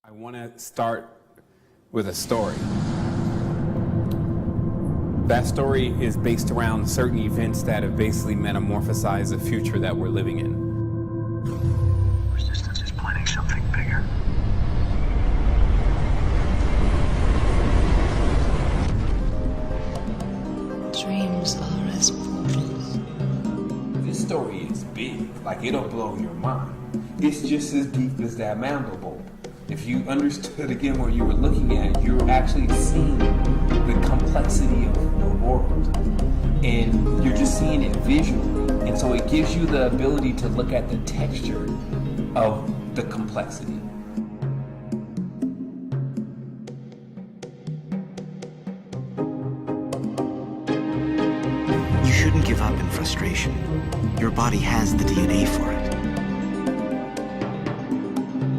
I want to start with a story. That story is based around certain events that have basically metamorphosized the future that we're living in. Resistance is planning something bigger. Dreams are as portals. This story is big, like it'll blow your mind. It's just as deep as that mandible. If you understood again what you were looking at, you're actually seeing the complexity of the world. And you're just seeing it visually. And so it gives you the ability to look at the texture of the complexity. You shouldn't give up in frustration. Your body has the DNA for it.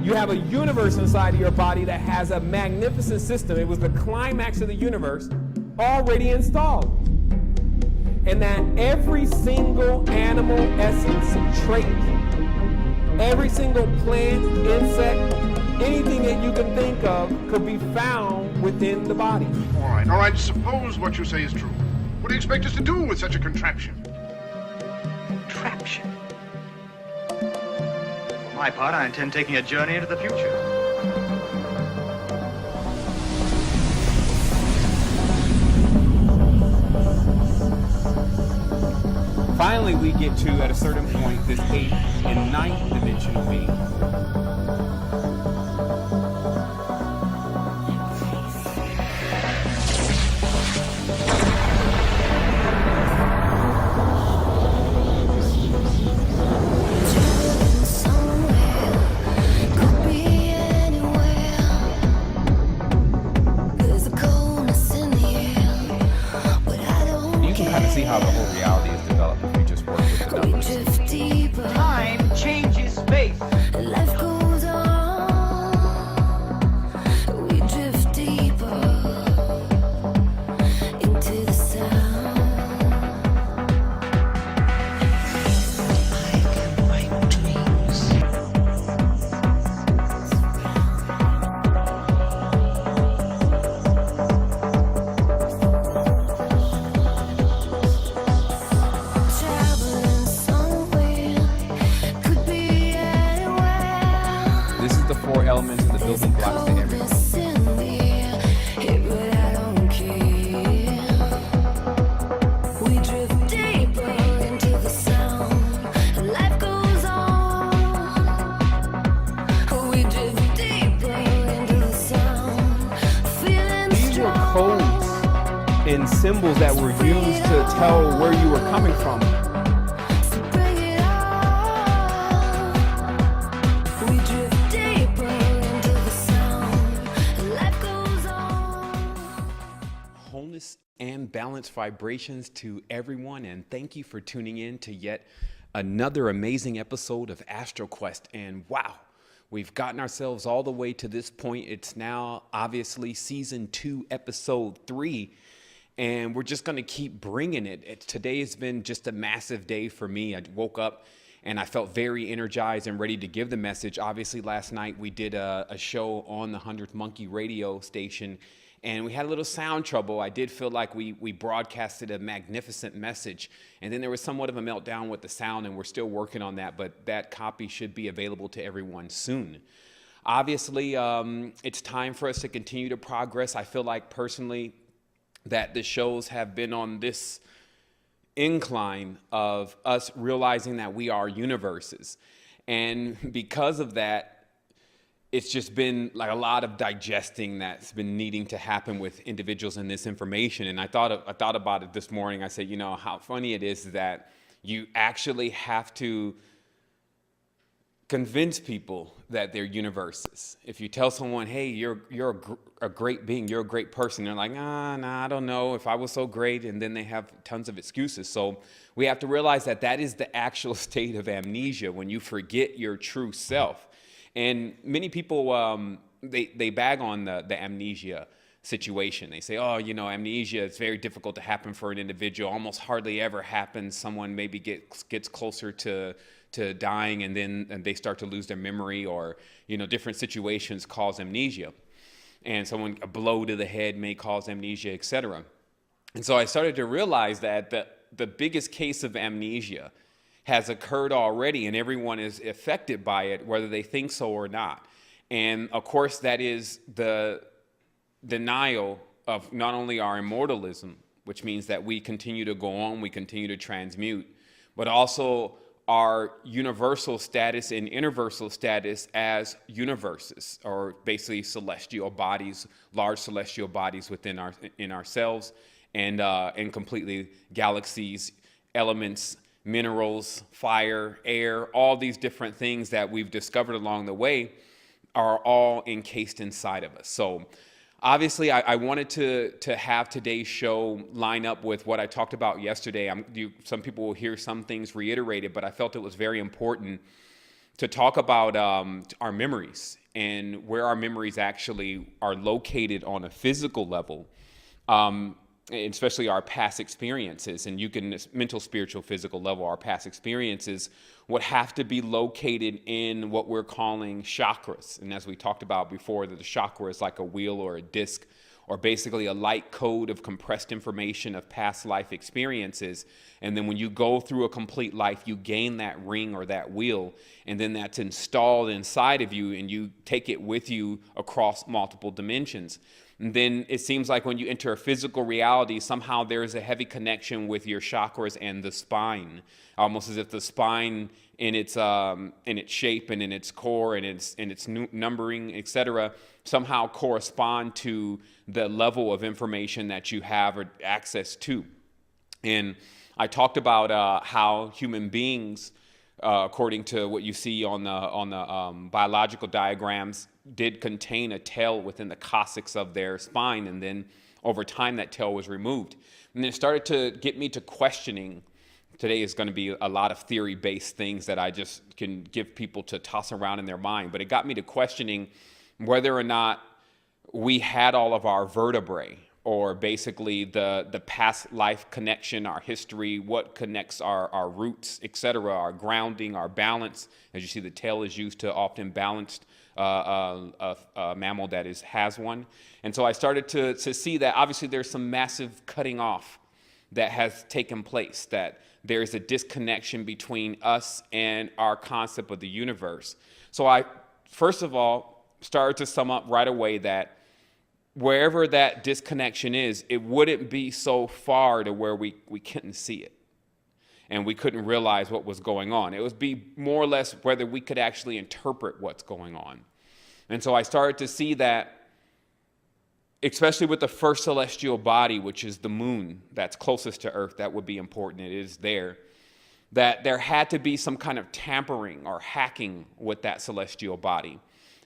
You have a universe inside of your body that has a magnificent system. It was the climax of the universe already installed. And that every single animal essence trait, every single plant, insect, anything that you can think of could be found within the body. All right, suppose what you say is true. What do you expect us to do with such a contraption? Contraption. For my part, I intend taking a journey into the future. Finally, we get to, at a certain point, this 8th and 9th dimensional being. See how the whole reality is developed if you just work with the numbers. Time changes space. Life goes on. We drift deeper into the sound. I can write dreams. Traveling somewhere, could be anywhere. This is the 4 elements of the building blocks to everything. Coldness in the air, hey, but I don't care. We drift deeper into the sound. Life goes on. We drift deeper into the sound. Feeling These were strong. codes and symbols that were used to tell where you were coming from. So bring it on. We drift deeper into the sound. Life goes on. Wholeness and balanced vibrations to everyone, and thank you for tuning in to yet another amazing episode of Astral Quest. And wow, we've gotten ourselves all the way to this point. It's now obviously season 2, episode 3. And we're just going to keep bringing it. Today has been just a massive day for me. I woke up and I felt very energized and ready to give the message. Obviously, last night we did a show on the 100th Monkey radio station, and we had a little sound trouble. I did feel like we broadcasted a magnificent message, and then there was somewhat of a meltdown with the sound, and we're still working on that, but that copy should be available to everyone soon. Obviously, it's time for us to continue to progress. I feel like personally that the shows have been on this incline of us realizing that we are universes. And because of that, it's just been like a lot of digesting that's been needing to happen with individuals in this information. And I thought about it this morning. I said, you know, how funny it is that you actually have to convince people that they're universes. If you tell someone, hey, you're a great being, you're a great person, they're like, nah, I don't know if I was so great, and then they have tons of excuses. So we have to realize that that is the actual state of amnesia, when you forget your true self. And many people, they bag on the amnesia situation. They say, oh, amnesia, it's very difficult to happen for an individual, almost hardly ever happens. Someone maybe gets closer to dying and they start to lose their memory, or, different situations cause amnesia. And a blow to the head may cause amnesia, etc. And so I started to realize that the biggest case of amnesia has occurred already, and everyone is affected by it, whether they think so or not. And of course, that is the denial of not only our immortalism, which means that we continue to go on, we continue to transmute, but also our universal status and universal status as universes, or basically celestial bodies, large celestial bodies within ourselves, and completely galaxies, elements, minerals, fire, air, all these different things that we've discovered along the way are all encased inside of us. So obviously, I wanted to have today's show line up with what I talked about yesterday. Some people will hear some things reiterated, but I felt it was very important to talk about our memories and where our memories actually are located on a physical level, especially our past experiences. And you can, mental, spiritual, physical level, our past experiences would have to be located in what we're calling chakras. And as we talked about before, that the chakra is like a wheel or a disc, or basically a light code of compressed information of past life experiences. And then when you go through a complete life, you gain that ring or that wheel, and then that's installed inside of you, and you take it with you across multiple dimensions. And then it seems like when you enter a physical reality, somehow there is a heavy connection with your chakras and the spine, almost as if the spine in its shape and in its core and its numbering, etc., somehow correspond to the level of information that you have or access to. And I talked about how human beings, according to what you see on the biological diagrams, did contain a tail within the coccyx of their spine, and then over time that tail was removed. And then it started to get me to questioning. Today is going to be a lot of theory-based things that I just can give people to toss around in their mind, but it got me to questioning whether or not we had all of our vertebrae, or basically the past life connection, our history, what connects our roots, etc., our grounding, our balance. As you see, the tail is used to often balance a mammal that has one. And so I started to see that obviously there's some massive cutting off that has taken place, that there's a disconnection between us and our concept of the universe. So I, first of all, started to sum up right away that wherever that disconnection is, it wouldn't be so far to where we couldn't see it and we couldn't realize what was going on. It would be more or less whether we could actually interpret what's going on. And so I started to see that, especially with the first celestial body, which is the moon, that's closest to Earth, that would be important, it is there, that there had to be some kind of tampering or hacking with that celestial body.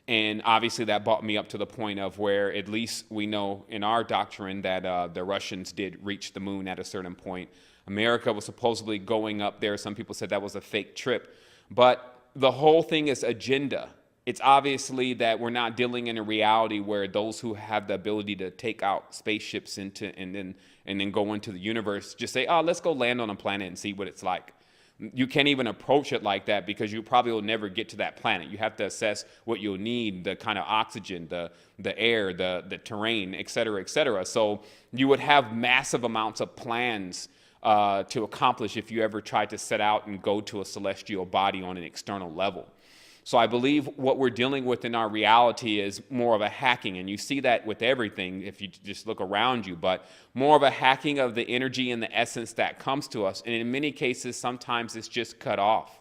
And obviously that brought me up to the point of where at least we know in our doctrine that the Russians did reach the moon at a certain point. America was supposedly going up there. Some people said that was a fake trip. But the whole thing is agenda. It's obviously that we're not dealing in a reality where those who have the ability to take out spaceships and then go into the universe just say, oh, let's go land on a planet and see what it's like. You can't even approach it like that because you probably will never get to that planet. You have to assess what you'll need, the kind of oxygen, the air, the terrain, et cetera, et cetera. So you would have massive amounts of plans to accomplish if you ever tried to set out and go to a celestial body on an external level. So I believe what we're dealing with in our reality is more of a hacking, and you see that with everything if you just look around you, but more of a hacking of the energy and the essence that comes to us. And in many cases, sometimes it's just cut off.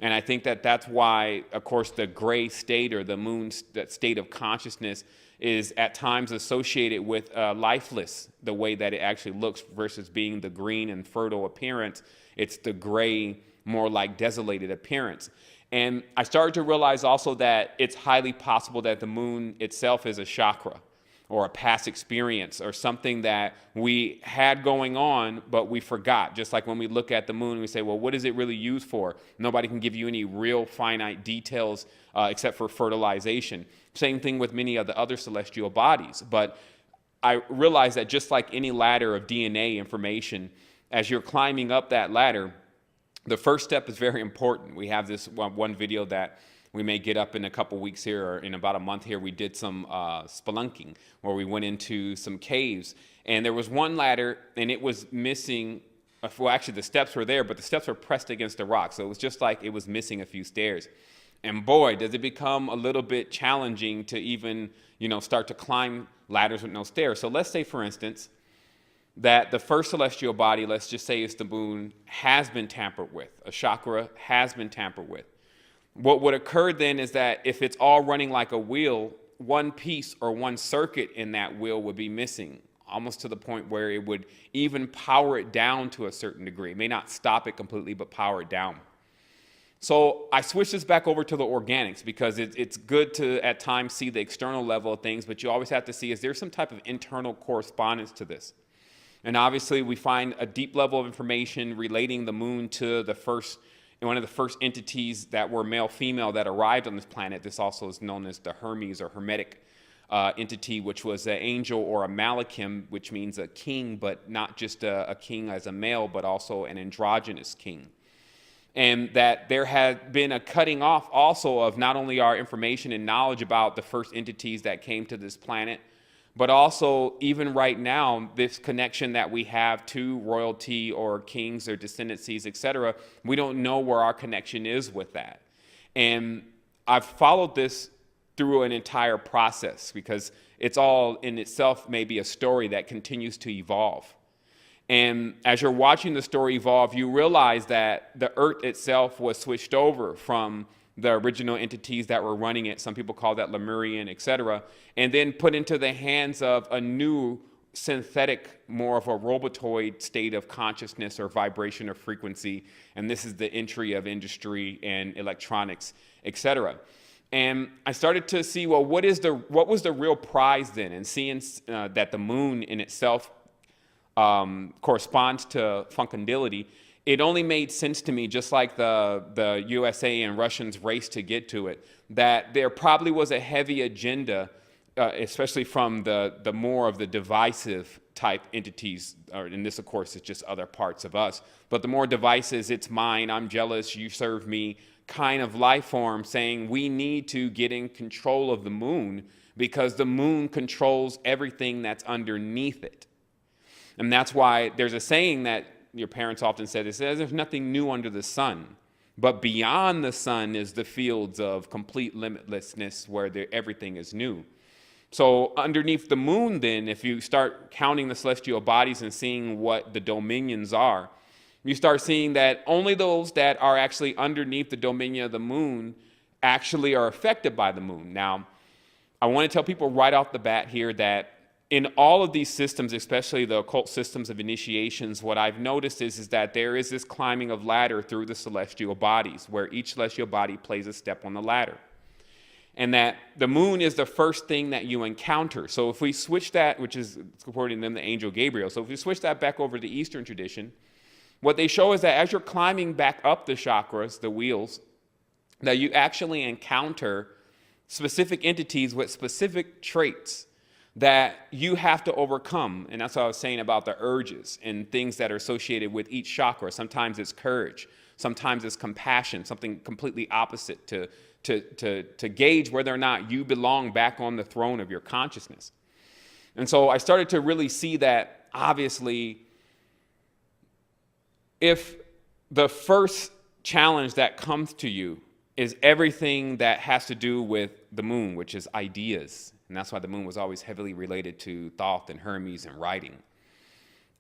And I think that that's why, of course, the gray state or the moon's that state of consciousness is at times associated with lifeless, the way that it actually looks versus being the green and fertile appearance. It's the gray, more like desolated appearance. And I started to realize also that it's highly possible that the moon itself is a chakra or a past experience or something that we had going on, but we forgot. Just like when we look at the moon, we say, well, what is it really used for? Nobody can give you any real finite details except for fertilization. Same thing with many of the other celestial bodies. But I realized that just like any ladder of DNA information, as you're climbing up that ladder, the first step is very important. We have this one video that we may get up in a couple weeks here, or in about a month here. We did some spelunking where we went into some caves, and there was one ladder and it was missing. Well, actually the steps were there, but the steps were pressed against the rock. So it was just like it was missing a few stairs. And boy, does it become a little bit challenging to even, start to climb ladders with no stairs. So let's say, for instance, that the first celestial body, let's just say it's the moon, has been tampered with. A chakra has been tampered with. What would occur then is that if it's all running like a wheel, one piece or one circuit in that wheel would be missing, almost to the point where it would even power it down to a certain degree. It may not stop it completely, but power it down. So I switched this back over to the organics because it's good to at times see the external level of things, but you always have to see, is there some type of internal correspondence to this? And obviously we find a deep level of information relating the moon to one of the first entities that were male-female that arrived on this planet. This also is known as the Hermes or Hermetic entity, which was an angel or a malachim, which means a king, but not just a king as a male, but also an androgynous king. And that there had been a cutting off also of not only our information and knowledge about the first entities that came to this planet, but also even right now, this connection that we have to royalty or kings or descendancies, etc., we don't know where our connection is with that. And I've followed this through an entire process because it's all in itself maybe a story that continues to evolve. And as you're watching the story evolve, you realize that the earth itself was switched over from the original entities that were running it. Some people call that Lemurian, etc., and then put into the hands of a new synthetic, more of a robotoid state of consciousness or vibration or frequency. And this is the entry of industry and electronics, etc. And I started to see, well, what was the real prize then? And seeing that the moon in itself corresponds to funkandility, it only made sense to me, just like the USA and Russians race to get to it, that there probably was a heavy agenda, especially from the more of the divisive type entities, and this of course is just other parts of us, but the more devices, it's mine, I'm jealous, you serve me, kind of life form, saying we need to get in control of the moon because the moon controls everything that's underneath it. And that's why there's a saying that your parents often said, it says there's nothing new under the sun, but beyond the sun is the fields of complete limitlessness where everything is new. So underneath the moon then, if you start counting the celestial bodies and seeing what the dominions are, you start seeing that only those that are actually underneath the dominion of the moon actually are affected by the moon. Now, I want to tell people right off the bat here that in all of these systems, especially the occult systems of initiations, what I've noticed is that there is this climbing of ladder through the celestial bodies, where each celestial body plays a step on the ladder. And that the moon is the first thing that you encounter. So if we switch that, which is according to them, the angel Gabriel, so if we switch that back over to the Eastern tradition, what they show is that as you're climbing back up the chakras, the wheels, that you actually encounter specific entities with specific traits that you have to overcome. And that's what I was saying about the urges and things that are associated with each chakra. Sometimes it's courage. Sometimes it's compassion, something completely opposite to gauge whether or not you belong back on the throne of your consciousness. And so I started to really see that, obviously, if the first challenge that comes to you is everything that has to do with the moon, which is ideas, and that's why the moon was always heavily related to Thoth and Hermes and writing.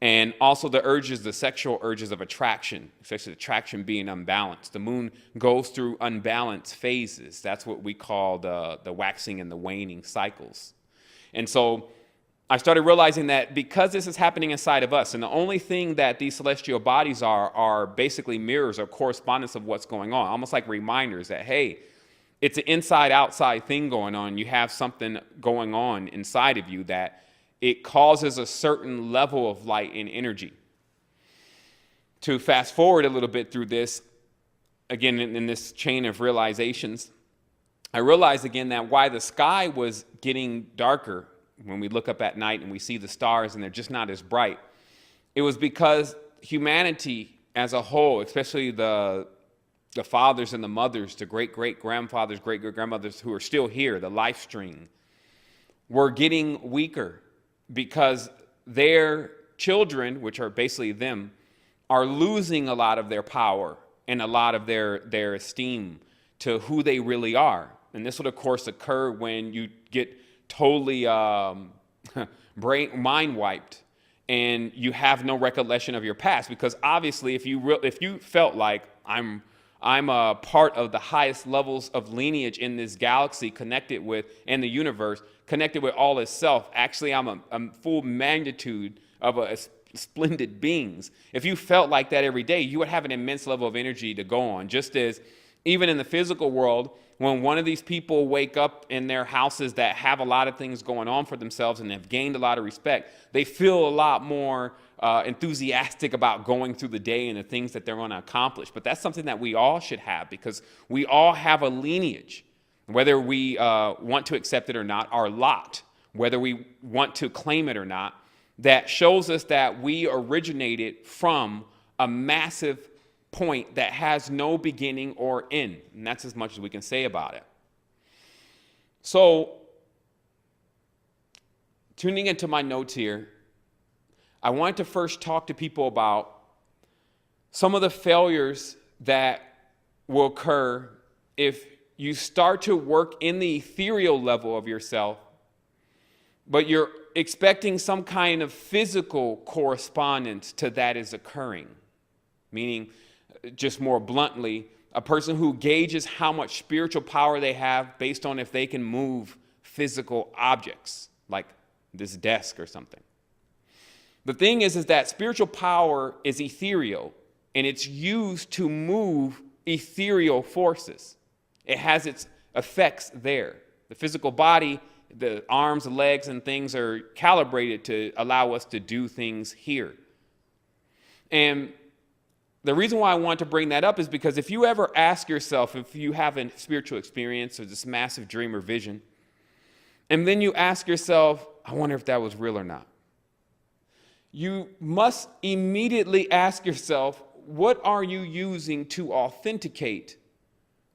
And also the urges, the sexual urges of attraction, especially attraction being unbalanced. The moon goes through unbalanced phases. That's what we call the waxing and the waning cycles. And so I started realizing that because this is happening inside of us, and the only thing that these celestial bodies are basically mirrors or correspondence of what's going on, almost like reminders that, hey, it's an inside-outside thing going on. You have something going on inside of you that it causes a certain level of light and energy. To fast forward a little bit through this, again, in this chain of realizations, I realized again that why the sky was getting darker when we look up at night and we see the stars and they're just not as bright. It was because humanity as a whole, especially the fathers and the mothers, the great-great-grandfathers, great-great-grandmothers who are still here, the life string, were getting weaker because their children, which are basically them, are losing a lot of their power and a lot of their esteem to who they really are. And this would, of course, occur when you get totally mind wiped and you have no recollection of your past. Because obviously, if you felt like I'm a part of the highest levels of lineage in this galaxy, connected with, and the universe, connected with all itself, actually I'm a full magnitude of a splendid beings. If you felt like that every day, you would have an immense level of energy to go on. Just as even in the physical world, when one of these people wake up in their houses that have a lot of things going on for themselves and have gained a lot of respect, they feel a lot more enthusiastic about going through the day and the things that they're going to accomplish. But that's something that we all should have, because we all have a lineage, whether we want to accept it or not, our lot, whether we want to claim it or not, that shows us that we originated from a massive point that has no beginning or end. And that's as much as we can say about it. So, tuning into my notes here, I wanted to first talk to people about some of the failures that will occur if you start to work in the ethereal level of yourself, but you're expecting some kind of physical correspondence to that is occurring. Meaning, just more bluntly, a person who gauges how much spiritual power they have based on if they can move physical objects, like this desk or something. The thing is that spiritual power is ethereal, and it's used to move ethereal forces. It has its effects there. The physical body, the arms, the legs, and things are calibrated to allow us to do things here. And the reason why I want to bring that up is because if you ever ask yourself, if you have a spiritual experience or this massive dream or vision, and then you ask yourself, I wonder if that was real or not, you must immediately ask yourself, what are you using to authenticate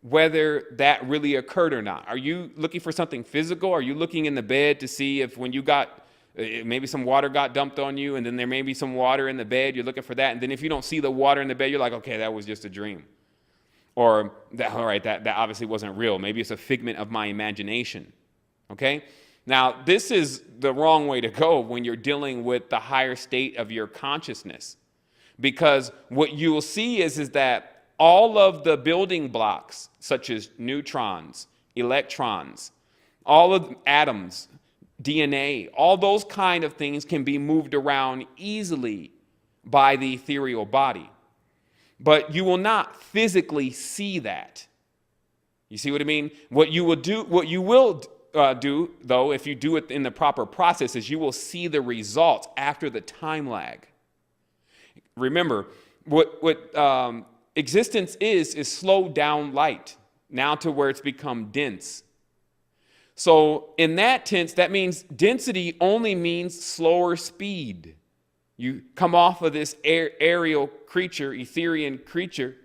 whether that really occurred or not? Are you looking for something physical? Are you looking in the bed to see if when you got, maybe some water got dumped on you, and then there may be some water in the bed, you're looking for that, and then if you don't see the water in the bed, you're like, okay, that was just a dream. Or, all right, that obviously wasn't real. Maybe it's a figment of my imagination, okay? Now, this is the wrong way to go when you're dealing with the higher state of your consciousness, because what you will see is that all of the building blocks, such as neutrons, electrons, all of atoms, DNA, all those kind of things can be moved around easily by the ethereal body. But you will not physically see that. You see what I mean? What you will do, though, if you do it in the proper process, is you will see the results after the time lag. Remember, what existence is slowed down light, now to where it's become dense. So in that tense, that means density only means slower speed. You come off of this aerial creature, Etherian creature,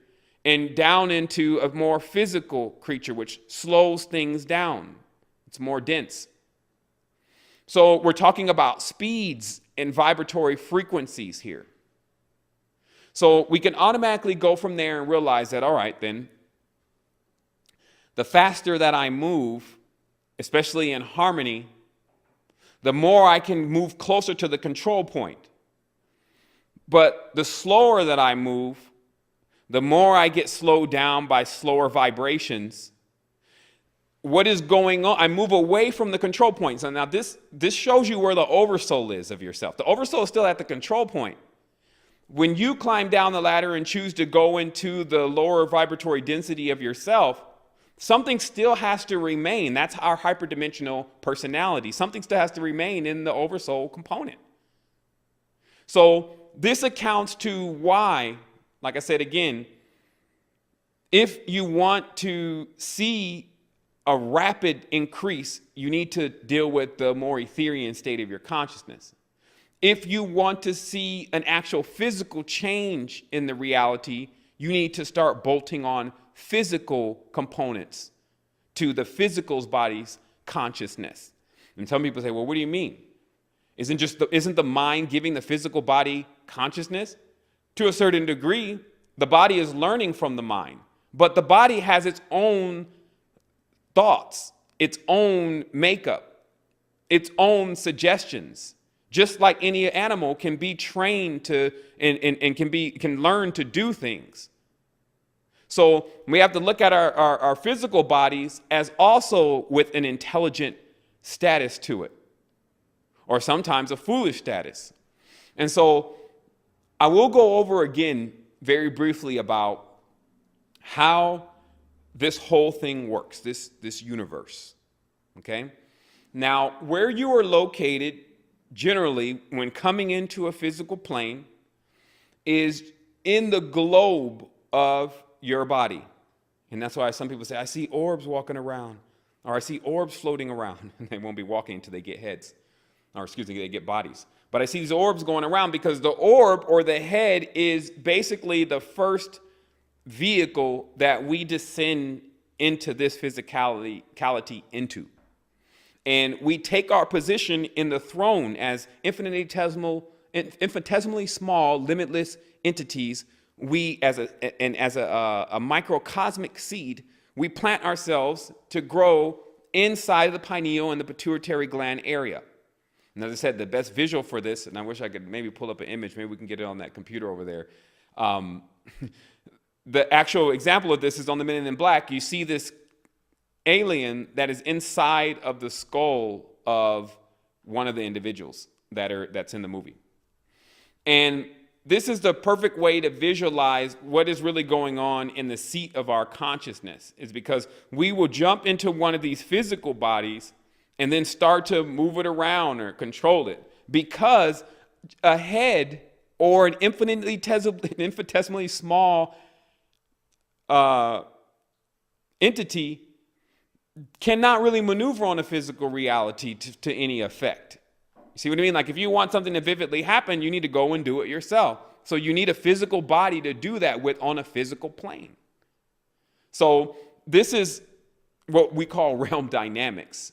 and down into a more physical creature, which slows things down. It's more dense. So we're talking about speeds and vibratory frequencies here. So we can automatically go from there and realize that, all right, then, the faster that I move, especially in harmony, the more I can move closer to the control point. But the slower that I move, the more I get slowed down by slower vibrations. What is going on? I move away from the control point. So now this shows you where the oversoul is of yourself. The oversoul is still at the control point. When you climb down the ladder and choose to go into the lower vibratory density of yourself, something still has to remain. That's our hyperdimensional personality. Something still has to remain in the oversoul component. So this accounts to why, like I said again, if you want to see a rapid increase, you need to deal with the more Etherian state of your consciousness. If you want to see an actual physical change in the reality, you need to start bolting on physical components to the physical body's consciousness. And some people say, well, what do you mean? Isn't the mind giving the physical body consciousness? To a certain degree, the body is learning from the mind, but the body has its own thoughts, its own makeup, its own suggestions. Just like any animal can be trained to and can learn to do things. So we have to look at our physical bodies as also with an intelligent status to it, or sometimes a foolish status. And so I will go over again very briefly about how this whole thing works, this universe. Okay? Now, where you are located generally when coming into a physical plane is in the globe of your body. And that's why some people say, I see orbs walking around, or I see orbs floating around. And they won't be walking until they get heads, or they get bodies. But I see these orbs going around because the orb or the head is basically the first vehicle that we descend into this physicality into. And we take our position in the throne as infinitesimally small, limitless entities. We, as a microcosmic seed, we plant ourselves to grow inside of the pineal and the pituitary gland area. And as I said, the best visual for this, and I wish I could maybe pull up an image, maybe we can get it on that computer over there. The actual example of this is on the Men in Black. You see this alien that is inside of the skull of one of the individuals that's in the movie. And this is the perfect way to visualize what is really going on in the seat of our consciousness, is because we will jump into one of these physical bodies and then start to move it around or control it, because a head or an infinitesimally small entity cannot really maneuver on a physical reality to any effect. You see what I mean? Like if you want something to vividly happen, you need to go and do it yourself. So you need a physical body to do that with on a physical plane. So this is what we call realm dynamics.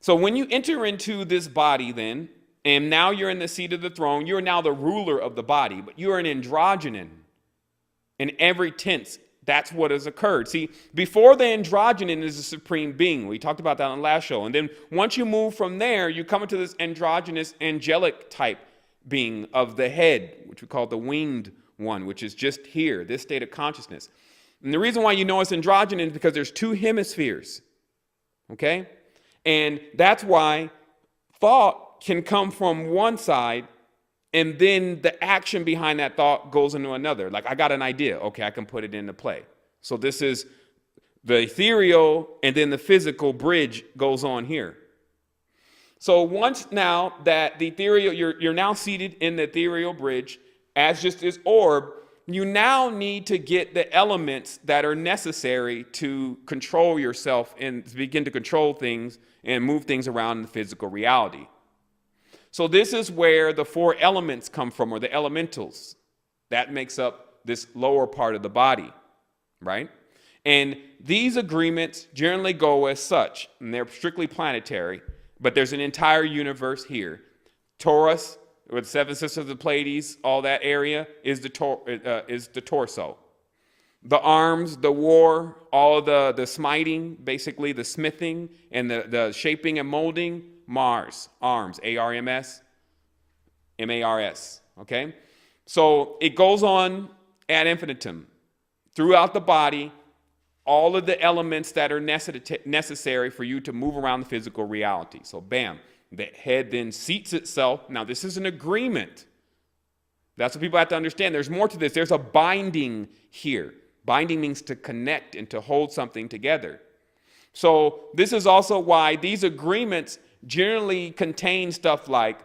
So when you enter into this body then, and now you're in the seat of the throne, you're now the ruler of the body, but you're an androgynon in every tense. That's what has occurred. See, before the androgynon is a supreme being. We talked about that on the last show. And then once you move from there, you come into this androgynous, angelic type being of the head, which we call the winged one, which is just here, this state of consciousness. And the reason why you know it's androgynous is because there's two hemispheres, okay? And that's why thought can come from one side, and then the action behind that thought goes into another. Like, I got an idea. Okay, I can put it into play. So this is the ethereal, and then the physical bridge goes on here. So once now that the ethereal, you're now seated in the ethereal bridge as just this orb, you now need to get the elements that are necessary to control yourself and begin to control things and move things around in the physical reality. So this is where the four elements come from, or the elementals. That makes up this lower part of the body, right? And these agreements generally go as such, and they're strictly planetary, but there's an entire universe here. Taurus, with 7 sisters of the Pleiades, all that area is the torso. The arms, the war, all the smiting, basically the smithing and the shaping and molding, Mars, arms, A-R-M-S, M-A-R-S, okay? So it goes on ad infinitum. Throughout the body, all of the elements that are necessary for you to move around the physical reality. So bam, the head then seats itself. Now this is an agreement. That's what people have to understand. There's more to this. There's a binding here. Binding means to connect and to hold something together. So this is also why these agreements generally contain stuff like,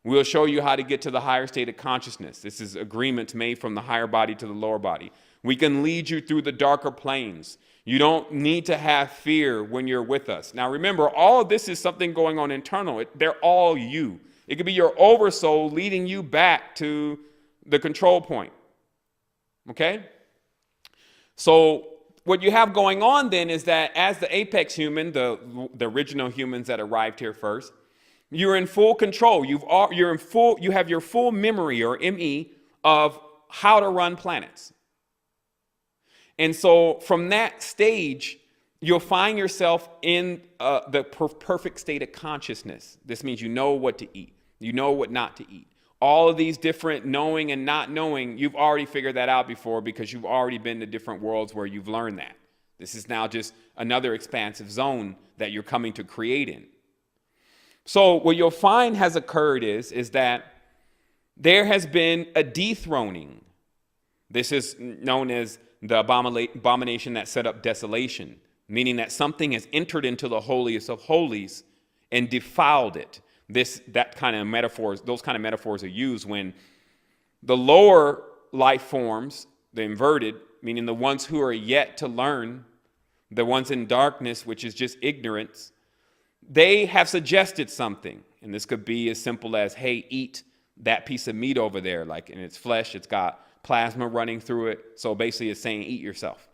we'll show you how to get to the higher state of consciousness. This is agreements made from the higher body to the lower body. We can lead you through the darker planes. You don't need to have fear when you're with us. Now remember, all of this is something going on internal. They're all you. It could be your oversoul leading you back to the control point. Okay? So what you have going on then is that as the apex human, the original humans that arrived here first, you're in full control. You have your full memory, or ME, of how to run planets. And so from that stage, you'll find yourself in the perfect state of consciousness. This means you know what to eat. You know what not to eat. All of these different knowing and not knowing, you've already figured that out before because you've already been to different worlds where you've learned that. This is now just another expansive zone that you're coming to create in. So what you'll find has occurred is that there has been a dethroning. This is known as the abomination that set up desolation, meaning that something has entered into the holiest of holies and defiled it. Those kind of metaphors are used when the lower life forms, the inverted, meaning the ones who are yet to learn, the ones in darkness, which is just ignorance, they have suggested something. And this could be as simple as, hey, eat that piece of meat over there, like in its flesh, it's got plasma running through it. So basically it's saying, eat yourself.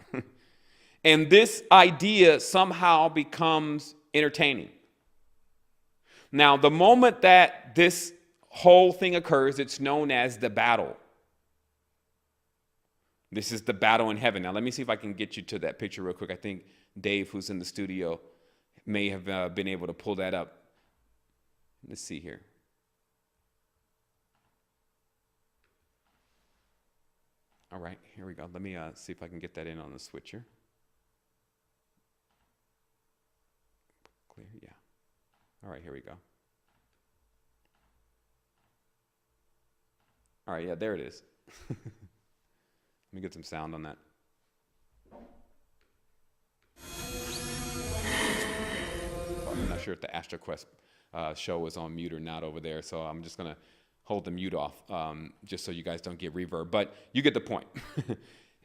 And this idea somehow becomes entertaining. Now, the moment that this whole thing occurs, it's known as the battle. This is the battle in heaven. Now, let me see if I can get you to that picture real quick. I think Dave, who's in the studio, may have been able to pull that up. Let's see here. All right, here we go. Let me see if I can get that in on the switcher. Clear, yeah. All right, here we go. All right, yeah, there it is. Let me get some sound on that. I'm not sure if the Astral Quest show is on mute or not over there, so I'm just going to hold the mute off just so you guys don't get reverb. But you get the point.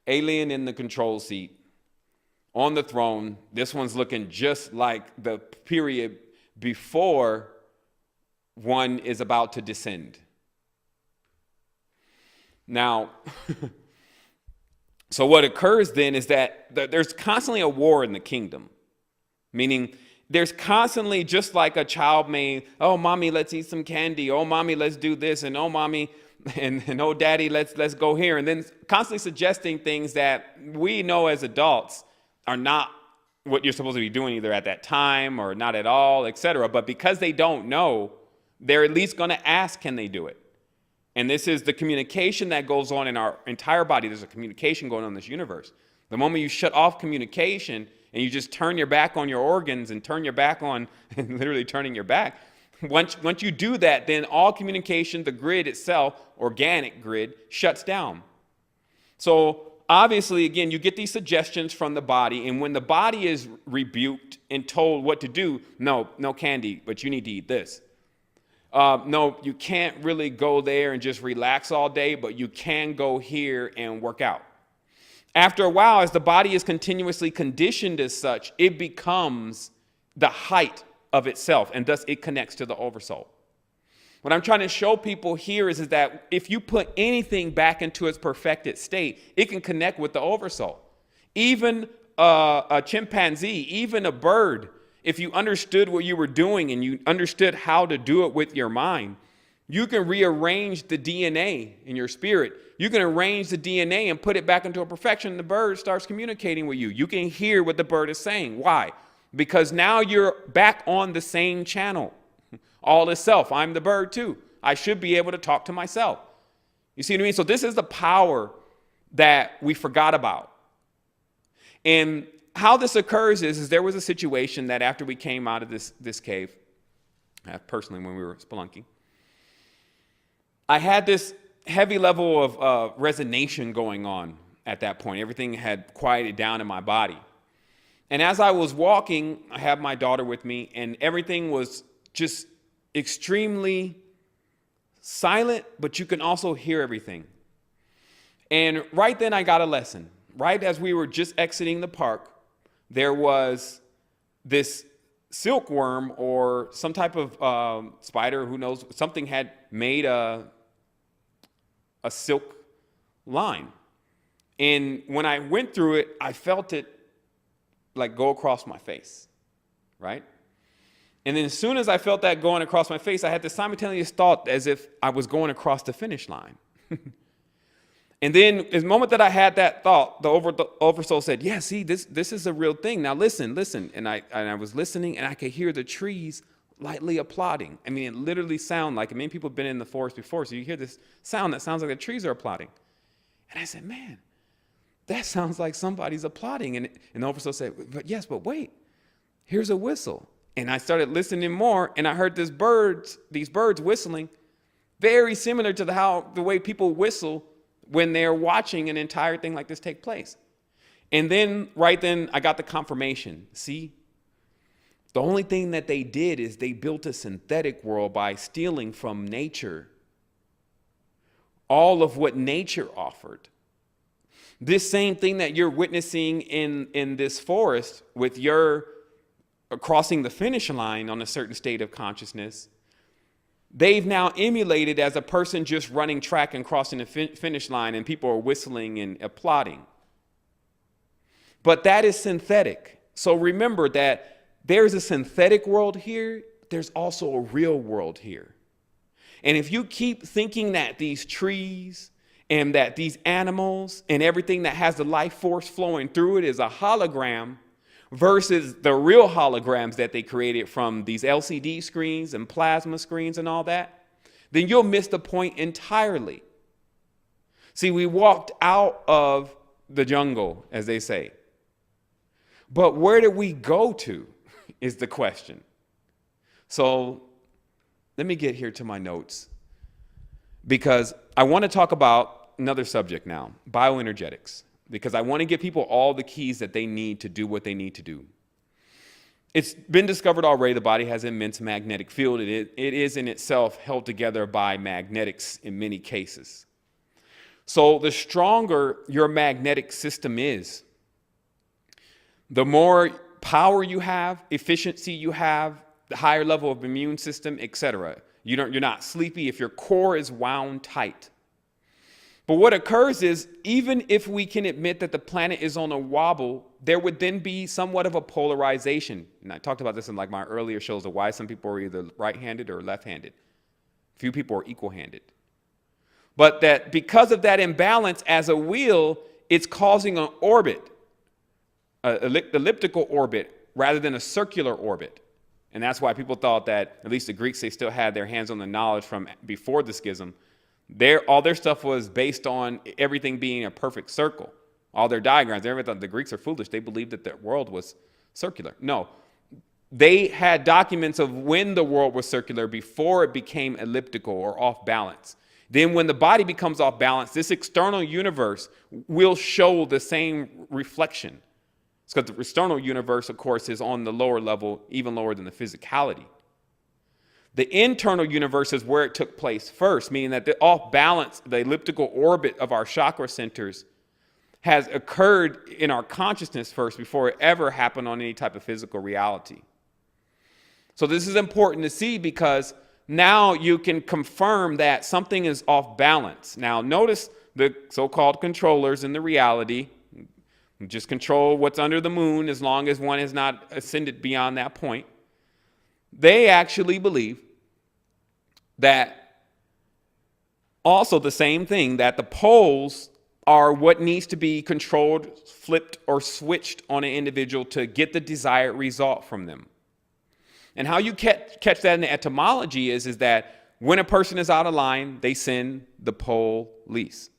Alien in the control seat, on the throne. This one's looking just like the period before one is about to descend. Now, so what occurs then is that there's constantly a war in the kingdom, meaning there's constantly, just like a child may, oh, mommy, let's eat some candy. Oh, mommy, let's do this. And oh, mommy, and oh, daddy, let's go here. And then constantly suggesting things that we know as adults are not what you're supposed to be doing either at that time or not at all, etc. But because they don't know, they're at least going to ask, can they do it? And this is the communication that goes on in our entire body. There's a communication going on in this universe. The moment you shut off communication and you just turn your back on your organs and turn your back on, literally turning your back, once you do that, then all communication, the grid itself, organic grid, shuts down. So obviously, again, you get these suggestions from the body, and when the body is rebuked and told what to do, no candy, but you need to eat this. No, you can't really go there and just relax all day, but you can go here and work out. After a while, as the body is continuously conditioned as such, it becomes the height of itself, and thus it connects to the oversoul. What I'm trying to show people here is that if you put anything back into its perfected state, it can connect with the oversoul. Even a chimpanzee, even a bird, if you understood what you were doing and you understood how to do it with your mind, you can rearrange the DNA in your spirit. You can arrange the DNA and put it back into a perfection, and the bird starts communicating with you. You can hear what the bird is saying. Why? Because now you're back on the same channel. All is self. I'm the bird too. I should be able to talk to myself. You see what I mean? So this is the power that we forgot about. And how this occurs is there was a situation that after we came out of this cave, personally when we were spelunking, I had this heavy level of resonation going on at that point. Everything had quieted down in my body. And as I was walking, I had my daughter with me, and everything was just extremely silent, but you can also hear everything. And right then I got a lesson. Right as we were just exiting the park, there was this silkworm or some type of spider, who knows, something had made a silk line. And when I went through it, I felt it like go across my face, right? And then as soon as I felt that going across my face, I had the simultaneous thought as if I was going across the finish line. And then the moment that I had that thought, the oversoul said, yeah, see, this is a real thing. Now listen. And I was listening, and I could hear the trees lightly applauding. I mean, it literally sounded like, many people have been in the forest before, so you hear this sound that sounds like the trees are applauding. And I said, man, that sounds like somebody's applauding. And the oversoul said, but wait, here's a whistle. And I started listening more, and I heard these birds whistling, very similar to the way people whistle when they're watching an entire thing like this take place. And then, right then, I got the confirmation. See, the only thing that they did is they built a synthetic world by stealing from nature all of what nature offered. This same thing that you're witnessing in this forest with your crossing the finish line on a certain state of consciousness, they've now emulated as a person just running track and crossing the finish line, and people are whistling and applauding. But that is synthetic. So remember that there's a synthetic world here. There's also a real world here. And if you keep thinking that these trees and that these animals and everything that has the life force flowing through it is a hologram versus the real holograms that they created from these LCD screens and plasma screens and all that, then you'll miss the point entirely. See, we walked out of the jungle, as they say. But where did we go to is the question. So let me get here to my notes, because I want to talk about another subject now, bioenergetics, because I want to give people all the keys that they need to do what they need to do. It's been discovered already the body has an immense magnetic field. It is in itself held together by magnetics in many cases. So the stronger your magnetic system is, the more power you have, efficiency you have, the higher level of immune system, etc. You're not sleepy if your core is wound tight. But what occurs is, even if we can admit that the planet is on a wobble, there would then be somewhat of a polarization. And I talked about this in like my earlier shows of why some people are either right-handed or left-handed. Few people are equal-handed. But that because of that imbalance as a wheel, it's causing an orbit, an elliptical orbit, rather than a circular orbit. And that's why people thought that, at least the Greeks, they still had their hands on the knowledge from before the schism. All their stuff was based on everything being a perfect circle. All their diagrams, everyone thought the Greeks are foolish. They believed that the world was circular. No, they had documents of when the world was circular before it became elliptical or off balance. Then when the body becomes off balance, this external universe will show the same reflection. It's because the external universe, of course, is on the lower level, even lower than the physicality. The internal universe is where it took place first, meaning that the off balance, the elliptical orbit of our chakra centers has occurred in our consciousness first before it ever happened on any type of physical reality. So this is important to see, because now you can confirm that something is off balance. Now notice the so-called controllers in the reality just control what's under the moon as long as one has not ascended beyond that point. They actually believe that also the same thing, that the poles are what needs to be controlled, flipped, or switched on an individual to get the desired result from them. And how you catch that in the etymology is that when a person is out of line, they send the police.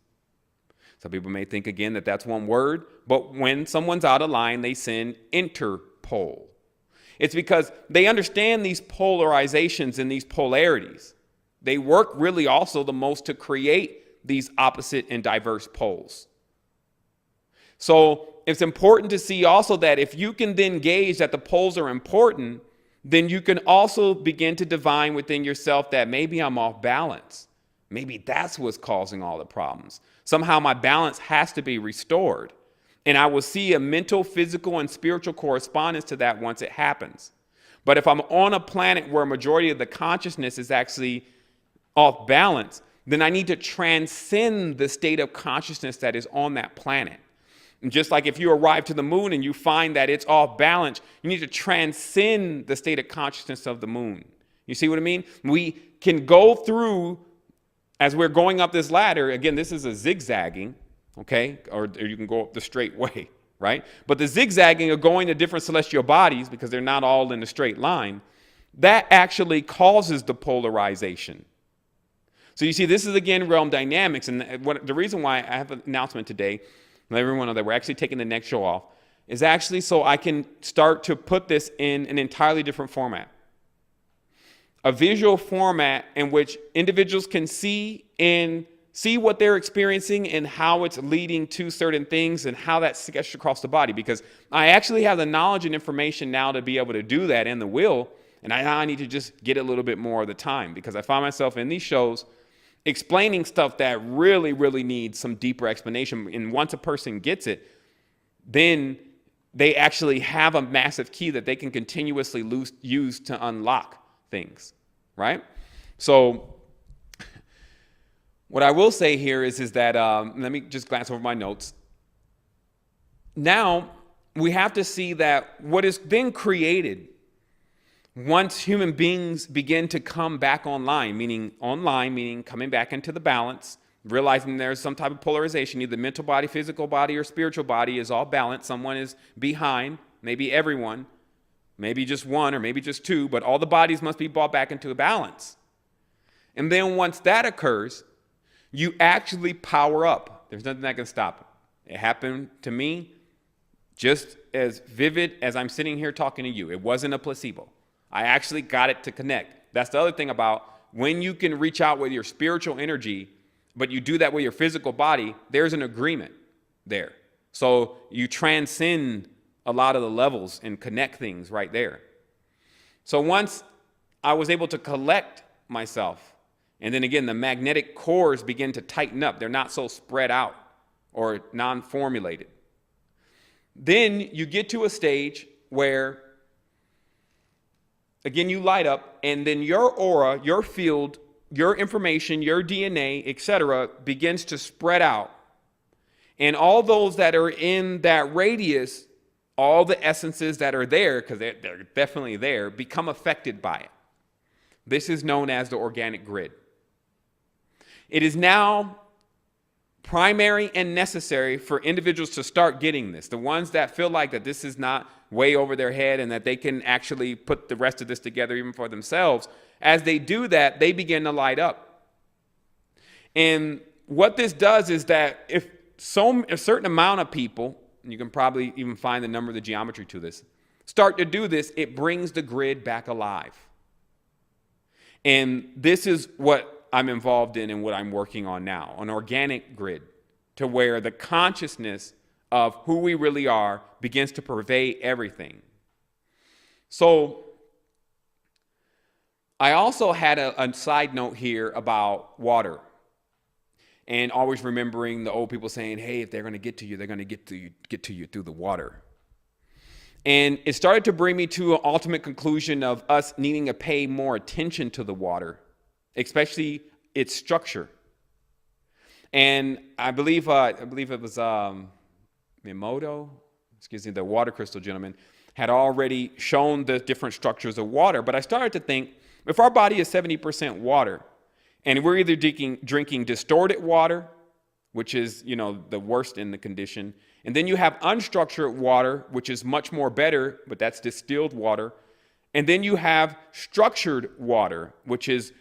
Some people may think, again, that that's one word, but when someone's out of line, they send Interpol. It's because they understand these polarizations and these polarities. They work really also the most to create these opposite and diverse poles. So it's important to see also that if you can then gauge that the poles are important, then you can also begin to divine within yourself that maybe I'm off balance. Maybe that's what's causing all the problems. Somehow my balance has to be restored. And I will see a mental, physical, and spiritual correspondence to that once it happens. But if I'm on a planet where a majority of the consciousness is actually off balance, then I need to transcend the state of consciousness that is on that planet. And just like if you arrive to the moon and you find that it's off balance, you need to transcend the state of consciousness of the moon. You see what I mean? We can go through, as we're going up this ladder, again, this is a zigzagging, okay? Or you can go up the straight way, right? But the zigzagging of going to different celestial bodies, because they're not all in a straight line, that actually causes the polarization. So you see, this is, again, realm dynamics. And the reason why I have an announcement today, let everyone know that we're actually taking the next show off, is actually so I can start to put this in an entirely different format. A visual format in which individuals can see what they're experiencing and how it's leading to certain things and how that's sketched across the body. Because I actually have the knowledge and information now to be able to do that and the will. And I need to just get a little bit more of the time, because I find myself in these shows explaining stuff that really, really needs some deeper explanation. And once a person gets it, then they actually have a massive key that they can continuously use to unlock things, right? So what I will say here is that, let me just glance over my notes. Now, we have to see that what has been created once human beings begin to come back online, meaning coming back into the balance, realizing there's some type of polarization, either mental body, physical body, or spiritual body is all balanced. Someone is behind, maybe everyone, maybe just one, or maybe just two, but all the bodies must be brought back into a balance. And then once that occurs, you actually power up. There's nothing that can stop it. It happened to me just as vivid as I'm sitting here talking to you. It wasn't a placebo. I actually got it to connect. That's the other thing about when you can reach out with your spiritual energy, but you do that with your physical body, there's an agreement there. So you transcend a lot of the levels and connect things right there. So once I was able to collect myself, and then again, the magnetic cores begin to tighten up. They're not so spread out or non-formulated. Then you get to a stage where, again, you light up, and then your aura, your field, your information, your DNA, etc., begins to spread out. And all those that are in that radius, all the essences that are there, because they're definitely there, become affected by it. This is known as the organic grid. It is now primary and necessary for individuals to start getting this. The ones that feel like that this is not way over their head and that they can actually put the rest of this together even for themselves, as they do that, they begin to light up. And what this does is that if a certain amount of people, and you can probably even find the number of the geometry to this, start to do this, it brings the grid back alive. And this is what I'm involved in and what I'm working on now, an organic grid, to where the consciousness of who we really are begins to pervade everything. So I also had a side note here about water, and always remembering the old people saying, hey, if they're going to get to you, they're going to get to you through the water. And it started to bring me to an ultimate conclusion of us needing to pay more attention to the water, especially its structure. And I believe it was Mimoto, the water crystal gentleman, had already shown the different structures of water. But I started to think, if our body is 70% water, and we're either drinking distorted water, which is, the worst in the condition, and then you have unstructured water, which is much more better, but that's distilled water, and then you have structured water, which is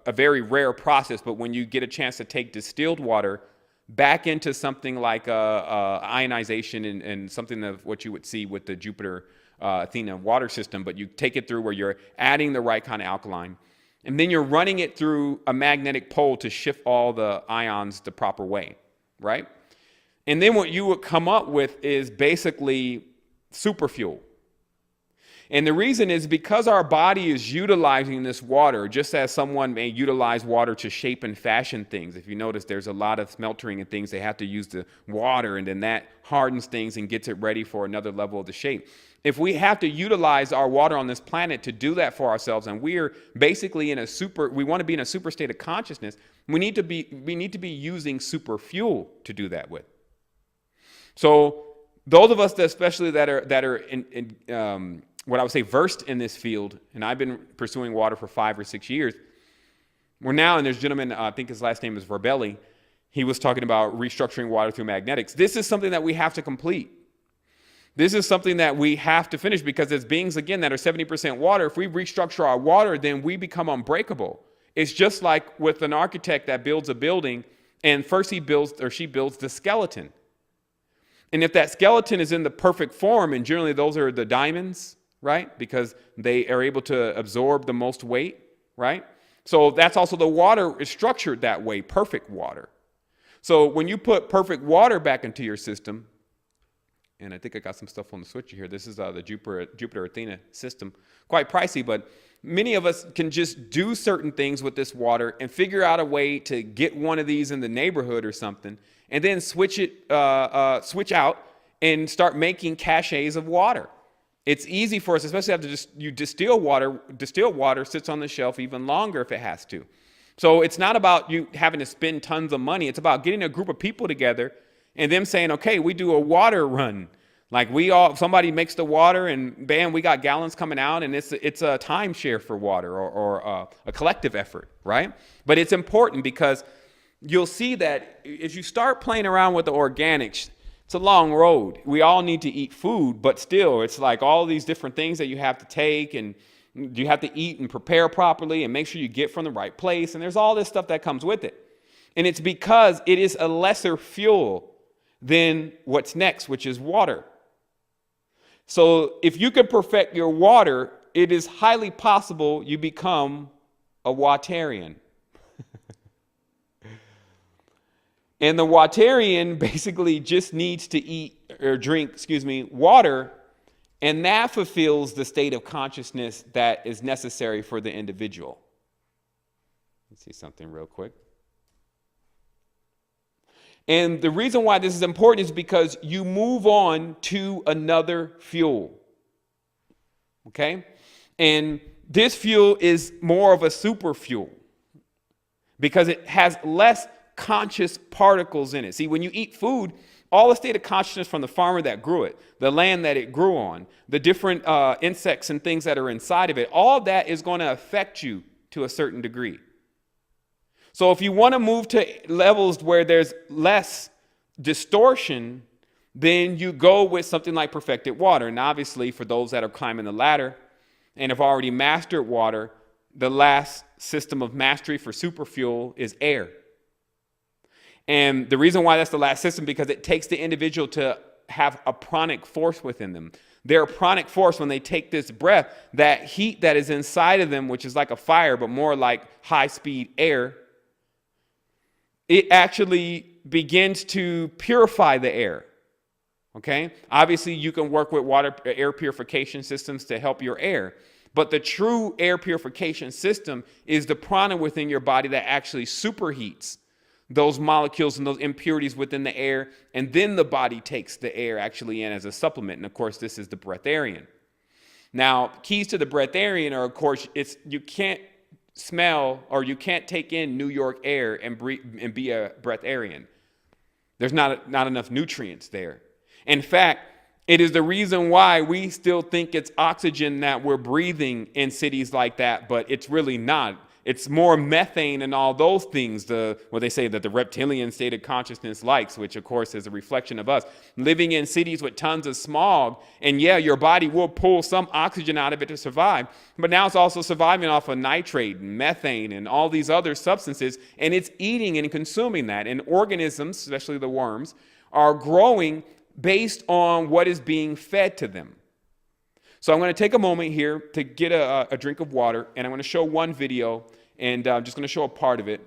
a very rare process, but when you get a chance to take distilled water back into something like ionization and something of what you would see with the Jupiter Athena water system, but you take it through where you're adding the right kind of alkaline, and then you're running it through a magnetic pole to shift all the ions the proper way, right? And then what you would come up with is basically superfuel. And the reason is because our body is utilizing this water, just as someone may utilize water to shape and fashion things. If you notice, there's a lot of smeltering and things, they have to use the water, and then that hardens things and gets it ready for another level of the shape. If we have to utilize our water on this planet to do that for ourselves, and we're basically we want to be in a super state of consciousness, we need to be using super fuel to do that with. So those of us especially that are in what I would say versed in this field, and I've been pursuing water for 5 or 6 years, we're now, and there's a gentleman, I think his last name is Verbelli, he was talking about restructuring water through magnetics. This is something that we have to complete. This is something that we have to finish, because as beings, again, that are 70% water, if we restructure our water, then we become unbreakable. It's just like with an architect that builds a building, and first he builds or she builds the skeleton. And if that skeleton is in the perfect form, and generally those are the diamonds, right? Because they are able to absorb the most weight, right? So that's also the water is structured that way, perfect water. So when you put perfect water back into your system, and I think I got some stuff on the switcher here. This is the Jupiter Athena system. Quite pricey, but many of us can just do certain things with this water and figure out a way to get one of these in the neighborhood or something, and then switch out and start making caches of water. It's easy for us, especially after you distill water. Distilled water sits on the shelf even longer if it has to. So it's not about you having to spend tons of money. It's about getting a group of people together and them saying, okay, we do a water run. Like somebody makes the water and bam, we got gallons coming out, and it's a timeshare for water or a collective effort, right? But it's important because you'll see that as you start playing around with the organics, it's a long road. We all need to eat food, but still it's like all these different things that you have to take, and you have to eat and prepare properly and make sure you get from the right place. And there's all this stuff that comes with it. And it's because it is a lesser fuel than what's next, which is water. So if you can perfect your water, it is highly possible you become a Watarian. And the Watarian basically just needs to eat or drink, water, and that fulfills the state of consciousness that is necessary for the individual. Let's see something real quick. And the reason why this is important is because you move on to another fuel. Okay? And this fuel is more of a super fuel because it has less conscious particles in it. See, when you eat food, all the state of consciousness from the farmer that grew it, the land that it grew on, the different insects and things that are inside of it, all of that is going to affect you to a certain degree. So if you want to move to levels where there's less distortion, then you go with something like perfected water. And obviously, for those that are climbing the ladder and have already mastered water, the last system of mastery for superfuel is air. And the reason why that's the last system, because it takes the individual to have a pranic force within them. Their pranic force, when they take this breath, that heat that is inside of them, which is like a fire, but more like high-speed air, it actually begins to purify the air. Okay? Obviously, you can work with air purification systems to help your air. But the true air purification system is the prana within your body that actually superheats those molecules and those impurities within the air, and then the body takes the air actually in as a supplement. And of course, this is the breatharian. Now, keys to the breatharian are, of course, you can't smell or you can't take in New York air and be a breatharian. There's not enough nutrients there. In fact, it is the reason why we still think it's oxygen that we're breathing in cities like that, but it's really not. It's more methane and all those things, what they say that the reptilian state of consciousness likes, which of course is a reflection of us. Living in cities with tons of smog, and yeah, your body will pull some oxygen out of it to survive, but now it's also surviving off of nitrate and methane and all these other substances, and it's eating and consuming that. And organisms, especially the worms, are growing based on what is being fed to them. So I'm going to take a moment here to get a drink of water, and I'm going to show one video, and I'm just going to show a part of it.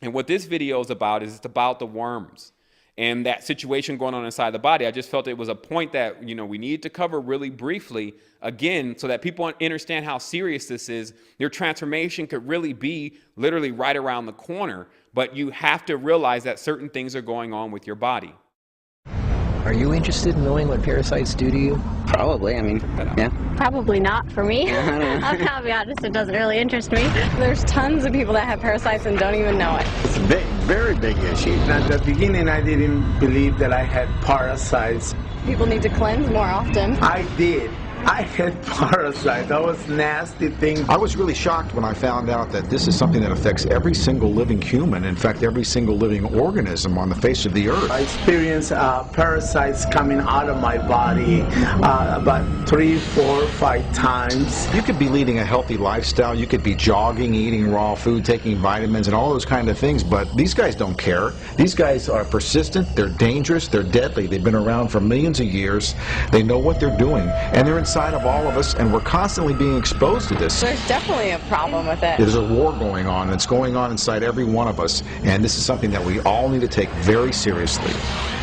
And what this video is about is it's about the worms. and that situation going on inside the body. I just felt it was a point that, we needed to cover really briefly again, so that people understand how serious this is. Your transformation could really be literally right around the corner, but you have to realize that certain things are going on with your body. Are you interested in knowing what parasites do to you? Probably, yeah. Probably not for me. I'll be honest, it doesn't really interest me. There's tons of people that have parasites and don't even know it. It's a very big issue. At the beginning, I didn't believe that I had parasites. People need to cleanse more often. I did. I had parasites. That was nasty thing. I was really shocked when I found out that this is something that affects every single living human, in fact, every single living organism on the face of the earth. I experienced parasites coming out of my body about 3, 4, 5 times. You could be leading a healthy lifestyle, you could be jogging, eating raw food, taking vitamins and all those kind of things, but these guys don't care. These guys are persistent, they're dangerous, they're deadly. They've been around for millions of years. They know what they're doing, and they're inside of all of us, and we're constantly being exposed to this. There's definitely a problem with it. There's a war going on, and it's going on inside every one of us, and this is something that we all need to take very seriously.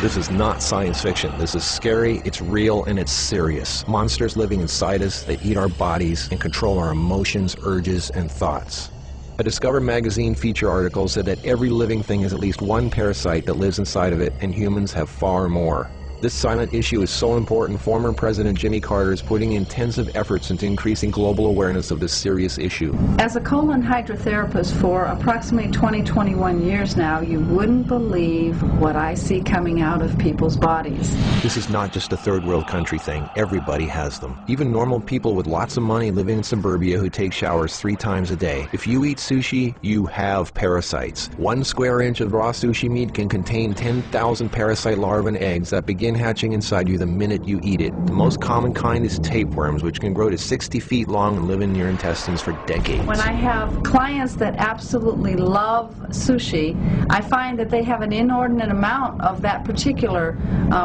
This is not science fiction. This is scary, it's real, and it's serious. Monsters living inside us that eat our bodies and control our emotions, urges, and thoughts. A Discover magazine feature article said that every living thing has at least one parasite that lives inside of it, and humans have far more. This silent issue is so important, former President Jimmy Carter is putting intensive efforts into increasing global awareness of this serious issue. As a colon hydrotherapist for approximately 21 years now, you wouldn't believe what I see coming out of people's bodies. This is not just a third world country thing. Everybody has them. Even normal people with lots of money living in suburbia who take showers 3 times a day. If you eat sushi, you have parasites. 1 square inch of raw sushi meat can contain 10,000 parasite larvae and eggs that begin hatching inside you the minute you eat it. The most common kind is tapeworms, which can grow to 60 feet long and live in your intestines for decades. When I have clients that absolutely love sushi, I find that they have an inordinate amount of that particular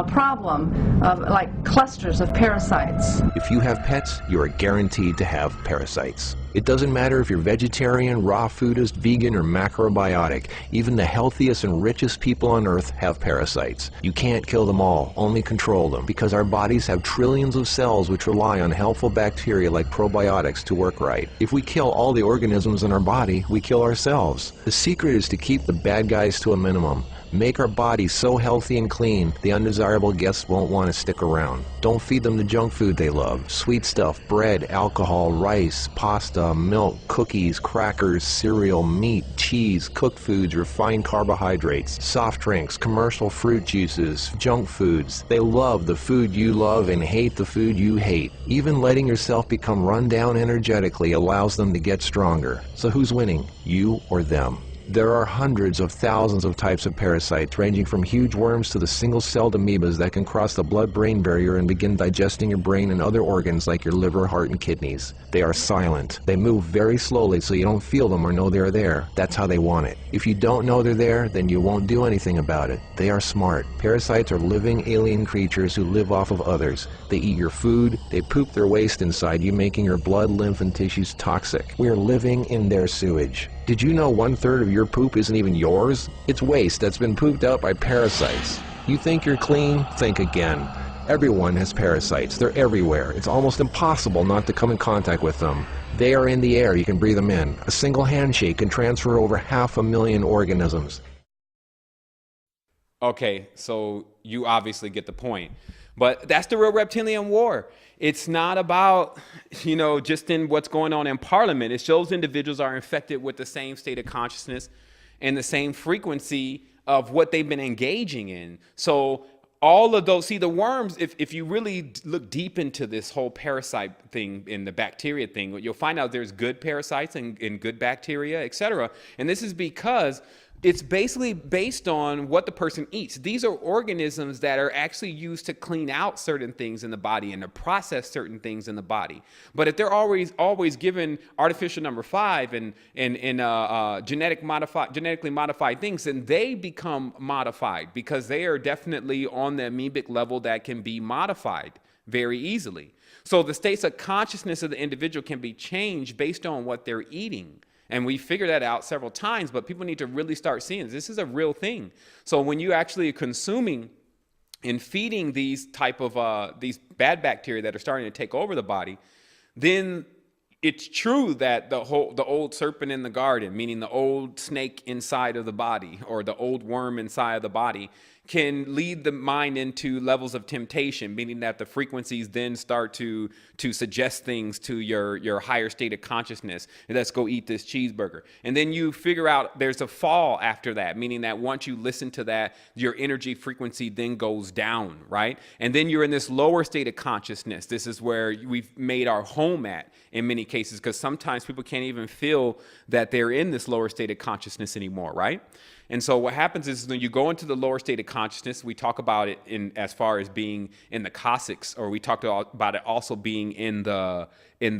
problem of like clusters of parasites. If you have pets, you are guaranteed to have parasites. It doesn't matter if you're vegetarian, raw foodist, vegan, or macrobiotic. Even the healthiest and richest people on earth have parasites. You can't kill them all, only control them, because our bodies have trillions of cells which rely on helpful bacteria like probiotics to work right. If we kill all the organisms in our body, we kill ourselves. The secret is to keep the bad guys to a minimum. Make our bodies so healthy and clean, the undesirable guests won't want to stick around. Don't feed them the junk food they love. Sweet stuff, bread, alcohol, rice, pasta, milk, cookies, crackers, cereal, meat, cheese, cooked foods, refined carbohydrates, soft drinks, commercial fruit juices, junk foods. They love the food you love and hate the food you hate. Even letting yourself become run down energetically allows them to get stronger. So who's winning, you or them? There are hundreds of thousands of types of parasites, ranging from huge worms to the single-celled amoebas that can cross the blood-brain barrier and begin digesting your brain and other organs like your liver, heart, and kidneys. They are silent. They move very slowly so you don't feel them or know they're there. That's how they want it. If you don't know they're there, then you won't do anything about it. They are smart. Parasites are living alien creatures who live off of others. They eat your food. They poop their waste inside you, making your blood, lymph, and tissues toxic. We are living in their sewage. Did you know 1/3 of your poop isn't even yours? It's waste that's been pooped out by parasites. You think you're clean? Think again. Everyone has parasites. They're everywhere. It's almost impossible not to come in contact with them. They are in the air. You can breathe them in. A single handshake can transfer over 500,000 organisms. Okay, so you obviously get the point. But that's the real reptilian war. It's not about, just in what's going on in Parliament. It shows individuals are infected with the same state of consciousness and the same frequency of what they've been engaging in. So all of those, see the worms, if you really look deep into this whole parasite thing and the bacteria thing, you'll find out there's good parasites and good bacteria, etc. And this is because it's basically based on what the person eats. These are organisms that are actually used to clean out certain things in the body and to process certain things in the body. But if they're always given artificial number 5 and genetically modified things, then they become modified because they are definitely on the amoebic level that can be modified very easily. So the states of consciousness of the individual can be changed based on what they're eating. And we figured that out several times, but people need to really start seeing this is a real thing. So when you actually are consuming and feeding these type of these bad bacteria that are starting to take over the body, then it's true that the old serpent in the garden, meaning the old snake inside of the body or the old worm inside of the body, can lead the mind into levels of temptation, meaning that the frequencies then start to suggest things to your higher state of consciousness. Let's go eat this cheeseburger. And then you figure out there's a fall after that, meaning that once you listen to that, your energy frequency then goes down, right? And then you're in this lower state of consciousness. This is where we've made our home at in many cases, because sometimes people can't even feel that they're in this lower state of consciousness anymore, right? And so what happens is when you go into the lower state of consciousness, we talk about it in as far as being in the coccyx, or we talked about it also being in the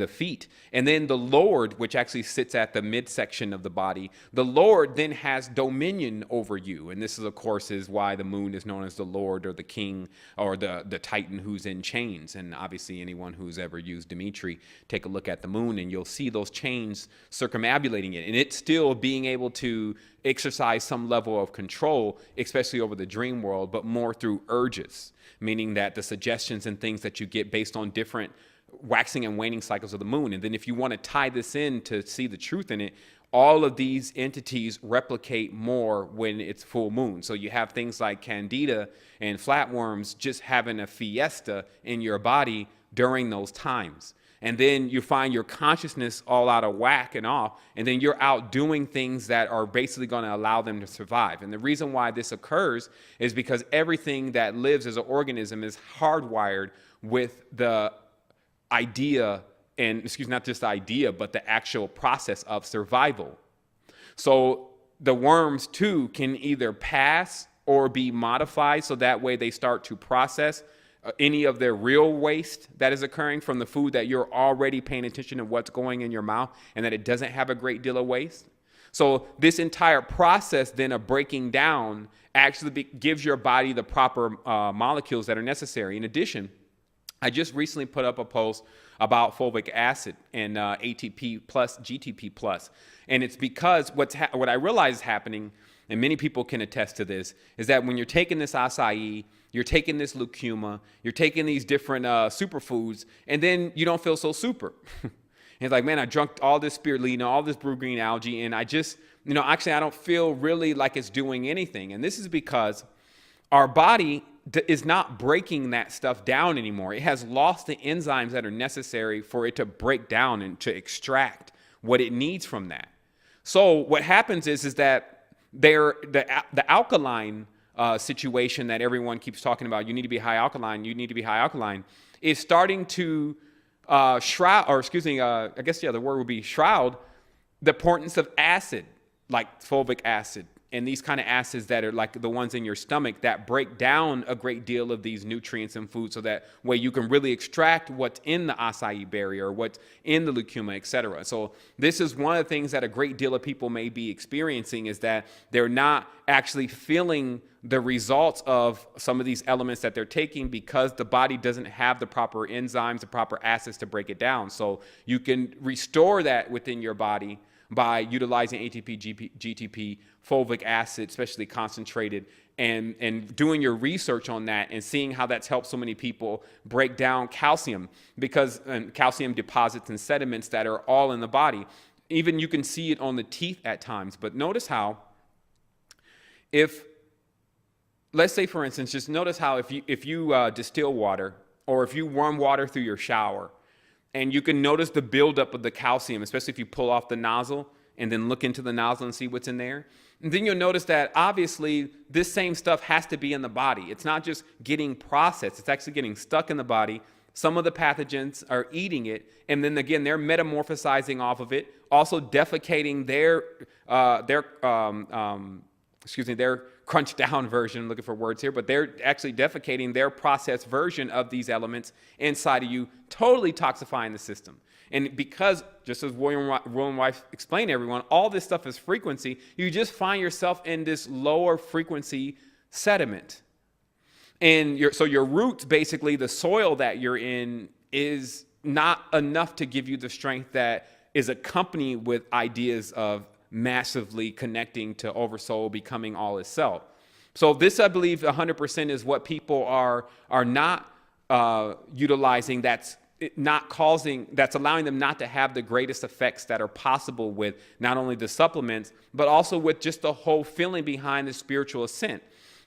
feet. And then the Lord, which actually sits at the midsection of the body, the Lord then has dominion over you. And this is, of course, is why the moon is known as the Lord or the king or the Titan who's in chains. And obviously anyone who's ever used Dimitri, take a look at the moon and you'll see those chains circumambulating it. And it's still being able to exercise some level of control, especially over the dream world, but more through urges, meaning that the suggestions and things that you get based on different waxing and waning cycles of the moon. And then if you want to tie this in to see the truth in it, all of these entities replicate more when it's full moon. So you have things like candida and flatworms just having a fiesta in your body during those times. And then you find your consciousness all out of whack and off, and then you're out doing things that are basically going to allow them to survive. And the reason why this occurs is because everything that lives as an organism is hardwired with the idea, and not just the idea, but the actual process of survival. So the worms too can either pass or be modified, so that way they start to process any of their real waste that is occurring from the food that you're already paying attention to what's going in your mouth, and that it doesn't have a great deal of waste. So this entire process then of breaking down actually gives your body the proper molecules that are necessary. In addition, I just recently put up a post about fulvic acid and ATP plus, GTP plus. And it's because what I realize is happening, and many people can attest to this, is that when you're taking this acai, you're taking this lucuma, you're taking these different superfoods, and then you don't feel so super. It's like, man, I drank all this spirulina, all this blue green algae, and I just, actually I don't feel really like it's doing anything. And this is because our body is not breaking that stuff down anymore. It has lost the enzymes that are necessary for it to break down and to extract what it needs from that. So what happens is that the alkaline situation that everyone keeps talking about, you need to be high alkaline, is starting to shroud, the word would be shroud, the importance of acid, like fulvic acid, and these kind of acids that are like the ones in your stomach that break down a great deal of these nutrients in food, so that way you can really extract what's in the acai berry or what's in the lucuma, etc. So this is one of the things that a great deal of people may be experiencing, is that they're not actually feeling the results of some of these elements that they're taking, because the body doesn't have the proper enzymes, the proper acids to break it down. So you can restore that within your body by utilizing ATP, GTP, fulvic acid, especially concentrated, and doing your research on that and seeing how that's helped so many people break down calcium, because calcium deposits and sediments that are all in the body. Even you can see it on the teeth at times. But notice how, let's say for instance, just notice how if you distill water, or if you warm water through your shower, and you can notice the buildup of the calcium, especially if you pull off the nozzle and then look into the nozzle and see what's in there. And then you'll notice that obviously this same stuff has to be in the body. It's not just getting processed, it's actually getting stuck in the body. Some of the pathogens are eating it, and then again, they're metamorphosizing off of it, also defecating their crunched down version, I'm looking for words here, but they're actually defecating their processed version of these elements inside of you, totally toxifying the system. And because, just as William White explained to everyone, all this stuff is frequency, you just find yourself in this lower frequency sediment. And so your roots, basically the soil that you're in, is not enough to give you the strength that is accompanied with ideas of massively connecting to Oversoul, becoming all itself. So this, I believe, 100% is what people are not utilizing. That's allowing them not to have the greatest effects that are possible with not only the supplements, but also with just the whole feeling behind the spiritual ascent.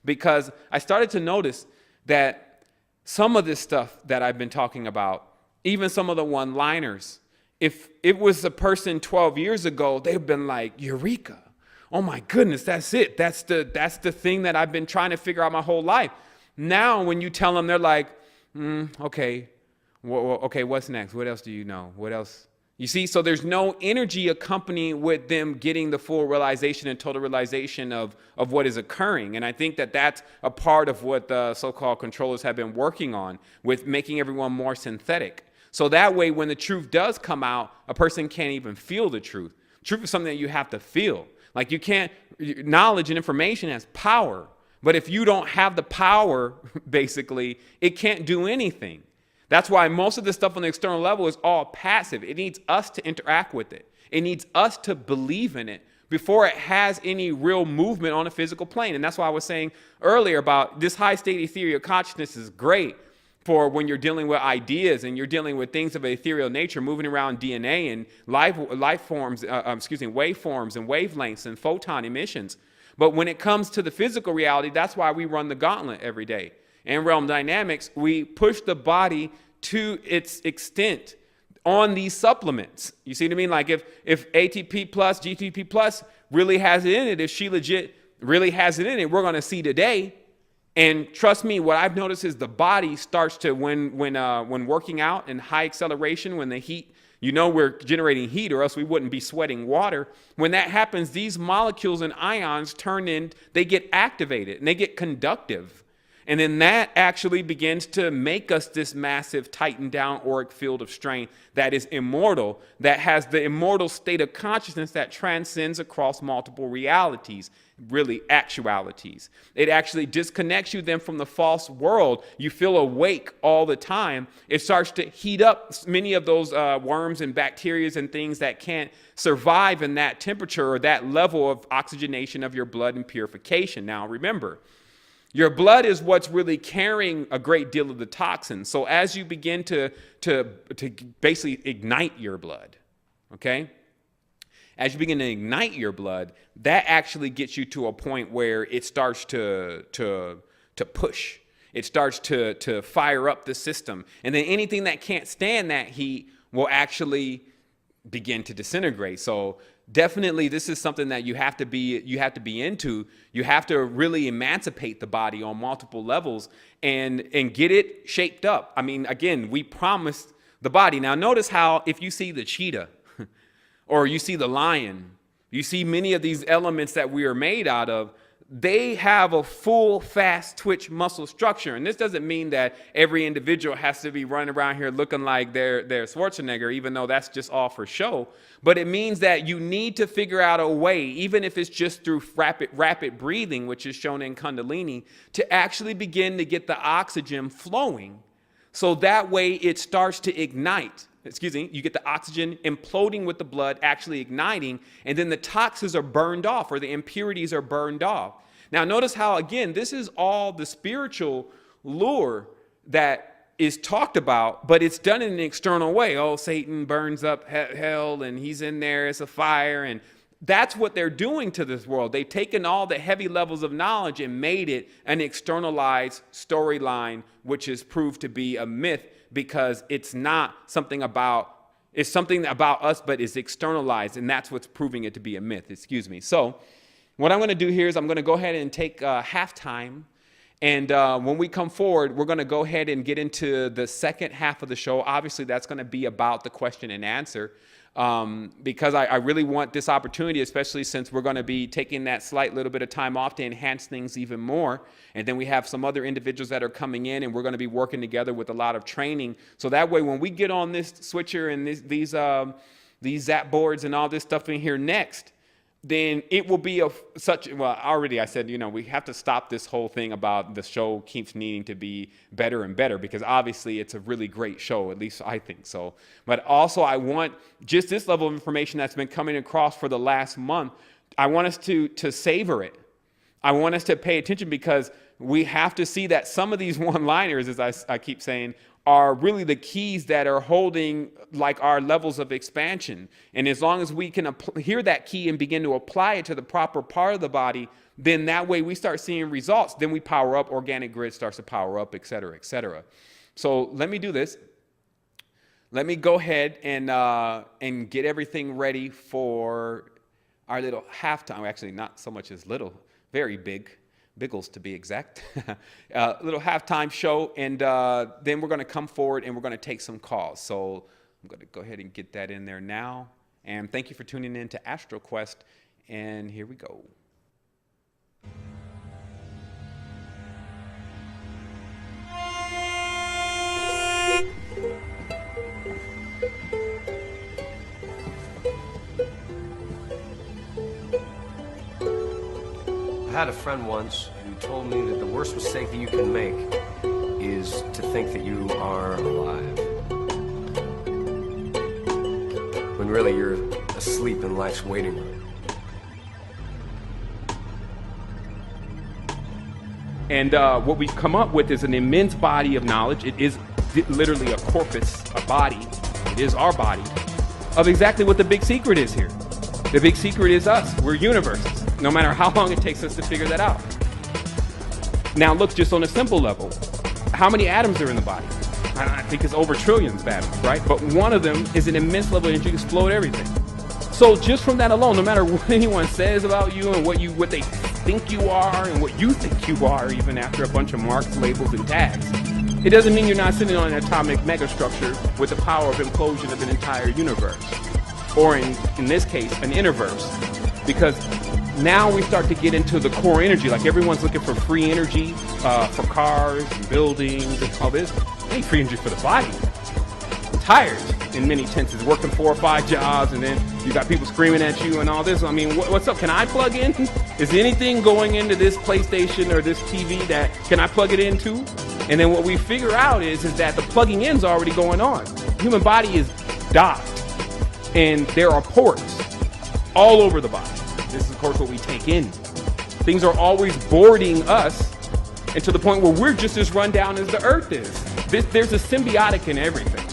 Because I started to notice that some of this stuff that I've been talking about, even some of the one-liners, if it was a person 12 years ago, they've been like, Eureka. Oh my goodness, that's it. That's the thing that I've been trying to figure out my whole life. Now, when you tell them, they're like, okay, okay, what's next? What else do you know? What else? You see, so there's no energy accompanying with them getting the full realization and total realization of what is occurring. And I think that that's a part of what the so-called controllers have been working on with making everyone more synthetic. So that way, when the truth does come out, a person can't even feel the truth. Truth is something that you have to feel. Like you can't, knowledge and information has power. But if you don't have the power, basically, it can't do anything. That's why most of this stuff on the external level is all passive. It needs us to interact with it. It needs us to believe in it before it has any real movement on a physical plane. And that's why I was saying earlier about this high state ethereal consciousness is great for when you're dealing with ideas and you're dealing with things of an ethereal nature, moving around DNA and life forms, waveforms and wavelengths and photon emissions. But when it comes to the physical reality, that's why we run the gauntlet every day. In realm dynamics, we push the body to its extent on these supplements. You see what I mean? Like if ATP plus, GTP plus really has it in it, if she legit really has it in it, we're going to see today. And trust me, what I've noticed is the body starts to, when working out in high acceleration, when the heat, we're generating heat or else we wouldn't be sweating water. When that happens, these molecules and ions they get activated and they get conductive. And then that actually begins to make us this massive tightened down auric field of strength that is immortal, that has the immortal state of consciousness that transcends across multiple realities, really actualities. It actually disconnects you then from the false world. You feel awake all the time. It starts to heat up many of those worms and bacteria and things that can't survive in that temperature or that level of oxygenation of your blood and purification. Now remember, your blood is what's really carrying a great deal of the toxins. So as you begin to basically ignite your blood, okay? As you begin to ignite your blood, that actually gets you to a point where it starts to push. It starts to fire up the system. And then anything that can't stand that heat will actually begin to disintegrate. So definitely this is something that you have to be into. You have to really emancipate the body on multiple levels and get it shaped up. I mean, again, we promised the body. Now notice how if you see the cheetah or you see the lion, you see many of these elements that we are made out of, they have a full, fast twitch muscle structure. And this doesn't mean that every individual has to be running around here looking like they're Schwarzenegger, even though that's just all for show. But it means that you need to figure out a way, even if it's just through rapid breathing, which is shown in Kundalini, to actually begin to get the oxygen flowing. So that way it starts to ignite. You get the oxygen imploding with the blood, actually igniting, and then the toxins are burned off or the impurities are burned off. Now notice how, again, this is all the spiritual lure that is talked about, but it's done in an external way. Oh, Satan burns up hell and he's in there, it's a fire. And that's what they're doing to this world. They've taken all the heavy levels of knowledge and made it an externalized storyline, which is proved to be a myth, because it's not something about, it's something about us, but it's externalized, and that's what's proving it to be a myth, So what I'm going to do here is I'm going to go ahead and take halftime, and when we come forward, we're going to go ahead and get into the second half of the show. Obviously, that's going to be about the question and answer, because I really want this opportunity, especially since we're going to be taking that slight little bit of time off to enhance things even more. And then we have some other individuals that are coming in, and we're going to be working together with a lot of training. So that way, when we get on this switcher and these zap boards and all this stuff in here next, then it will be already I said, we have to stop this whole thing about the show keeps needing to be better and better, because obviously it's a really great show, at least I think so. But also I want just this level of information that's been coming across for the last month, I want us to savor it. I want us to pay attention, because we have to see that some of these one-liners, as I keep saying, are really the keys that are holding like our levels of expansion. And as long as we can hear that key and begin to apply it to the proper part of the body, then that way we start seeing results. Then we power up, organic grid starts to power up, et cetera, et cetera. So let me do this. Let me go ahead and get everything ready for our little halftime. Actually, not so much as little, very big. Biggles to be exact, little halftime show, and then we're going to come forward and we're going to take some calls. So I'm going to go ahead and get that in there now. And thank you for tuning in to Astral Quest, and here we go. I had a friend once who told me that the worst mistake that you can make is to think that you are alive, when really you're asleep in life's waiting room. And what we've come up with is an immense body of knowledge. It is literally a corpus, a body. It is our body of exactly what the big secret is here. The big secret is us. We're universes, no matter how long it takes us to figure that out. Now look, just on a simple level, how many atoms are in the body? I think it's over trillions of atoms, right? But one of them is an immense level of energy to explode everything. So just from that alone, no matter what anyone says about you and what they think you are and what you think you are, even after a bunch of marks, labels, and tags, it doesn't mean you're not sitting on an atomic megastructure with the power of implosion of an entire universe. Or in this case, an interverse. Because now we start to get into the core energy. Like everyone's looking for free energy for cars and buildings and all this. Ain't free energy for the body. I'm tired in many tenses, working 4 or 5 jobs, and then you got people screaming at you and all this. I mean, what's up? Can I plug in? Is anything going into this PlayStation or this TV that can I plug it into? And then what we figure out is that the plugging in's already going on. The human body is docked, and there are ports all over the body. This is, of course, what we take in. Things are always boarding us, and to the point where we're just as run down as the Earth is. There's a symbiotic in everything.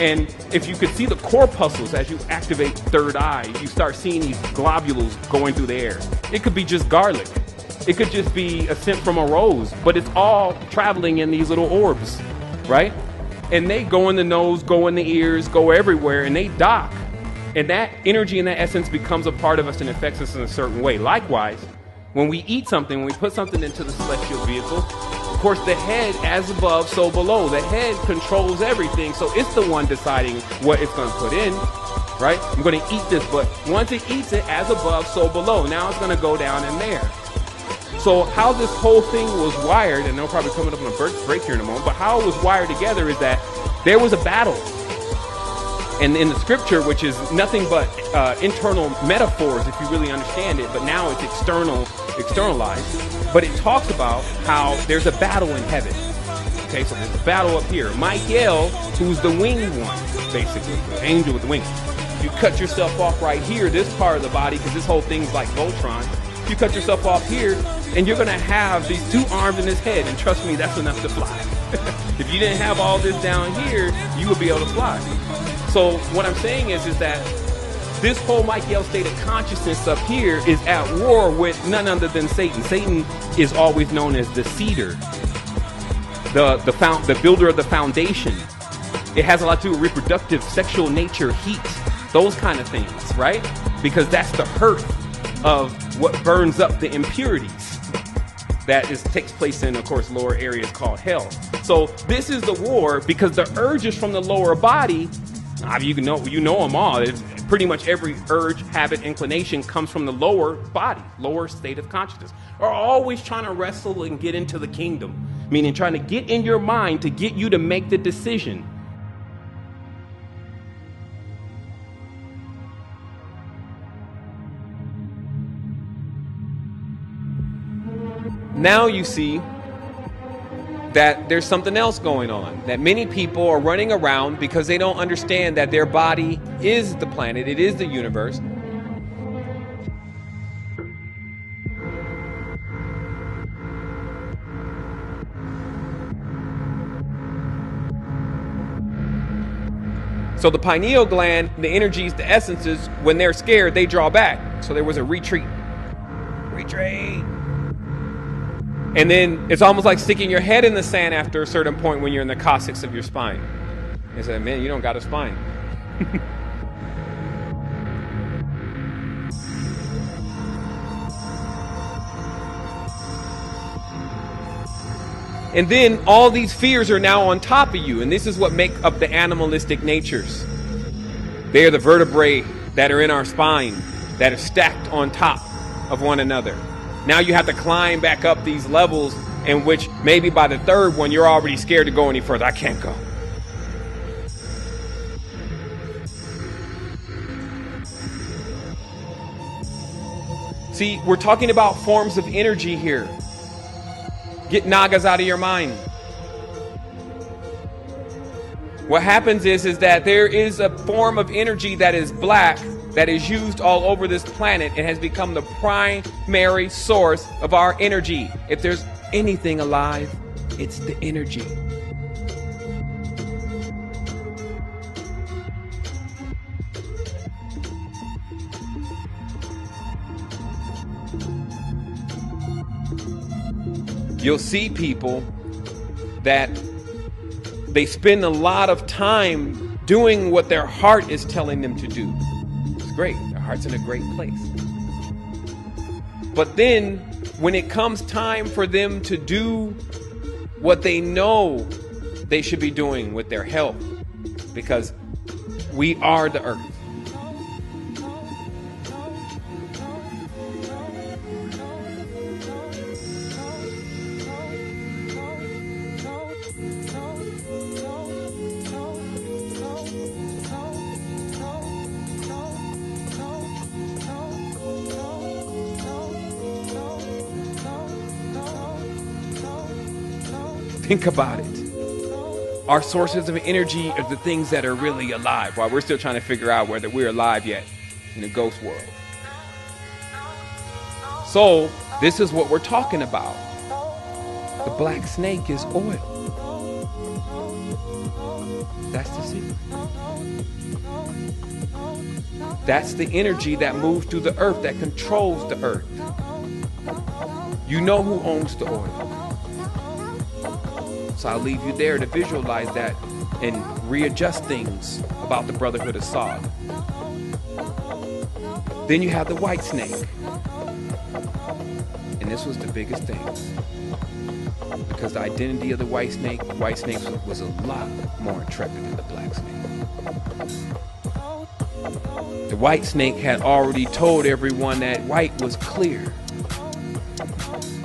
And if you could see the corpuscles as you activate third eye, you start seeing these globules going through the air. It could be just garlic. It could just be a scent from a rose, but it's all traveling in these little orbs, right? And they go in the nose, go in the ears, go everywhere, and they dock. And that energy and that essence becomes a part of us and affects us in a certain way. Likewise, when we eat something, when we put something into the celestial vehicle, of course, the head, as above, so below. The head controls everything, so it's the one deciding what it's going to put in, right? I'm going to eat this, but once it eats it, as above, so below. Now it's going to go down in there. So how this whole thing was wired, and they'll probably come up on a break here in a moment, but how it was wired together is that there was a battle. And in the scripture, which is nothing but internal metaphors, if you really understand it, but now it's externalized. But it talks about how there's a battle in heaven. Okay, so there's a battle up here. Michael, who's the winged one, basically, the angel with the wings. You cut yourself off right here, this part of the body, because this whole thing's like Voltron. You cut yourself off here, and you're going to have these 2 arms in this head, and trust me, that's enough to fly. If you didn't have all this down here, you would be able to fly. So what I'm saying is that this whole Michael state of consciousness up here is at war with none other than Satan. Satan is always known as the seeder, the builder of the foundation. It has a lot to do with reproductive, sexual nature, heat, those kind of things, right? Because that's the hearth of what burns up the impurities that takes place in, of course, lower areas called hell. So this is the war, because the urges from the lower body, you know them all. It's pretty much every urge, habit, inclination comes from the lower body, lower state of consciousness. Are always trying to wrestle and get into the kingdom, meaning trying to get in your mind to get you to make the decision. now you see that there's something else going on, that many people are running around because they don't understand that their body is the planet, it is the universe. So the pineal gland, the energies, the essences, when they're scared, they draw back. So there was a retreat. Retreat. And then it's almost like sticking your head in the sand after a certain point when you're in the coccyx of your spine. They said, man, you don't got a spine. And then all these fears are now on top of you. And this is what makes up the animalistic natures. They are the vertebrae that are in our spine that are stacked on top of one another. Now you have to climb back up these levels in which maybe by the third one, you're already scared to go any further. I can't go. See, we're talking about forms of energy here. Get nagas out of your mind. What happens is that there is a form of energy that is black that is used all over this planet and has become the primary source of our energy. If there's anything alive, it's the energy. You'll see people that they spend a lot of time doing what their heart is telling them to do. It's great. Their heart's in a great place. But then when it comes time for them to do what they know they should be doing with their health, because we are the earth. Think about it. Our sources of energy are the things that are really alive, while we're still trying to figure out whether we're alive yet in the ghost world. So this is what we're talking about. The black snake is oil. That's the secret. That's the energy that moves through the earth, that controls the earth. You know who owns the oil. So I'll leave you there to visualize that and readjust things about the Brotherhood of Sod. Then you have the white snake. And this was the biggest thing. Because the identity of the white snake was a lot more intrepid than the black snake. The white snake had already told everyone that white was clear.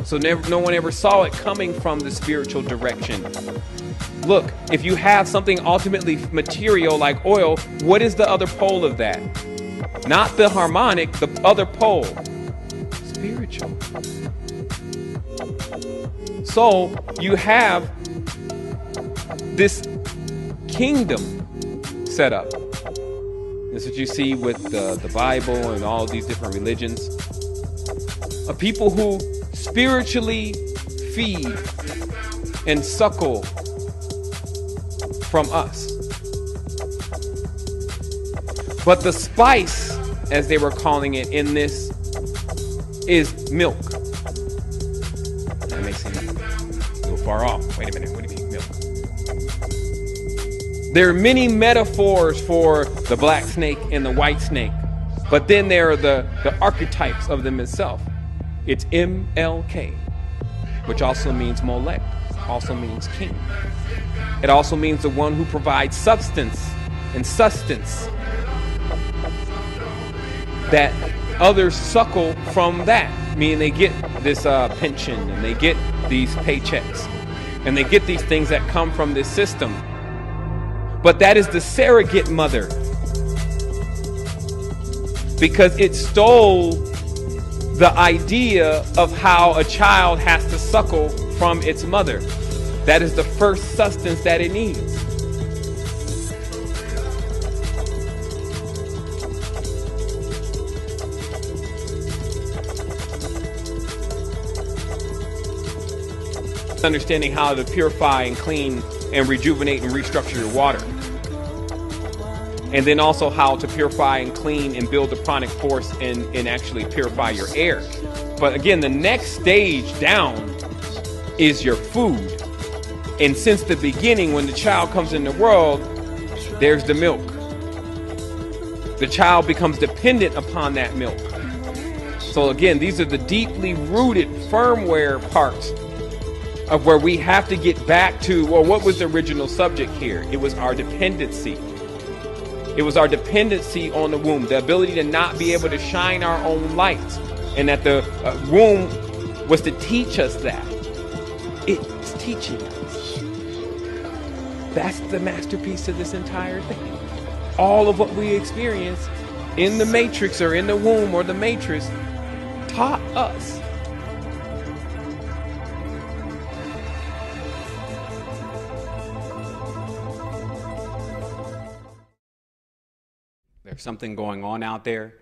So no one ever saw it coming from the spiritual direction. Look, if you have something ultimately material like oil, what is the other pole of that? Not the harmonic, the other pole. Spiritual. So you have this kingdom set up. This is what you see with the Bible and all these different religions. Of people who spiritually feed and suckle from us. But the spice, as they were calling it in this, is milk. That may seem a little far off. Wait a minute, what do you mean milk? There are many metaphors for the black snake and the white snake, but then there are the archetypes of them itself. It's MLK, which also means Molech, also means king. It also means the one who provides substance and sustenance, that others suckle from that, meaning they get this pension and they get these paychecks and they get these things that come from this system. But that is the surrogate mother, because it stole the idea of how a child has to suckle from its mother. That is the first sustenance that it needs. Understanding how to purify and clean and rejuvenate and restructure your water. And then also how to purify and clean and build the pranic force and actually purify your air. But again, the next stage down is your food. And since the beginning, when the child comes in the world, there's the milk. The child becomes dependent upon that milk. So again, these are the deeply rooted firmware parts of where we have to get back to, well, what was the original subject here? It was our dependency. It was our dependency on the womb, the ability to not be able to shine our own lights, and that the womb was to teach us that. It's teaching us. That's the masterpiece of this entire thing. All of what we experience in the matrix or in the womb or the matrix taught us. There's something going on out there.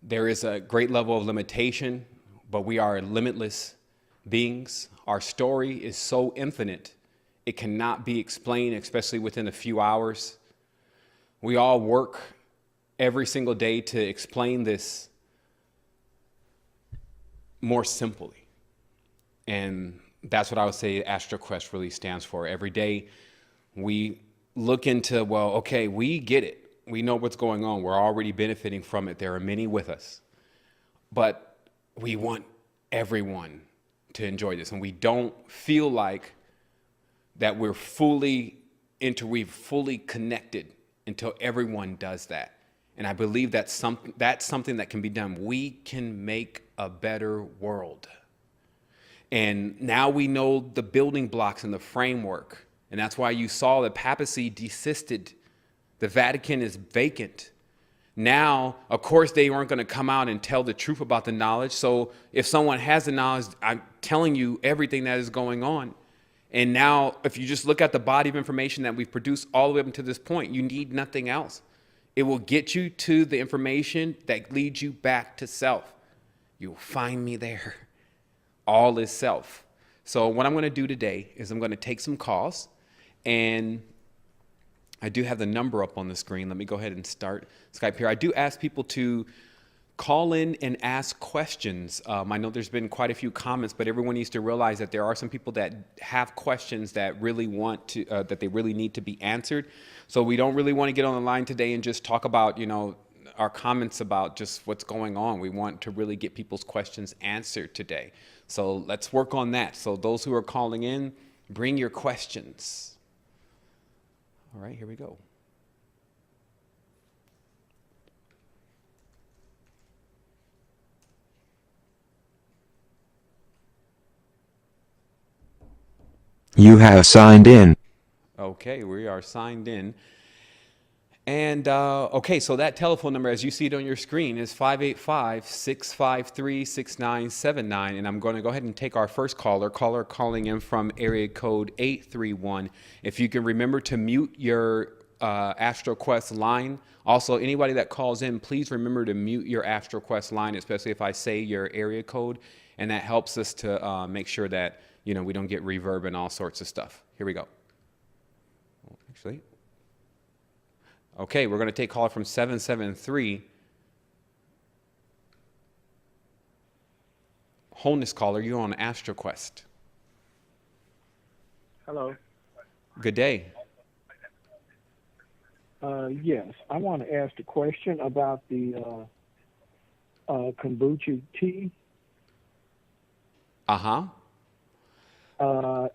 There is a great level of limitation, but we are limitless beings. Our story is so infinite, it cannot be explained, especially within a few hours. We all work every single day to explain this more simply. And that's what I would say Astral Quest really stands for. Every day we look into, well, okay, we get it. We know what's going on. We're already benefiting from it. There are many with us. But we want everyone to enjoy this. And we don't feel like that we've fully connected until everyone does that. And I believe that's something that can be done. We can make a better world. And now we know the building blocks and the framework. And that's why you saw the papacy desisted. The Vatican is vacant. Now, of course, they weren't going to come out and tell the truth about the knowledge. So if someone has the knowledge, I'm telling you everything that is going on. And now, if you just look at the body of information that we've produced all the way up to this point, you need nothing else. It will get you to the information that leads you back to self. You'll find me there. All is self. So what I'm going to do today is I'm going to take some calls, and I do have the number up on the screen. Let me go ahead and start Skype here. I do ask people to call in and ask questions. I know there's been quite a few comments, but everyone needs to realize that there are some people that have questions that really want to, that they really need to be answered. So we don't really want to get on the line today and just talk about, our comments about just what's going on. We want to really get people's questions answered today. So let's work on that. So those who are calling in, bring your questions. All right, here we go. You have signed in. Okay, we are signed in. And, okay, so that telephone number, as you see it on your screen, is 585-653-6979. And I'm going to go ahead and take our first caller calling in from area code 831. If you can remember to mute your Astral Quest line. Also, anybody that calls in, please remember to mute your Astral Quest line, especially if I say your area code. And that helps us to make sure that, we don't get reverb and all sorts of stuff. Here we go. Actually. Okay, we're going to take caller from 773. Wholeness caller, you're on Astral Quest. Hello. Good day. Yes, I want to ask a question about the kombucha tea. Uh-huh.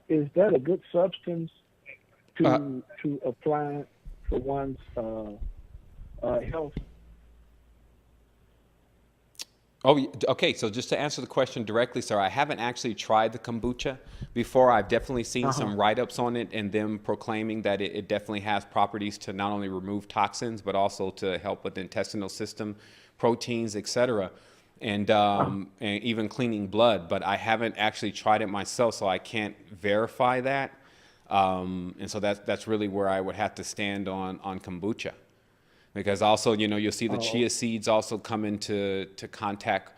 Is that a good substance to apply for one's health? Oh, okay. So just to answer the question directly, sir, I haven't actually tried the kombucha before. I've definitely seen some write-ups on it and them proclaiming that it definitely has properties to not only remove toxins, but also to help with the intestinal system, proteins, etc. and even cleaning blood, but I haven't actually tried it myself, so I can't verify that. And so that's really where I would have to stand on kombucha, because also, you know, you'll see the chia seeds also come into contact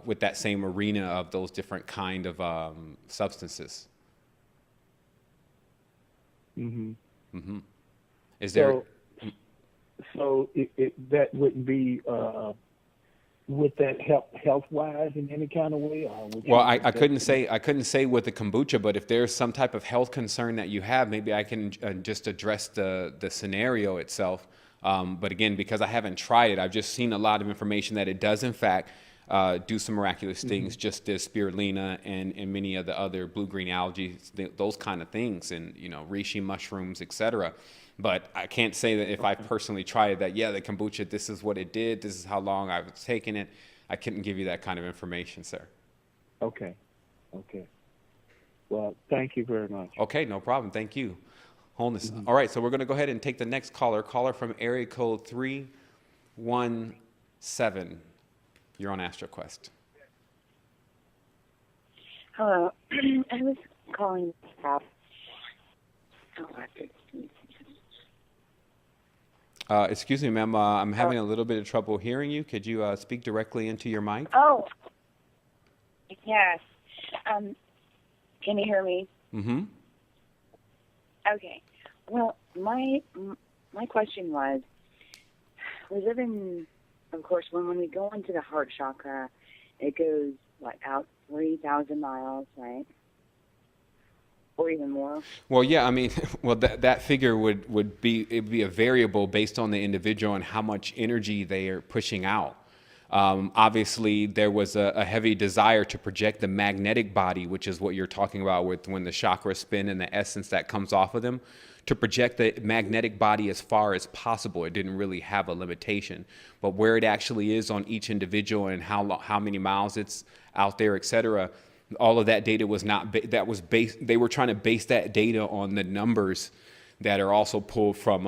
with that same arena of those different kind of substances. Is there? So that wouldn't be. Would that help health-wise in any kind of way? Or Well, I couldn't say with the kombucha, but if there's some type of health concern that you have, maybe I can just address the scenario itself. But again, because I haven't tried it, I've just seen a lot of information that it does in fact do some miraculous things, just as spirulina and many of the other blue-green algae, those kind of things, and you know, reishi mushrooms, etc. But I can't say that if I personally tried that, yeah, the kombucha, this is what it did, this is how long I was taking it. I couldn't give you that kind of information, sir. Okay. Well, thank you very much. Okay, no problem. Thank you. Wholeness. All right, so we're going to go ahead and take the next caller. Caller from area code 317. You're on Astral Quest. Hello. I was calling about... Excuse me, ma'am. I'm having a little bit of trouble hearing you. Could you speak directly into your mic? Oh, yes. Can you hear me? Mm-hmm. Okay. Well, my question was, we live in, of course, when we go into the heart chakra, it goes, out 3,000 miles, right? Or even more. Well, yeah, I mean, well, that figure would be a variable based on the individual and how much energy they are pushing out. Obviously, there was a heavy desire to project the magnetic body, which is what you're talking about with when the chakras spin and the essence that comes off of them, to project the magnetic body as far as possible. It didn't really have a limitation, but where it actually is on each individual and how many miles it's out there, etc. All of that data was not, they were trying to base that data on the numbers that are also pulled from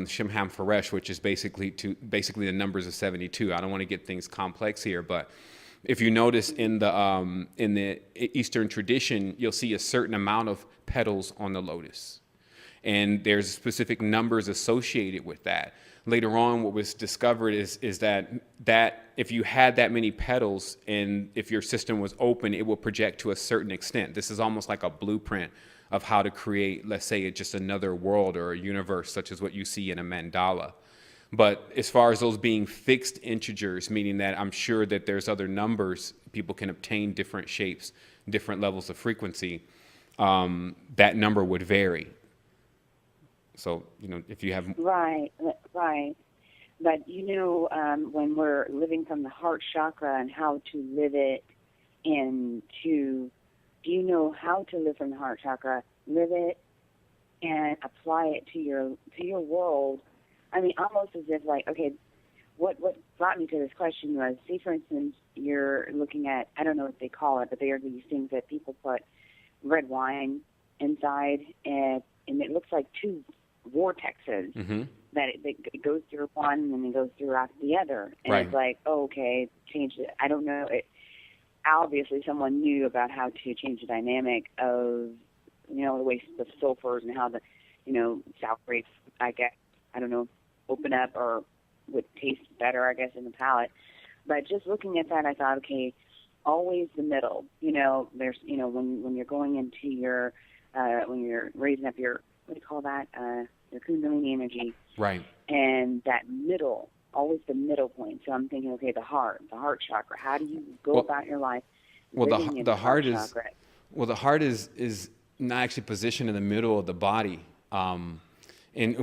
Shimham Faresh, which is basically the numbers of 72. I don't want to get things complex here, but if you notice in the Eastern tradition, you'll see a certain amount of petals on the lotus. And there's specific numbers associated with that. Later on, what was discovered is that if you had that many petals and if your system was open, it will project to a certain extent. This is almost like a blueprint of how to create, let's say, just another world or a universe, such as what you see in a mandala. But as far as those being fixed integers, meaning that I'm sure that there's other numbers, people can obtain different shapes, different levels of frequency, that number would vary. So, if you have... Right. But, when we're living from the heart chakra and how to live it do you know how to live from the heart chakra, live it, and apply it to your world? I mean, almost as if okay, what brought me to this question was, say, for instance, you're looking at, I don't know what they call it, but they are these things that people put red wine inside, and it looks like two vortexes that it goes through one and then it goes throughout the other, and right. It's like, okay, change it. I don't know. Obviously, someone knew about how to change the dynamic of the way the sulfurs and how the sour grapes, I guess, I don't know, open up or would taste better, I guess, in the palate. But just looking at that, I thought, okay, always the middle. There's when you're going into your when you're raising up your, what do you call that? Your Kundalini energy. Right. And that middle, always the middle point. So I'm thinking, okay, the heart chakra. How do you go about your life? Well, the heart chakra? The heart is not actually positioned in the middle of the body. And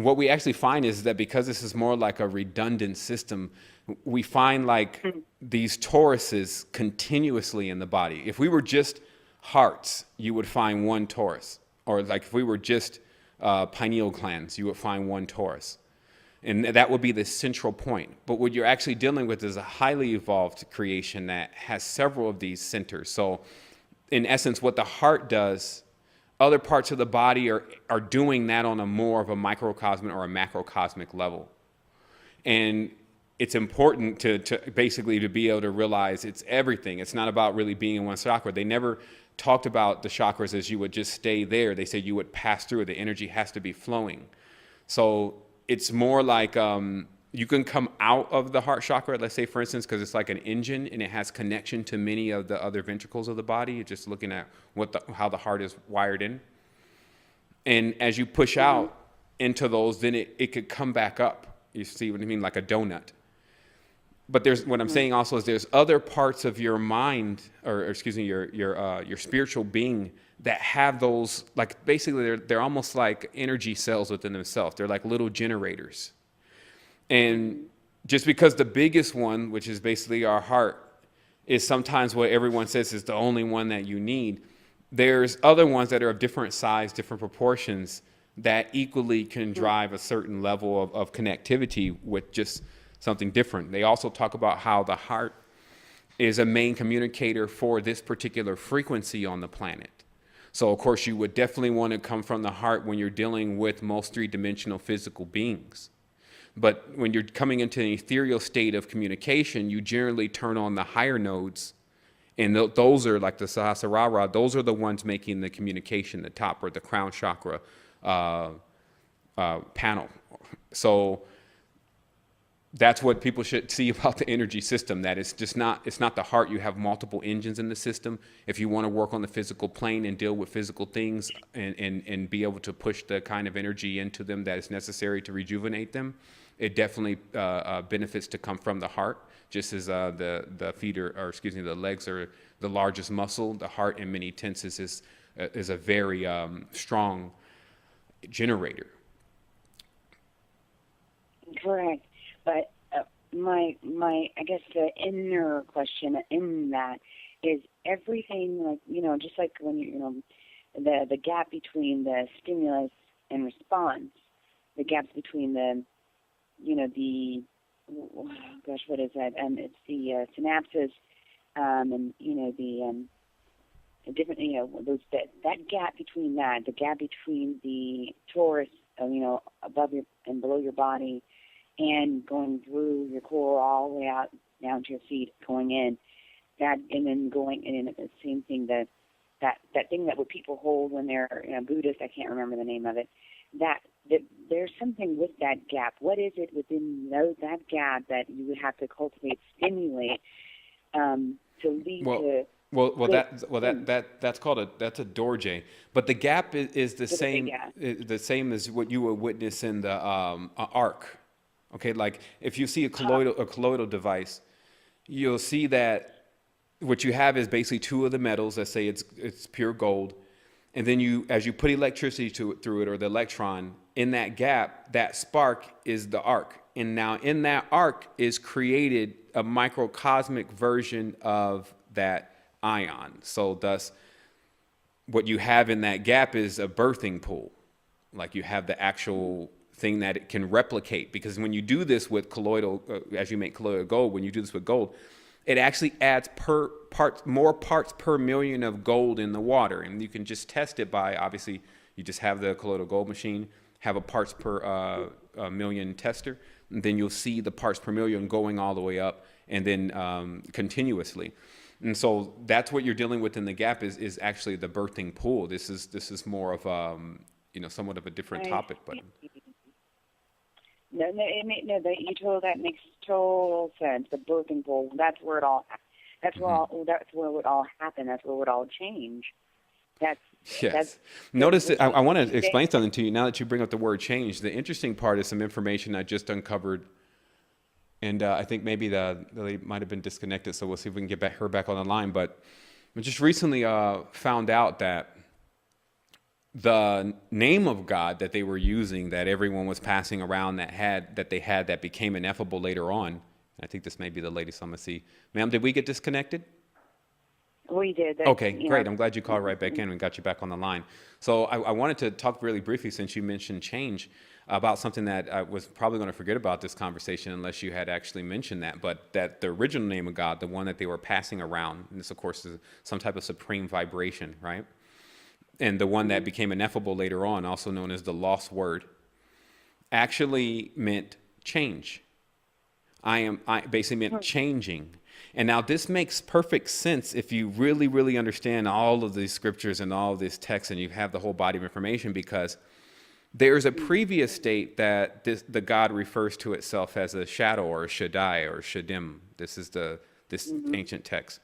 what we actually find is that because this is more like a redundant system, we find these toruses continuously in the body. If we were just hearts, you would find one torus. Or if we were just pineal glands, you would find one torus. And that would be the central point. But what you're actually dealing with is a highly evolved creation that has several of these centers. So in essence, what the heart does, other parts of the body are doing that on a more of a microcosmic or a macrocosmic level. And it's important to basically to be able to realize it's everything. It's not about really being in one chakra. They never talked about the chakras as you would just stay there. They said you would pass through. The energy has to be flowing. So it's more like you can come out of the heart chakra, let's say, for instance, because it's like an engine and it has connection to many of the other ventricles of the body. You're just looking at how the heart is wired in. And as you push out into those, then it could come back up. You see what I mean? Like a donut. But what I'm saying also is there's other parts of your mind, or excuse me, your spiritual being that have those, like basically they're almost like energy cells within themselves. They're like little generators. And just because the biggest one, which is basically our heart, is sometimes what everyone says is the only one that you need, there's other ones that are of different size, different proportions that equally can drive a certain level of connectivity with just something different. They also talk about how the heart is a main communicator for this particular frequency on the planet. So, of course, you would definitely want to come from the heart when you're dealing with most three-dimensional physical beings. But when you're coming into an ethereal state of communication, you generally turn on the higher nodes, and those are like the Sahasrara. Those are the ones making the communication, the top or the crown chakra panel. So that's what people should see about the energy system, that it's not the heart. You have multiple engines in the system. If you want to work on the physical plane and deal with physical things and be able to push the kind of energy into them that is necessary to rejuvenate them, it definitely benefits to come from the heart, just as the feet the legs are the largest muscle. The heart in many tenses is a very strong generator. Correct. But my I guess the inner question in that is everything, like, just like when the gap between the stimulus and response, the gaps between the what is that? It's the synapses, and the different those that gap between that, the gap between the torus, above your and below your body, and going through your core all the way out down to your feet, going in, that, and then going in the same thing, that thing that what people hold when they're Buddhist, I can't remember the name of it, that there's something with that gap. What is it within that gap that you would have to cultivate, stimulate, to lead to? That's called that's a dorje, but the gap is the same as what you would witness in the arc. Okay, like if you see a colloidal device, you'll see that what you have is basically two of the metals. Let's say it's pure gold, and then as you put electricity through it, or the electron in that gap, that spark is the arc. And now in that arc is created a microcosmic version of that ion. So thus, what you have in that gap is a birthing pool. Like you have the actual thing that it can replicate, because when you do this with colloidal, as you make colloidal gold, when you do this with gold, it actually adds more parts per million of gold in the water. And you can just test it by, obviously, you just have the colloidal gold machine, have a parts per million tester, and then you'll see the parts per million going all the way up, and then continuously. And so that's what you're dealing with in the gap is actually the birthing pool. This is more of somewhat of a different topic, but. No, that makes total sense. The birthing pool, that's where it all. That's where it would all happen. That's where it would all change. Yes. Notice that I want to explain something to you now that you bring up the word change. The interesting part is some information I just uncovered, and I think maybe the lady might have been disconnected, so we'll see if we can get her back on the line. But I just recently found out that the name of God that they were using, that everyone was passing around, that became ineffable later on. I think this may be the lady, so I'm going to see. Ma'am, did we get disconnected? We did. Okay, great. I'm glad you called right back in and got you back on the line. So I wanted to talk really briefly, since you mentioned change, about something that I was probably going to forget about this conversation unless you had actually mentioned that, but that the original name of God, the one that they were passing around, and this, of course, is some type of supreme vibration, right? And the one that became ineffable later on, also known as the lost word, actually meant change. I basically meant changing. And now this makes perfect sense if you really, really understand all of these scriptures and all of this text, and you have the whole body of information, because there's a previous state that the God refers to itself as a shadow, or a Shaddai, or Shadim. This is this ancient text.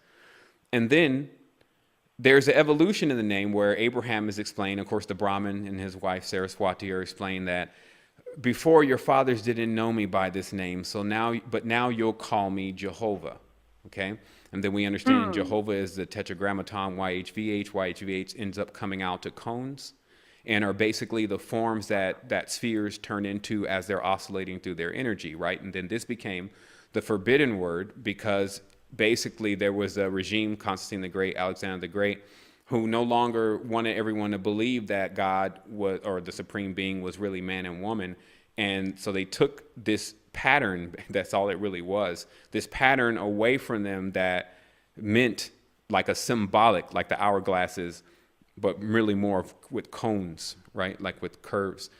And then there's an evolution in the name where Abraham is explained. Of course, the Brahmin and his wife Saraswati are explained that before your fathers didn't know me by this name, but now you'll call me Jehovah. Okay? And then we understand Jehovah is the tetragrammaton YHVH. YHVH ends up coming out to cones, and are basically the forms that spheres turn into as they're oscillating through their energy, right? And then this became the forbidden word, because basically there was a regime, Constantine the Great, Alexander the Great, who no longer wanted everyone to believe that God was, or the supreme being, was really man and woman. And so they took this pattern, that's all it really was, this pattern away from them that meant like a symbolic, like the hourglasses, but really more with cones, right? Like with curves.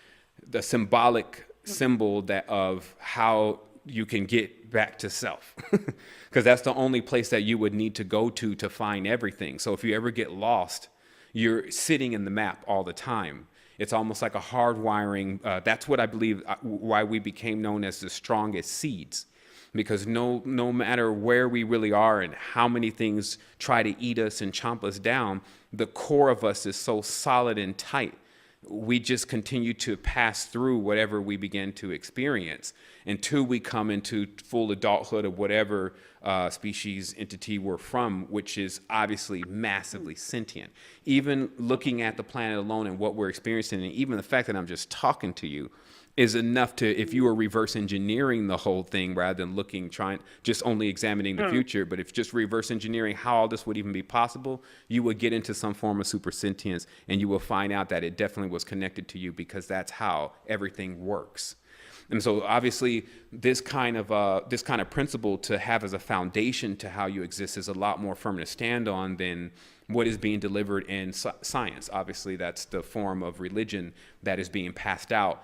The symbolic symbol that of how you can get back to self, because that's the only place that you would need to go to find everything. So if you ever get lost, you're sitting in the map all the time. It's almost like a hardwiring. That's what I believe why we became known as the strongest seeds, because no matter where we really are and how many things try to eat us and chomp us down, the core of us is so solid and tight. We just continue to pass through whatever we begin to experience until we come into full adulthood of whatever species, entity we're from, which is obviously massively sentient. Even looking at the planet alone and what we're experiencing, and even the fact that I'm just talking to you, is enough to, if you were reverse engineering the whole thing rather than just only examining the future, but if just reverse engineering how all this would even be possible, you would get into some form of super sentience, and you will find out that it definitely was connected to you, because that's how everything works. And so obviously this kind of principle to have as a foundation to how you exist is a lot more firm to stand on than what is being delivered in science. Obviously that's the form of religion that is being passed out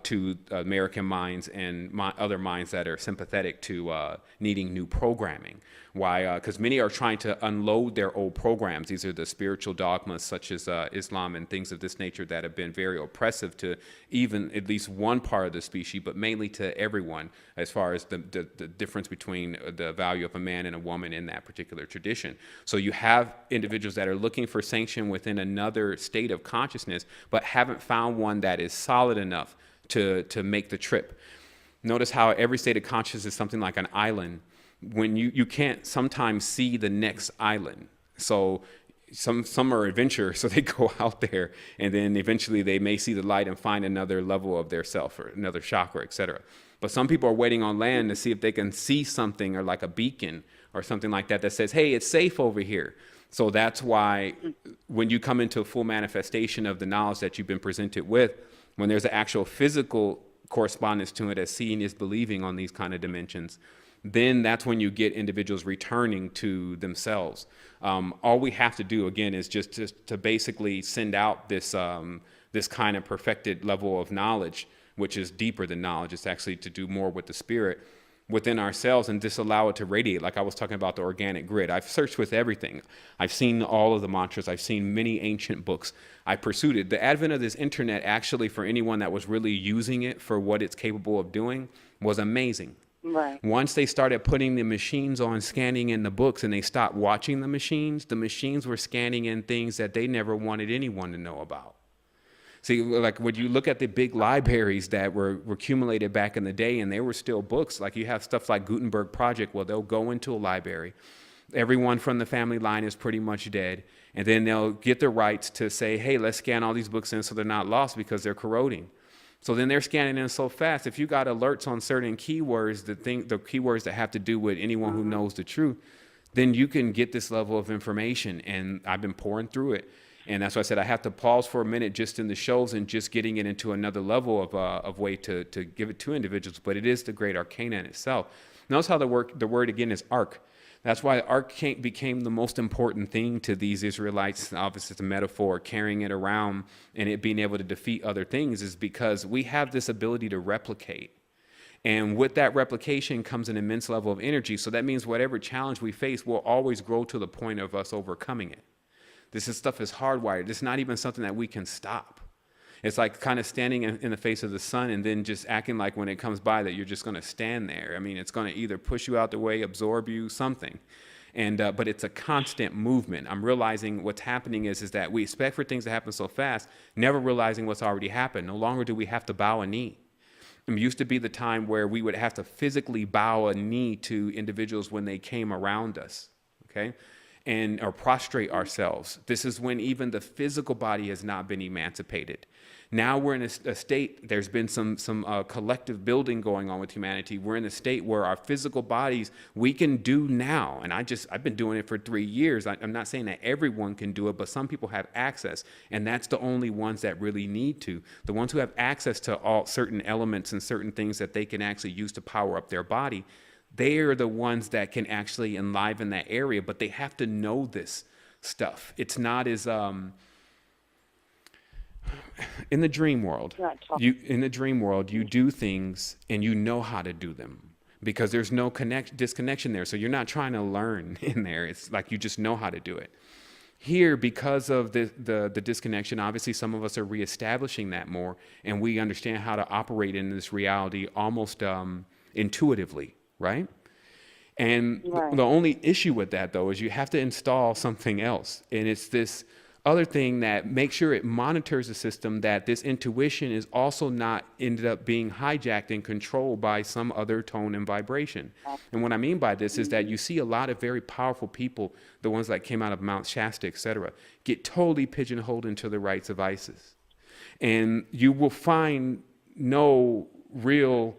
to American minds and other minds that are sympathetic to needing new programming. Why? Because many are trying to unload their old programs. These are the spiritual dogmas such as Islam and things of this nature that have been very oppressive to even at least one part of the species, but mainly to everyone, as far as the difference between the value of a man and a woman in that particular tradition. So you have individuals that are looking for sanction within another state of consciousness, but haven't found one that is solid enough to make the trip. Notice how every state of consciousness is something like an island. When you can't sometimes see the next island. So some are adventurers, so they go out there, and then eventually they may see the light and find another level of their self or another chakra, etc. But some people are waiting on land to see if they can see something, or like a beacon or something like that says, hey, it's safe over here. So that's why when you come into a full manifestation of the knowledge that you've been presented with, when there's an actual physical correspondence to it, as seeing is believing on these kind of dimensions, then that's when you get individuals returning to themselves. All we have to do, again, is just to basically send out this kind of perfected level of knowledge, which is deeper than knowledge. It's actually to do more with the spirit within ourselves and just allow it to radiate. Like I was talking about the organic grid. I've searched with everything. I've seen all of the mantras. I've seen many ancient books. I pursued it. The advent of this internet, actually, for anyone that was really using it for what it's capable of doing, was amazing. Right. Once they started putting the machines on scanning in the books and they stopped watching the machines were scanning in things that they never wanted anyone to know about. See, like when you look at the big libraries that were accumulated back in the day, and they were still books, like you have stuff like Gutenberg Project, where they'll go into a library. Everyone from the family line is pretty much dead. And then they'll get the rights to say, hey, let's scan all these books in so they're not lost because they're corroding. So then they're scanning in so fast. If you got alerts on certain keywords, the keywords that have to do with anyone who knows the truth, then you can get this level of information. And I've been pouring through it. And that's why I said I have to pause for a minute just in the shows and just getting it into another level of way to give it to individuals. But it is the great arcana in itself. Notice how the word again is arc. That's why arc became the most important thing to these Israelites. Obviously, it's a metaphor, carrying it around and it being able to defeat other things, is because we have this ability to replicate. And with that replication comes an immense level of energy. So that means whatever challenge we face will always grow to the point of us overcoming it. Stuff is hardwired. It's not even something that we can stop. It's like kind of standing in the face of the sun and then just acting like when it comes by that you're just going to stand there. I mean, it's going to either push you out the way, absorb you, something. And but it's a constant movement. I'm realizing what's happening is that we expect for things to happen so fast, never realizing what's already happened. No longer do we have to bow a knee. It used to be the time where we would have to physically bow a knee to individuals when they came around us, okay? Or prostrate ourselves. This is when even the physical body has not been emancipated. Now we're in a state, there's been some collective building going on with humanity. We're in a state where our physical bodies, we can do now. And I've been doing it for 3 years. I'm not saying that everyone can do it, but some people have access. And that's the only ones that really need to. The ones who have access to all certain elements and certain things that they can actually use to power up their body, they are the ones that can actually enliven that area, but they have to know this stuff. It's not as in the dream world. You do things and you know how to do them because there's no disconnection there. So you're not trying to learn in there. It's like you just know how to do it. Here, because of the disconnection, obviously some of us are reestablishing that more, and we understand how to operate in this reality almost intuitively, right? And the only issue with that, though, is you have to install something else. And it's this other thing that makes sure it monitors the system that this intuition is also not ended up being hijacked and controlled by some other tone and vibration. And what I mean by this is that you see a lot of very powerful people, the ones that came out of Mount Shasta, etc., get totally pigeonholed into the rites of Isis. And you will find no real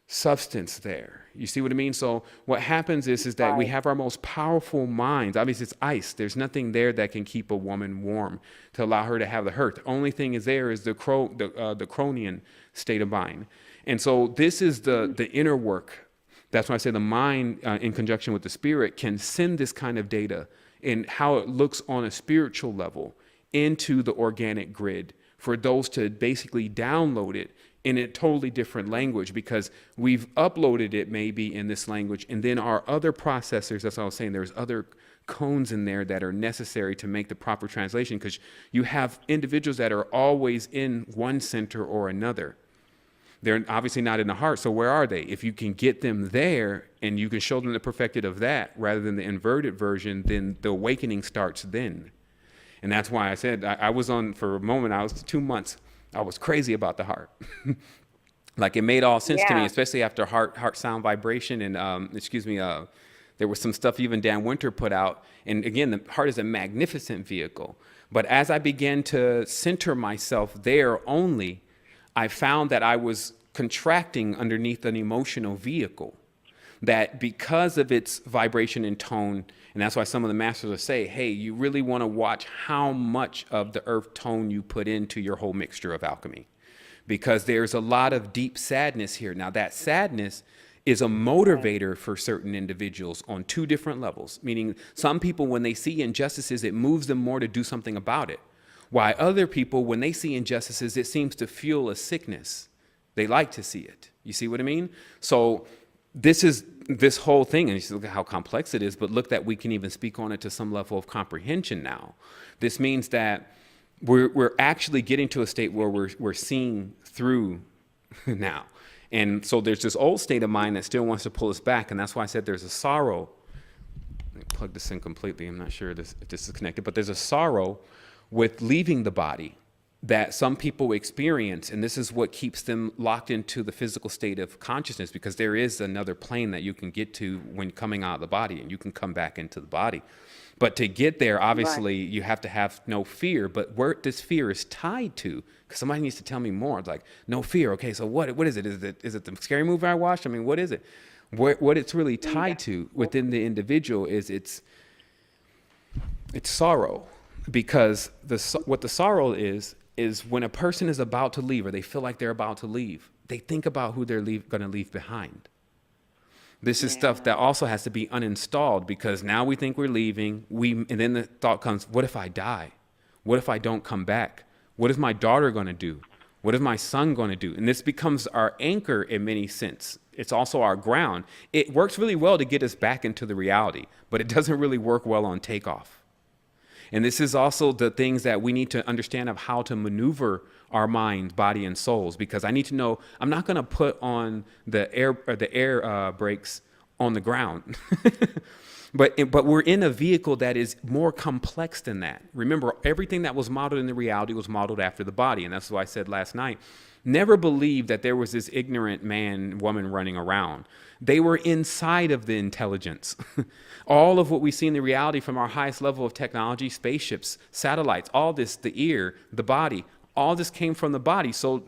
substance there. You see what I mean? So what happens is that we have our most powerful minds. Obviously, it's ice. There's nothing there that can keep a woman warm to allow her to have the hurt. The only thing is there is the Cronian state of mind. And so this is the inner work. That's why I say the mind, in conjunction with the spirit, can send this kind of data and how it looks on a spiritual level into the organic grid for those to basically download it in a totally different language, because we've uploaded it maybe in this language, and then our other processors, that's what I was saying, there's other cones in there that are necessary to make the proper translation, because you have individuals that are always in one center or another. They're obviously not in the heart, so where are they? If you can get them there and you can show them the perfected of that rather than the inverted version, then the awakening starts then. And that's why I said, I was on, for a moment, I was 2 months, I was crazy about the heart. Like it made all sense to me, especially after heart sound vibration. And there was some stuff even Dan Winter put out. And again, the heart is a magnificent vehicle. But as I began to center myself there only, I found that I was contracting underneath an emotional vehicle. That because of its vibration and tone, and that's why some of the masters will say, hey, you really want to watch how much of the earth tone you put into your whole mixture of alchemy. Because there's a lot of deep sadness here. Now, that sadness is a motivator for certain individuals on 2 different levels. Meaning some people, when they see injustices, it moves them more to do something about it. While other people, when they see injustices, it seems to fuel a sickness. They like to see it. You see what I mean? So this is this whole thing, and you see, look at how complex it is, but look that we can even speak on it to some level of comprehension now. This means that we're actually getting to a state where we're seeing through now. And so there's this old state of mind that still wants to pull us back, and that's why I said there's a sorrow. Let me plug this in completely. I'm not sure if this is connected, but there's a sorrow with leaving the body that some people experience, and this is what keeps them locked into the physical state of consciousness, because there is another plane that you can get to when coming out of the body, and you can come back into the body. But to get there, obviously, you have to have no fear. But where this fear is tied to, because somebody needs to tell me more. It's like, no fear. Okay, so what is it? Is it the scary movie I watched? I mean, what is it? What it's really tied to within the individual is it's sorrow. Because what the sorrow is when a person is about to leave, or they feel like they're about to leave, they think about who they're going to leave behind. This is stuff that also has to be uninstalled, because now we think we're leaving. And then the thought comes, what if I die? What if I don't come back? What is my daughter going to do? What is my son going to do? And this becomes our anchor in many sense. it's also our ground. It works really well to get us back into the reality, but it doesn't really work well on takeoff. And this is also the things that we need to understand of how to maneuver our mind, body, and souls, because I need to know I'm not going to put on the air brakes on the ground. But we're in a vehicle that is more complex than that. Remember, everything that was modeled in the reality was modeled after the body. And that's why I said last night, never believe that there was this ignorant man, woman running around. They were inside of the intelligence. All of what we see in the reality from our highest level of technology, spaceships, satellites, all this, the ear, the body, all this came from the body. So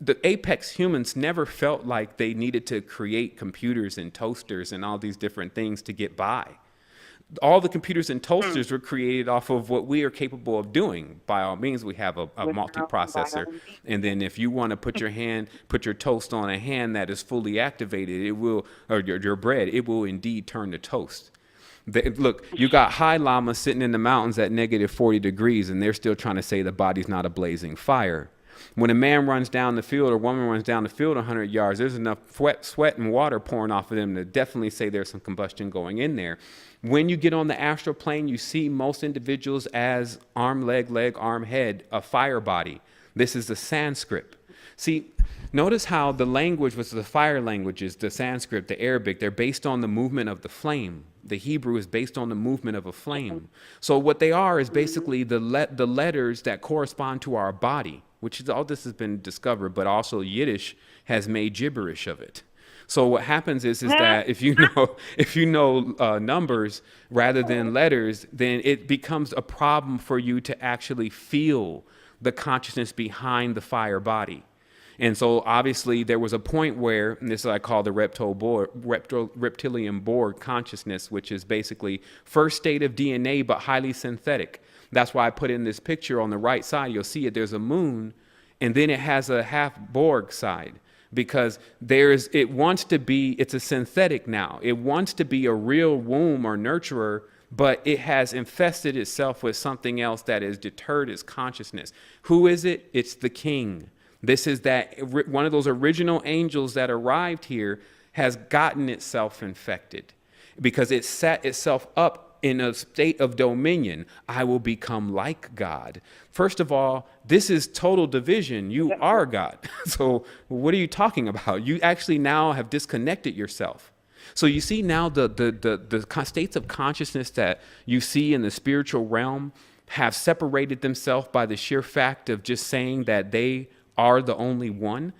the apex humans never felt like they needed to create computers and toasters and all these different things to get by. All the computers and toasters were created off of what we are capable of doing. By all means, we have a multiprocessor. And then if you want to put your toast on a hand that is fully activated, it will, or your bread, it will indeed turn to toast. Look, you got high llamas sitting in the mountains at negative 40 degrees, and they're still trying to say the body's not a blazing fire. When a man runs down the field or a woman runs down the field 100 yards, there's enough sweat and water pouring off of them to definitely say there's some combustion going in there. When you get on the astral plane, you see most individuals as arm, leg, arm, head, a fire body. This is the Sanskrit. See, notice how the language was the fire languages, the Sanskrit, the Arabic, they're based on the movement of the flame. The Hebrew is based on the movement of a flame. So what they are is basically the letters that correspond to our body, which is all this has been discovered, but also Yiddish has made gibberish of it. So what happens is that if you know numbers rather than letters, then it becomes a problem for you to actually feel the consciousness behind the fire body. And so obviously there was a point where, and this is what I call the reptilian Borg consciousness, which is basically first state of DNA, but highly synthetic. That's why I put in this picture on the right side. You'll see it. There's a moon, and then it has a half Borg side. Because it's a synthetic now. It wants to be a real womb or nurturer, but it has infested itself with something else that has deterred its consciousness. Who is it? It's the king. This is that one of those original angels that arrived here has gotten itself infected because it set itself up in a state of dominion. I will become like God. First of all, this is total division. You are God. So what are you talking about? You actually now have disconnected yourself. So you see now the states of consciousness that you see in the spiritual realm have separated themselves by the sheer fact of just saying that they are the only one.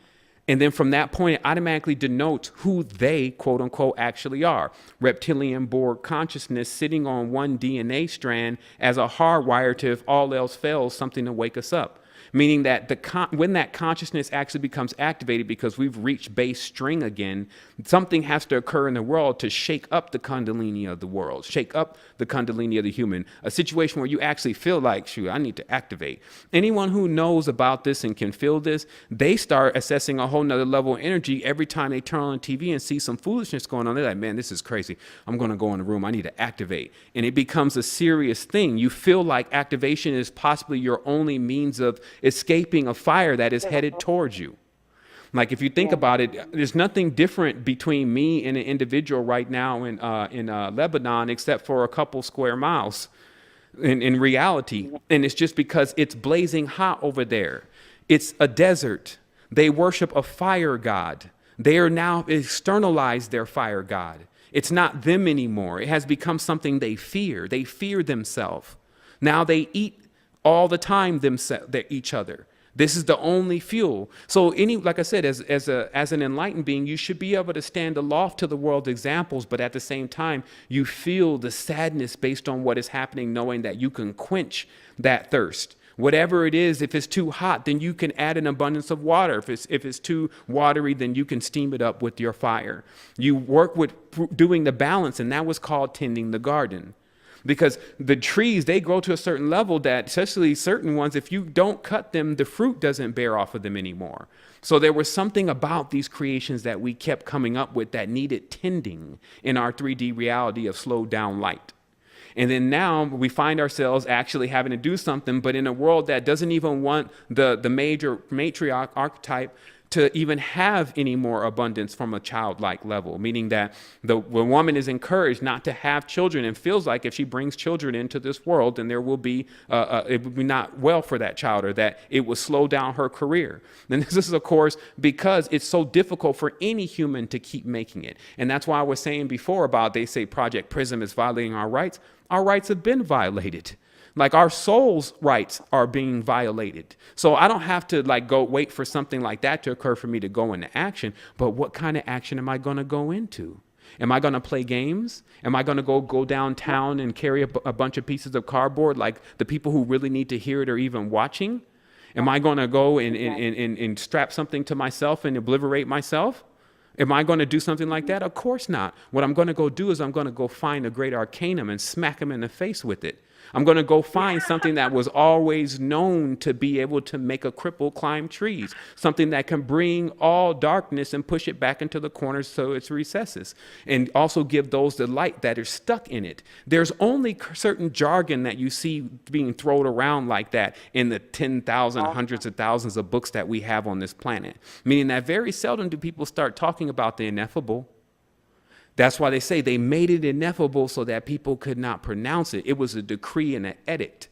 And then from that point, it automatically denotes who they, quote unquote, actually are. Reptilian Borg consciousness sitting on one DNA strand as a hardwire to, if all else fails, something to wake us up. Meaning that when that consciousness actually becomes activated because we've reached base string again, something has to occur in the world to shake up the kundalini of the world, shake up the kundalini of the human, a situation where you actually feel like, shoot, I need to activate. Anyone who knows about this and can feel this, they start assessing a whole nother level of energy every time they turn on TV and see some foolishness going on. They're like, man, this is crazy. I'm going to go in the room. I need to activate. And it becomes a serious thing. You feel like activation is possibly your only means of escaping a fire that is headed towards you. Like if you think about it, there's nothing different between me and an individual right now in Lebanon except for a couple square miles in reality. And it's just because it's blazing hot over there. It's a desert. They worship a fire god. They are now externalized their fire god. It's not them anymore. It has become something they fear. They fear themselves. Now they eat all the time each other. This is the only fuel. So like I said, as an enlightened being, you should be able to stand aloft to the world's examples, but at the same time, you feel the sadness based on what is happening, knowing that you can quench that thirst. Whatever it is, if it's too hot, then you can add an abundance of water. If it's too watery, then you can steam it up with your fire. You work with doing the balance, and that was called tending the garden. Because the trees, they grow to a certain level that, especially certain ones, if you don't cut them, the fruit doesn't bear off of them anymore. So there was something about these creations that we kept coming up with that needed tending in our 3D reality of slowed down light. And then now we find ourselves actually having to do something, but in a world that doesn't even want the major matriarch archetype to even have any more abundance from a childlike level, meaning that the woman is encouraged not to have children and feels like if she brings children into this world, then there will be, it would be not well for that child, or that it will slow down her career. And this is, of course, because it's so difficult for any human to keep making it. And that's why I was saying before about, they say Project Prism is violating our rights. Our rights have been violated. Like our soul's rights are being violated. So I don't have to like go wait for something like that to occur for me to go into action. But what kind of action am I going to go into? Am I going to play games? Am I going to go downtown and carry a bunch of pieces of cardboard like the people who really need to hear it are even watching? Am I going to go and strap something to myself and obliterate myself? Am I going to do something like that? Of course not. What I'm going to go do is I'm going to go find a great arcanum and smack him in the face with it. I'm going to go find something that was always known to be able to make a cripple climb trees, something that can bring all darkness and push it back into the corners so it's recesses, and also give those the light that are stuck in it. There's only certain jargon that you see being thrown around like that in the 10,000, hundreds of thousands of books that we have on this planet, meaning that very seldom do people start talking about the ineffable. That's why they say they made it ineffable so that people could not pronounce it. It was a decree and an edict.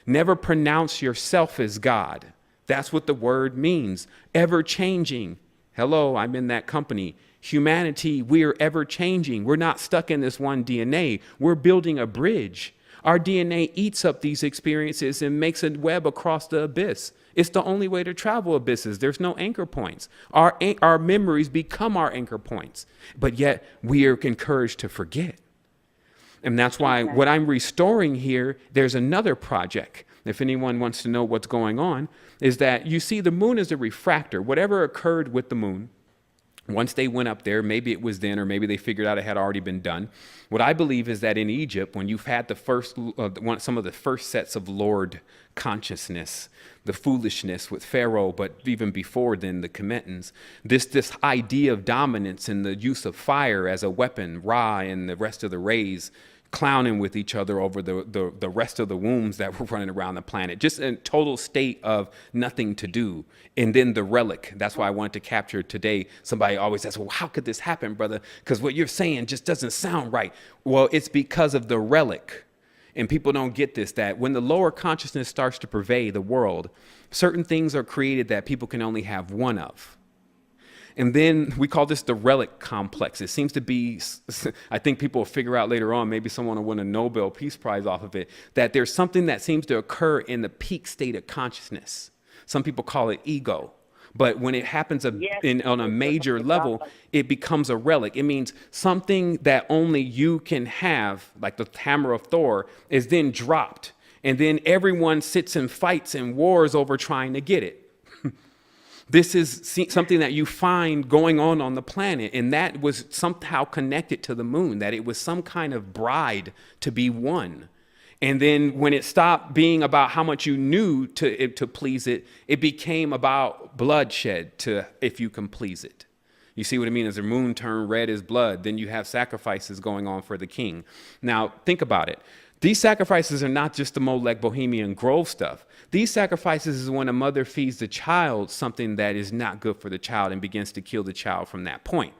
Never pronounce yourself as God. That's what the word means. Ever changing. Hello, I'm in that company. Humanity, we are ever changing. We're not stuck in this one DNA. We're building a bridge. Our DNA eats up these experiences and makes a web across the abyss. It's the only way to travel abysses. There's no anchor points. Our memories become our anchor points, but yet we are encouraged to forget. And that's why what I'm restoring here, there's another project. If anyone wants to know what's going on, is that you see the moon is a refractor. Whatever occurred with the moon, once they went up there, maybe it was then, or maybe they figured out it had already been done. What I believe is that in Egypt, when you've had the first, some of the first sets of Lord consciousness, the foolishness with Pharaoh, but even before then, the Kemetans, this idea of dominance and the use of fire as a weapon, Ra and the rest of the rays, clowning with each other over the rest of the wombs that were running around the planet, just a total state of nothing to do. And then the relic, that's why I wanted to capture today. Somebody always asks, well, how could this happen, brother? Because what you're saying just doesn't sound right. Well, it's because of the relic. And people don't get this, that when the lower consciousness starts to pervade the world, certain things are created that people can only have one of. And then we call this the relic complex. It seems to be, I think people will figure out later on, maybe someone will win a Nobel Peace Prize off of it, that there's something that seems to occur in the peak state of consciousness. Some people call it ego. But when it happens on a major level, it becomes a relic. It means something that only you can have, like the hammer of Thor, is then dropped. And then everyone sits and fights and wars over trying to get it. This is something that you find going on the planet, and that was somehow connected to the moon, that it was some kind of bride to be won. And then when it stopped being about how much you knew to please it, it became about bloodshed to if you can please it. You see what I mean? As the moon turned red as blood, then you have sacrifices going on for the king. Now, think about it. These sacrifices are not just the Molech Bohemian Grove stuff. These sacrifices is when a mother feeds the child something that is not good for the child and begins to kill the child from that point.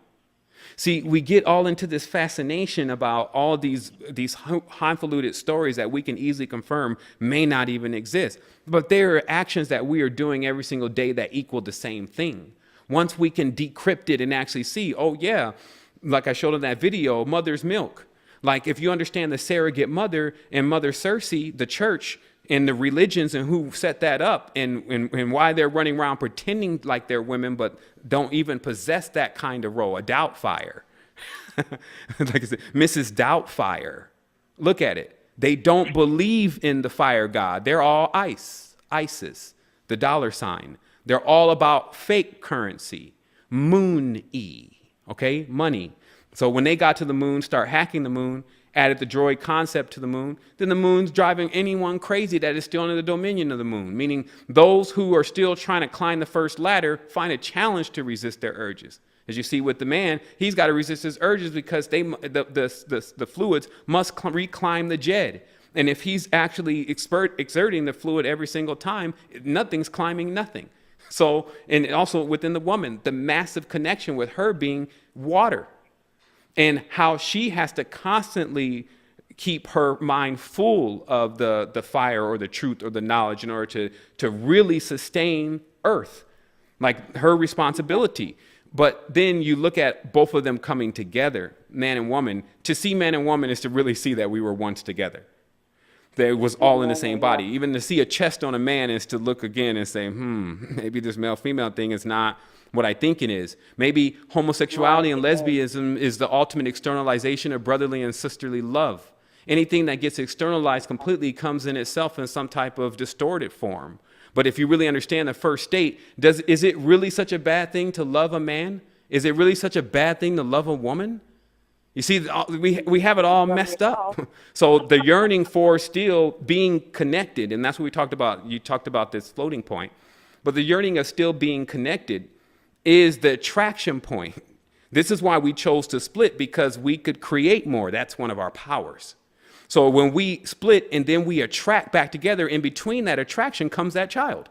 See, we get all into this fascination about all these highfalutin stories that we can easily confirm may not even exist. But there are actions that we are doing every single day that equal the same thing. Once we can decrypt it and actually see, oh yeah, like I showed in that video, mother's milk. Like if you understand the surrogate mother and Mother Cersei, the church and the religions and who set that up and why they're running around pretending like they're women, but don't even possess that kind of role, a Doubtfire. Like I said, Mrs. Doubtfire. Look at it. They don't believe in the fire god. They're all ISIS, the dollar sign. They're all about fake currency, moon-y, okay, money. So when they got to the moon, start hacking the moon, added the droid concept to the moon, then the moon's driving anyone crazy that is still under the dominion of the moon, meaning those who are still trying to climb the first ladder find a challenge to resist their urges. As you see with the man, he's got to resist his urges because the fluids must reclimb the Jed. And if he's actually exerting the fluid every single time, nothing's climbing nothing. So, and also within the woman, the massive connection with her being water, and how she has to constantly keep her mind full of the fire or the truth or the knowledge in order to really sustain earth, like her responsibility. But then you look at both of them coming together, man and woman. To see man and woman is to really see that we were once together. That it was all in the same body. Even to see a chest on a man is to look again and say, maybe this male-female thing is not what I think it is. Maybe homosexuality and lesbianism is the ultimate externalization of brotherly and sisterly love. Anything that gets externalized completely comes in itself in some type of distorted form. But if you really understand the first state, is it really such a bad thing to love a man? Is it really such a bad thing to love a woman? You see, we have it all messed up. So the yearning for still being connected, and that's what we talked about. You talked about this floating point. But the yearning of still being connected is the attraction point. This is why we chose to split, because we could create more. That's one of our powers. So when we split and then we attract back together, in between that attraction comes that child,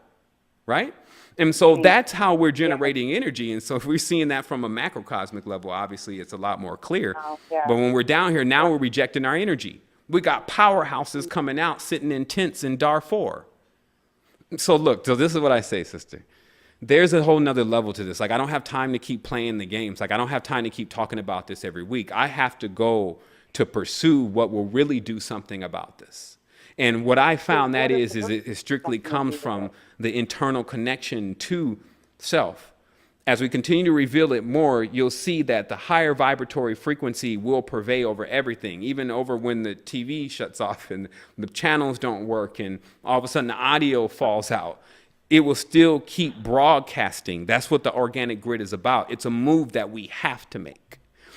right? And so that's how we're generating energy. And so if we're seeing that from a macrocosmic level, obviously it's a lot more clear. But when we're down here, now we're rejecting our energy. We got powerhouses coming out, sitting in tents in Darfur. So look, so this is what I say, sister. There's a whole nother level to this. Like, I don't have time to keep playing the games. Like, I don't have time to keep talking about this every week. I have to go to pursue what will really do something about this. And what I found that is it strictly comes from the internal connection to self. As we continue to reveal it more, you'll see that the higher vibratory frequency will prevail over everything, even over when the TV shuts off and the channels don't work and all of a sudden the audio falls out. It will still keep broadcasting. That's what the organic grid is about. It's a move that we have to make.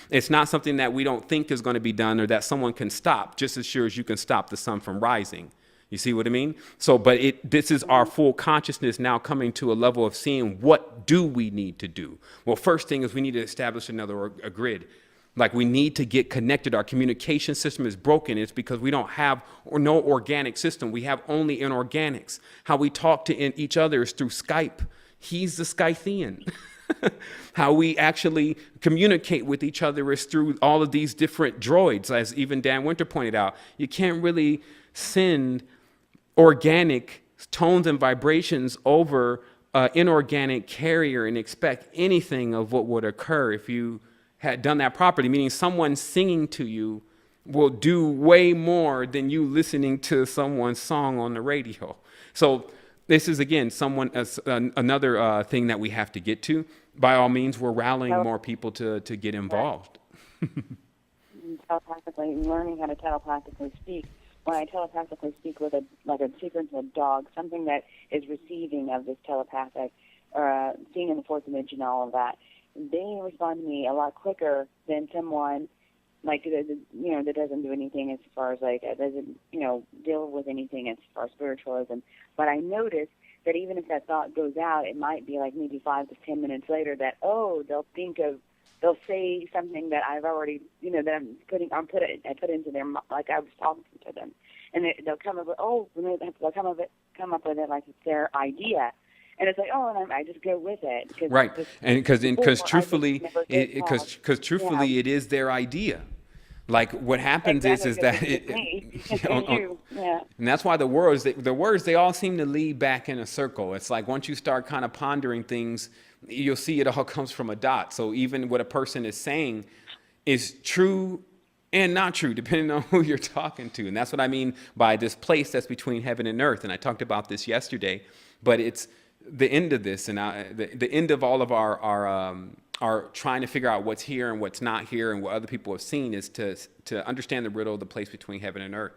It's not something that we don't think is going to be done or that someone can stop, just as sure as you can stop the sun from rising. You see what I mean? So, but this is our full consciousness now coming to a level of seeing what do we need to do. Well, first thing is we need to establish a grid. Like, we need to get connected. Our communication system is broken. It's because we don't have no organic system. We have only inorganics. How we talk to each other is through Skype. He's the Scythian. How we actually communicate with each other is through all of these different droids, as even Dan Winter pointed out. You can't really send organic tones and vibrations over an inorganic carrier and expect anything of what would occur if you had done that properly, meaning someone singing to you will do way more than you listening to someone's song on the radio. So this is, again, another thing that we have to get to. By all means, we're rallying more people to get involved. Telepathically, learning how to telepathically speak. When I telepathically speak with a sequence of a dog, something that is receiving of this telepathic, or seeing in the fourth dimension, all of that, they respond to me a lot quicker than someone that doesn't do anything as far as doesn't deal with anything as far as spiritualism. But I notice that even if that thought goes out, it might be like maybe 5 to 10 minutes later that they'll say something that I've already that I put into their, like I was talking to them, and they'll come up with they'll come up with it like it's their idea. And it's like, and I just go with it. Right, and because truthfully, it is their idea. Like, what happens is that and that's why the words they all seem to lead back in a circle. It's like once you start kind of pondering things, you'll see it all comes from a dot. So even what a person is saying is true and not true, depending on who you're talking to. And that's what I mean by this place that's between heaven and earth. And I talked about this yesterday, but it's the end of this, and the end of all of our trying to figure out what's here and what's not here and what other people have seen is to understand the riddle of the place between heaven and earth.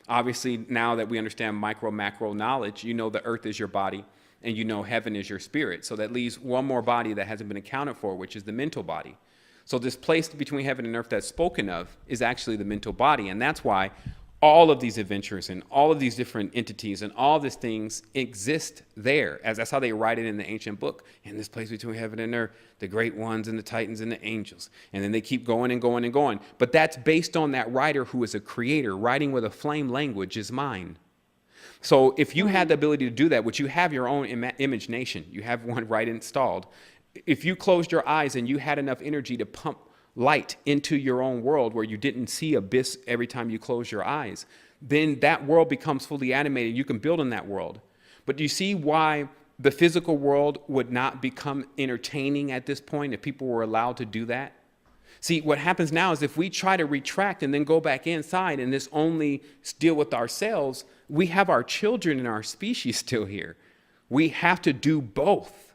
Obviously, now that we understand macro knowledge, the earth is your body and heaven is your spirit. So that leaves one more body that hasn't been accounted for, which is the mental body. So this place between heaven and earth that's spoken of is actually the mental body. And that's why all of these adventures and all of these different entities and all these things exist there, as that's how they write it in the ancient book. In this place between heaven and earth, the great ones and the titans and the angels. And then they keep going and going and going. But that's based on that writer who is a creator, writing with a flame language is mine. So if you had the ability to do that, which you have your own image nation, you have one right installed. If you closed your eyes and you had enough energy to pump light into your own world where you didn't see abyss every time you close your eyes, then that world becomes fully animated. You can build in that world. But do you see why the physical world would not become entertaining at this point if people were allowed to do that? See, what happens now is if we try to retract and then go back inside and this only deal with ourselves, we have our children and our species still here. We have to do both.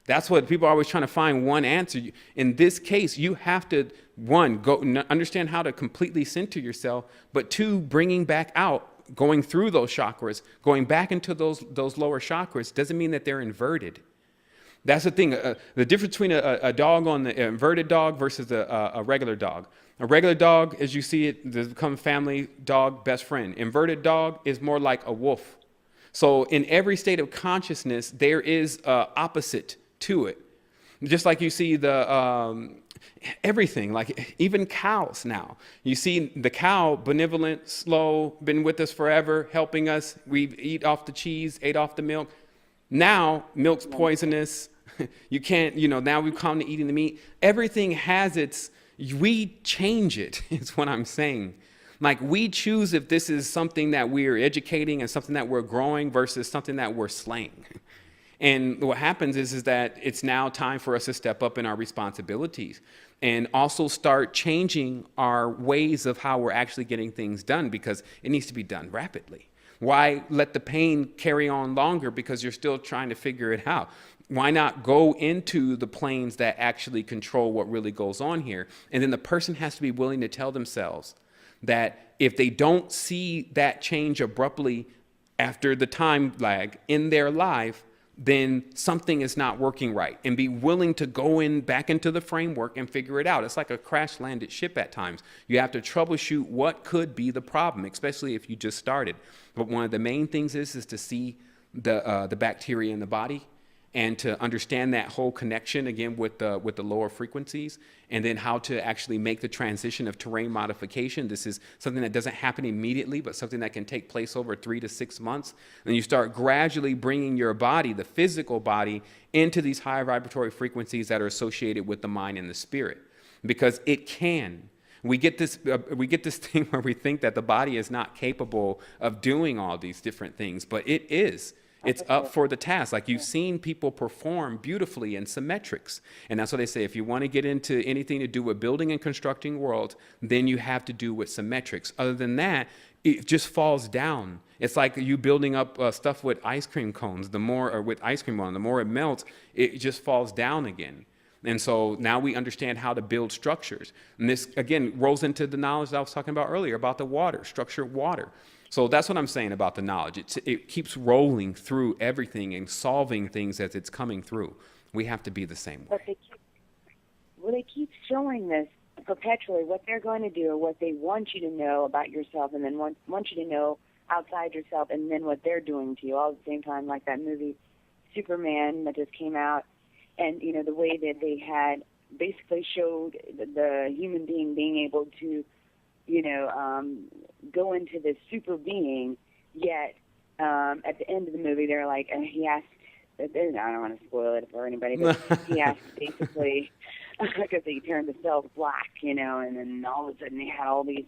That's what people are always trying to find one answer. In this case, you have to, one, understand how to completely center yourself, but two, bringing back out, going through those chakras, going back into those lower chakras doesn't mean that they're inverted. That's the thing. The difference between a dog on the inverted dog versus a regular dog. A regular dog, as you see it, they become family dog, best friend. Inverted dog is more like a wolf. So in every state of consciousness, there is opposite to it. Just like you see the everything, like even cows now. You see the cow, benevolent, slow, been with us forever, helping us. We eat off the cheese, ate off the milk. Now milk's poisonous. You can't, now we've come to eating the meat. Everything has we change it, is what I'm saying. Like we choose if this is something that we're educating and something that we're growing versus something that we're slaying. And what happens is that it's now time for us to step up in our responsibilities and also start changing our ways of how we're actually getting things done, because it needs to be done rapidly. Why let the pain carry on longer because you're still trying to figure it out? Why not go into the planes that actually control what really goes on here? And then the person has to be willing to tell themselves that if they don't see that change abruptly after the time lag in their life, then something is not working right, and be willing to go back into the framework and figure it out. It's like a crash landed ship at times. You have to troubleshoot what could be the problem, especially if you just started. But one of the main things is to see the bacteria in the body and to understand that whole connection again with the lower frequencies, and then how to actually make the transition of terrain modification. This is something that doesn't happen immediately, but something that can take place over 3 to 6 months. And you start gradually bringing your body, the physical body, into these high vibratory frequencies that are associated with the mind and the spirit, because it can. We get this thing where we think that the body is not capable of doing all these different things, but it is. It's up for the task. Like you've seen people perform beautifully in symmetrics. And that's what they say. If you want to get into anything to do with building and constructing worlds, then you have to do with symmetrics. Other than that, it just falls down. It's like you building up stuff with ice cream cones. The more it melts, it just falls down again. And so now we understand how to build structures. And this, again, rolls into the knowledge that I was talking about earlier about the water, structured water. So that's what I'm saying about the knowledge. It keeps rolling through everything and solving things as it's coming through. We have to be the same way. But they keep showing this perpetually, what they're going to do, what they want you to know about yourself, and then want you to know outside yourself, and then what they're doing to you all at the same time, like that movie Superman that just came out. And, the way that they had basically showed the human being able to, go into this super being, yet at the end of the movie, they're like, he asked, I don't want to spoil it for anybody, but he asked basically, because he turned the cells black, and then all of a sudden they had all these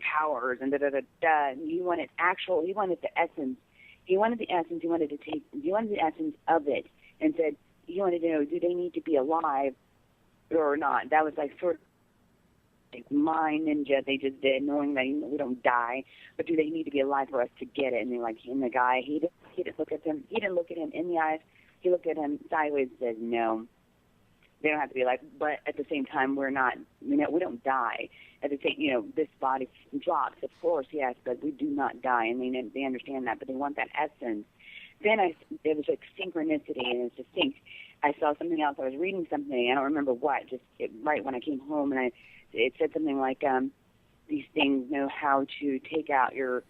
powers and da-da-da-da. And he wanted the essence. He wanted the essence of it, and said, he wanted to know, do they need to be alive or not? That was like sort of like my ninja they just did, knowing that we don't die, but do they need to be alive for us to get it? And they're like, and the guy, he didn't look at him. He didn't look at him in the eyes. He looked at him sideways and said, no, they don't have to be alive. But at the same time, we don't die. At the same, this body drops, of course, yes, but we do not die. I mean, they understand that, but they want that essence. Then there was like synchronicity, and it's distinct. I saw something else. I was reading something. I don't remember what. Right when I came home, and it said something like, "These things know how to take out your,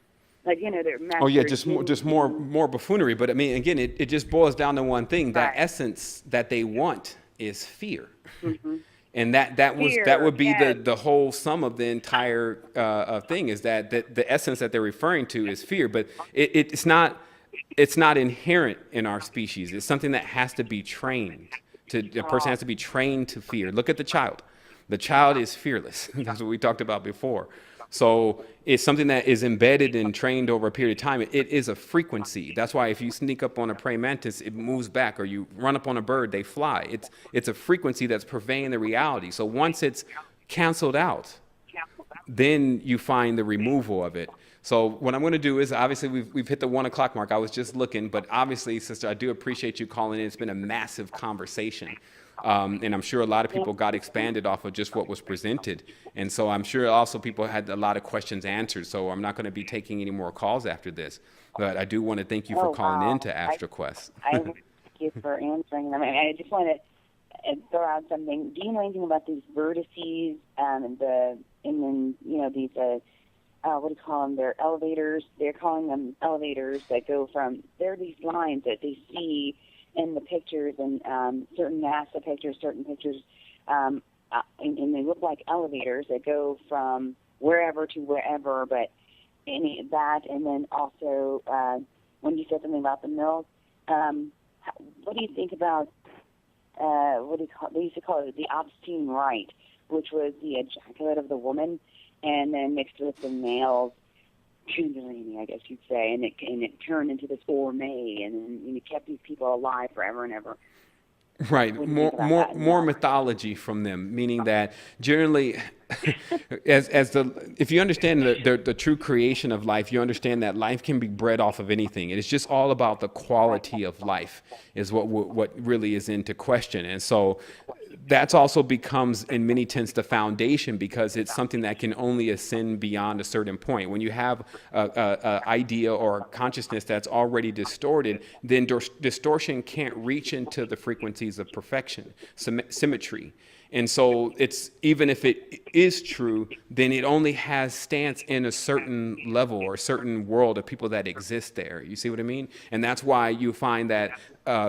their master." Oh yeah, just more buffoonery. But I mean, again, it just boils down to one thing. That essence that they want is fear. Mm-hmm. And that would be the whole sum of the entire thing, is that the essence that they're referring to is fear, but it's not inherent in our species. It's something that has to be trained. A person has to be trained to fear. Look at the child. The child is fearless. That's what we talked about before. So it's something that is embedded and trained over a period of time. It is a frequency. That's why if you sneak up on a praying mantis, it moves back, or you run up on a bird, they fly. It's a frequency that's pervading the reality. So once it's canceled out, then you find the removal of it. So what I'm going to do is, obviously we've hit the 1 o'clock mark. I was just looking, but obviously, sister, I do appreciate you calling in. It's been a massive conversation. And I'm sure a lot of people got expanded off of just what was presented. And so I'm sure also people had a lot of questions answered. So I'm not going to be taking any more calls after this. But I do want to thank you for calling in to AstroQuest. I thank you for answering them. I just want to throw out something. Do you know anything about these vertices and then these what do you call them? They're elevators. They're calling them elevators that go from. They're these lines that they see in the pictures, and certain NASA pictures, certain pictures, and they look like elevators that go from wherever to wherever. But any of that, and then also when you said something about the milk, what do you think about what do you call? They used to call it the obscene rite, which was the ejaculate of the woman, and then mixed with the male's kundalini, I guess you'd say, and it turned into this gourmet, and it kept these people alive forever and ever. Right, more mythology from them, meaning that generally, if you understand the true creation of life, you understand that life can be bred off of anything. It's just all about the quality of life is what really is into question. And so that's also becomes in many tense the foundation, because it's something that can only ascend beyond a certain point. When you have a idea or a consciousness that's already distorted, then distortion can't reach into the frequencies of perfection, symmetry. And so it's, even if it is true, then it only has stance in a certain level or a certain world of people that exist there. You see what I mean? And that's why you find that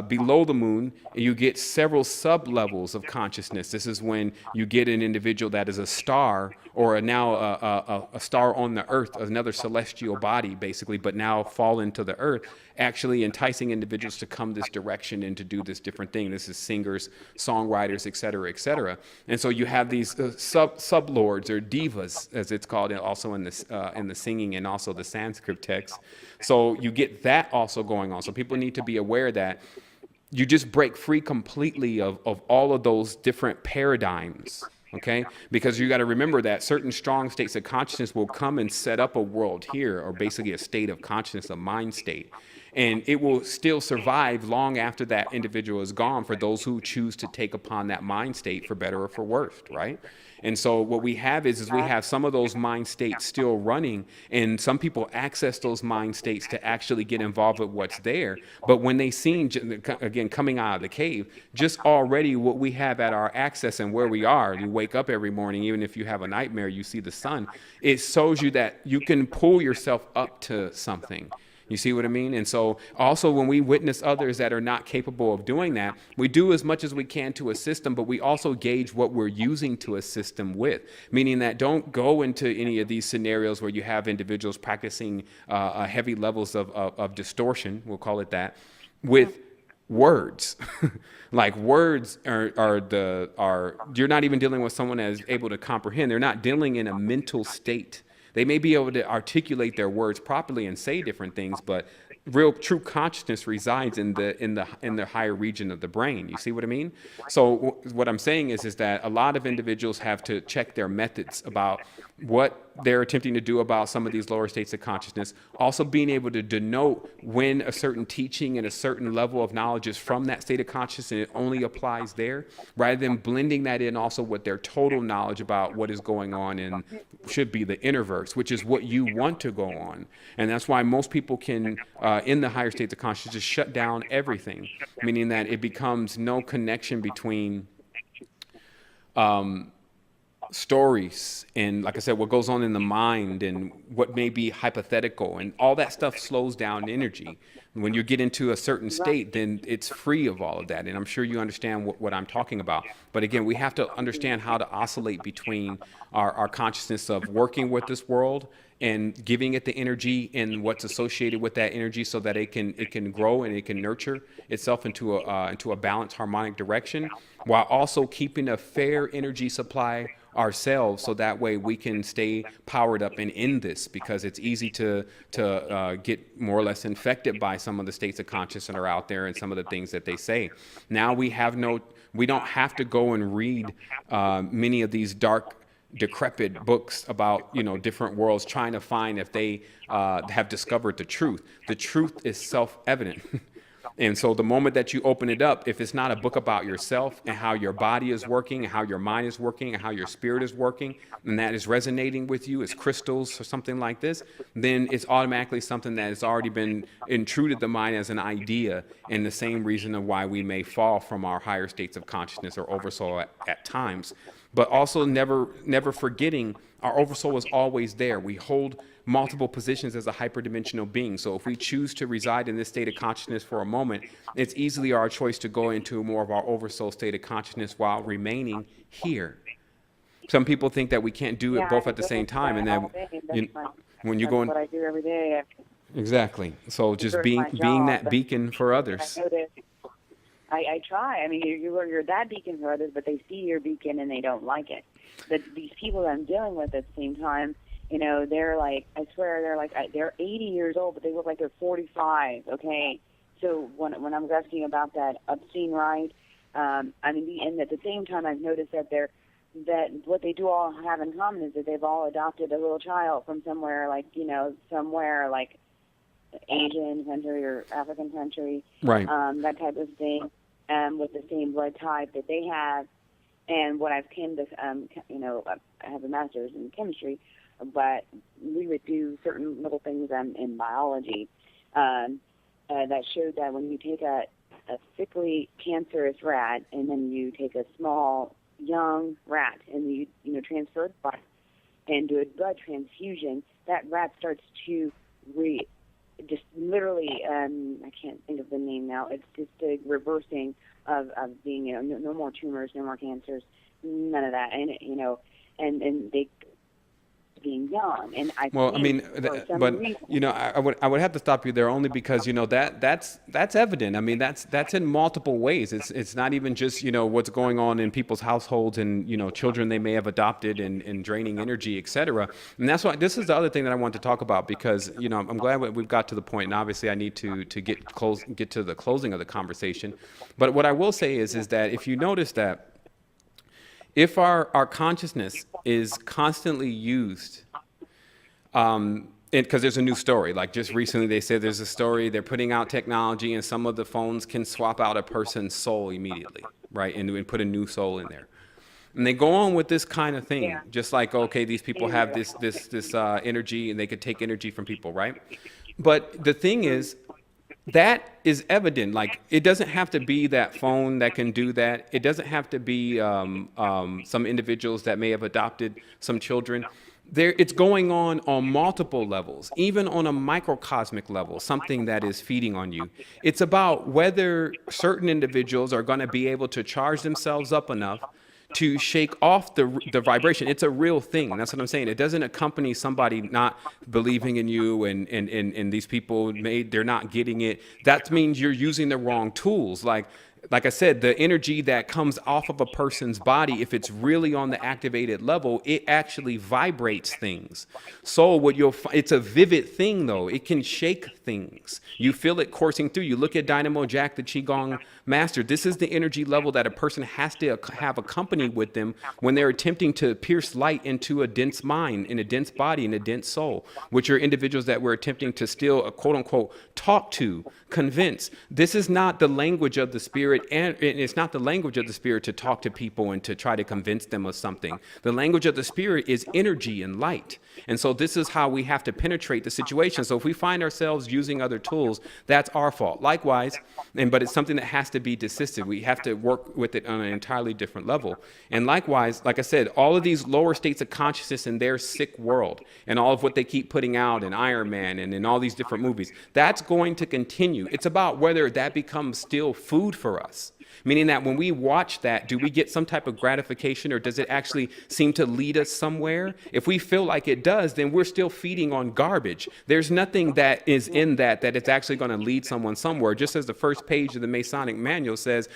below the moon, you get several sub-levels of consciousness. This is when you get an individual that is a star, or a star on the earth, another celestial body, basically, but now fallen to the earth, actually enticing individuals to come this direction and to do this different thing. This is singers, songwriters, et cetera, et cetera. And so you have these sub-lords, or divas, as it's called, also in the singing and also the Sanskrit text. So you get that also going on. So people need to be aware that you just break free completely of all of those different paradigms. Okay, because you got to remember that certain strong states of consciousness will come and set up a world here, or basically a state of consciousness, a mind state. And it will still survive long after that individual is gone, for those who choose to take upon that mind state for better or for worse, right? And so what we have is we have some of those mind states still running, and some people access those mind states to actually get involved with what's there. But when they seen, again, coming out of the cave, just already what we have at our access and where we are, you wake up every morning, even if you have a nightmare, you see the sun, it shows you that you can pull yourself up to something. You see what I mean? And so also when we witness others that are not capable of doing that, we do as much as we can to assist them, but we also gauge what we're using to assist them with, meaning that don't go into any of these scenarios where you have individuals practicing heavy levels of distortion, we'll call it that, with words. Like words are you're not even dealing with someone that is able to comprehend. They're not dealing in a mental state. They may be able to articulate their words properly and say different things, but real true consciousness resides in the higher region of the brain. You see what I mean? So what I'm saying is that a lot of individuals have to check their methods about what they're attempting to do about some of these lower states of consciousness. Also being able to denote when a certain teaching and a certain level of knowledge is from that state of consciousness and it only applies there, rather than blending that in also with their total knowledge about what is going on in, should be the innerverse, which is what you want to go on. And that's why most people can, in the higher states of consciousness, just shut down everything, meaning that it becomes no connection between stories and, like I said, what goes on in the mind and what may be hypothetical, and all that stuff slows down energy. When you get into a certain state, then it's free of all of that. And I'm sure you understand what I'm talking about. But again, we have to understand how to oscillate between our consciousness of working with this world and giving it the energy and what's associated with that energy, so that it can grow and it can nurture itself into a balanced, harmonic direction, while also keeping a fair energy supply ourselves, so that way we can stay powered up and in this, because it's easy to get more or less infected by some of the states of consciousness that are out there and some of the things that they say. Now we don't have to go and read many of these dark, decrepit books about different worlds, trying to find if they have discovered the truth. The truth is self-evident. And so the moment that you open it up, if it's not a book about yourself and how your body is working and how your mind is working and how your spirit is working, and that is resonating with you as crystals or something like this, then it's automatically something that has already been intruded the mind as an idea, and the same reason of why we may fall from our higher states of consciousness or oversoul at times. But also never forgetting our oversoul is always there. We hold multiple positions as a hyperdimensional being. So if we choose to reside in this state of consciousness for a moment, it's easily our choice to go into more of our oversoul state of consciousness while remaining here. Some people think that we can't do it both at the same time, and then when you go in, what I do every day. Exactly. So just being that beacon for others. I try. I mean, you're that beacon for others, but they see your beacon and they don't like it. But these people that I'm dealing with at the same time, they're like, I swear, they're 80 years old, but they look like they're 45. Okay, so when I was asking about that obscene rite, I mean, and at the same time, I've noticed that what they do all have in common is that they've all adopted a little child from somewhere like Asian country or African country, right? That type of thing, with the same blood type that they have. And what I've came to, I have a master's in chemistry, but we would do certain little things in biology that showed that when you take a sickly, cancerous rat, and then you take a small, young rat, and you transfer it blood and do a blood transfusion, that rat starts to just literally, I can't think of the name now. It's just a reversing of being, no more tumors, no more cancers, none of that, and and they being young. And I would have to stop you there only because that's evident. I mean that's in multiple ways. It's not even just what's going on in people's households and children they may have adopted and draining energy, etc. And that's why this is the other thing that I want to talk about, because I'm glad we've got to the point, and obviously I need to get to the closing of the conversation. But what I will say is that if you notice that if our consciousness is constantly used, because there's a new story, like just recently they said there's a story, they're putting out technology and some of the phones can swap out a person's soul immediately, right? And put a new soul in there. And they go on with this kind of thing, just like, okay, these people have this energy and they could take energy from people, right? But the thing is, that is evident. Like, it doesn't have to be that phone that can do that. It doesn't have to be some individuals that may have adopted some children. It's going on multiple levels, even on a microcosmic level, something that is feeding on you. It's about whether certain individuals are going to be able to charge themselves up enough to shake off the vibration. It's a real thing. That's what I'm saying. It doesn't accompany somebody not believing in you and these people, they're not getting it. That means you're using the wrong tools. Like I said, the energy that comes off of a person's body, if it's really on the activated level, it actually vibrates things. So it's a vivid thing, though. It can shake things. You feel it coursing through. You look at Dynamo Jack, the Qigong master. This is the energy level that a person has to have accompanied with them when they're attempting to pierce light into a dense mind, in a dense body, in a dense soul, which are individuals that we're attempting to still, quote unquote, talk to, convince. This is not the language of the spirit, and it's not the language of the spirit to talk to people and to try to convince them of something. The language of the spirit is energy and light. And so this is how we have to penetrate the situation. So if we find ourselves using other tools, that's our fault. Likewise, but it's something that has to be desisted. We have to work with it on an entirely different level. And likewise, like I said, all of these lower states of consciousness in their sick world and all of what they keep putting out in Iron Man and in all these different movies, that's going to continue. It's about whether that becomes still food for us. Meaning that when we watch that, do we get some type of gratification, or does it actually seem to lead us somewhere? If we feel like it does, then we're still feeding on garbage. There's nothing that is in that it's actually going to lead someone somewhere. Just as the first page of the Masonic manual says,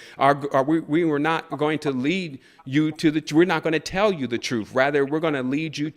we were not going to lead you to we're not going to tell you the truth. Rather, we're going to lead you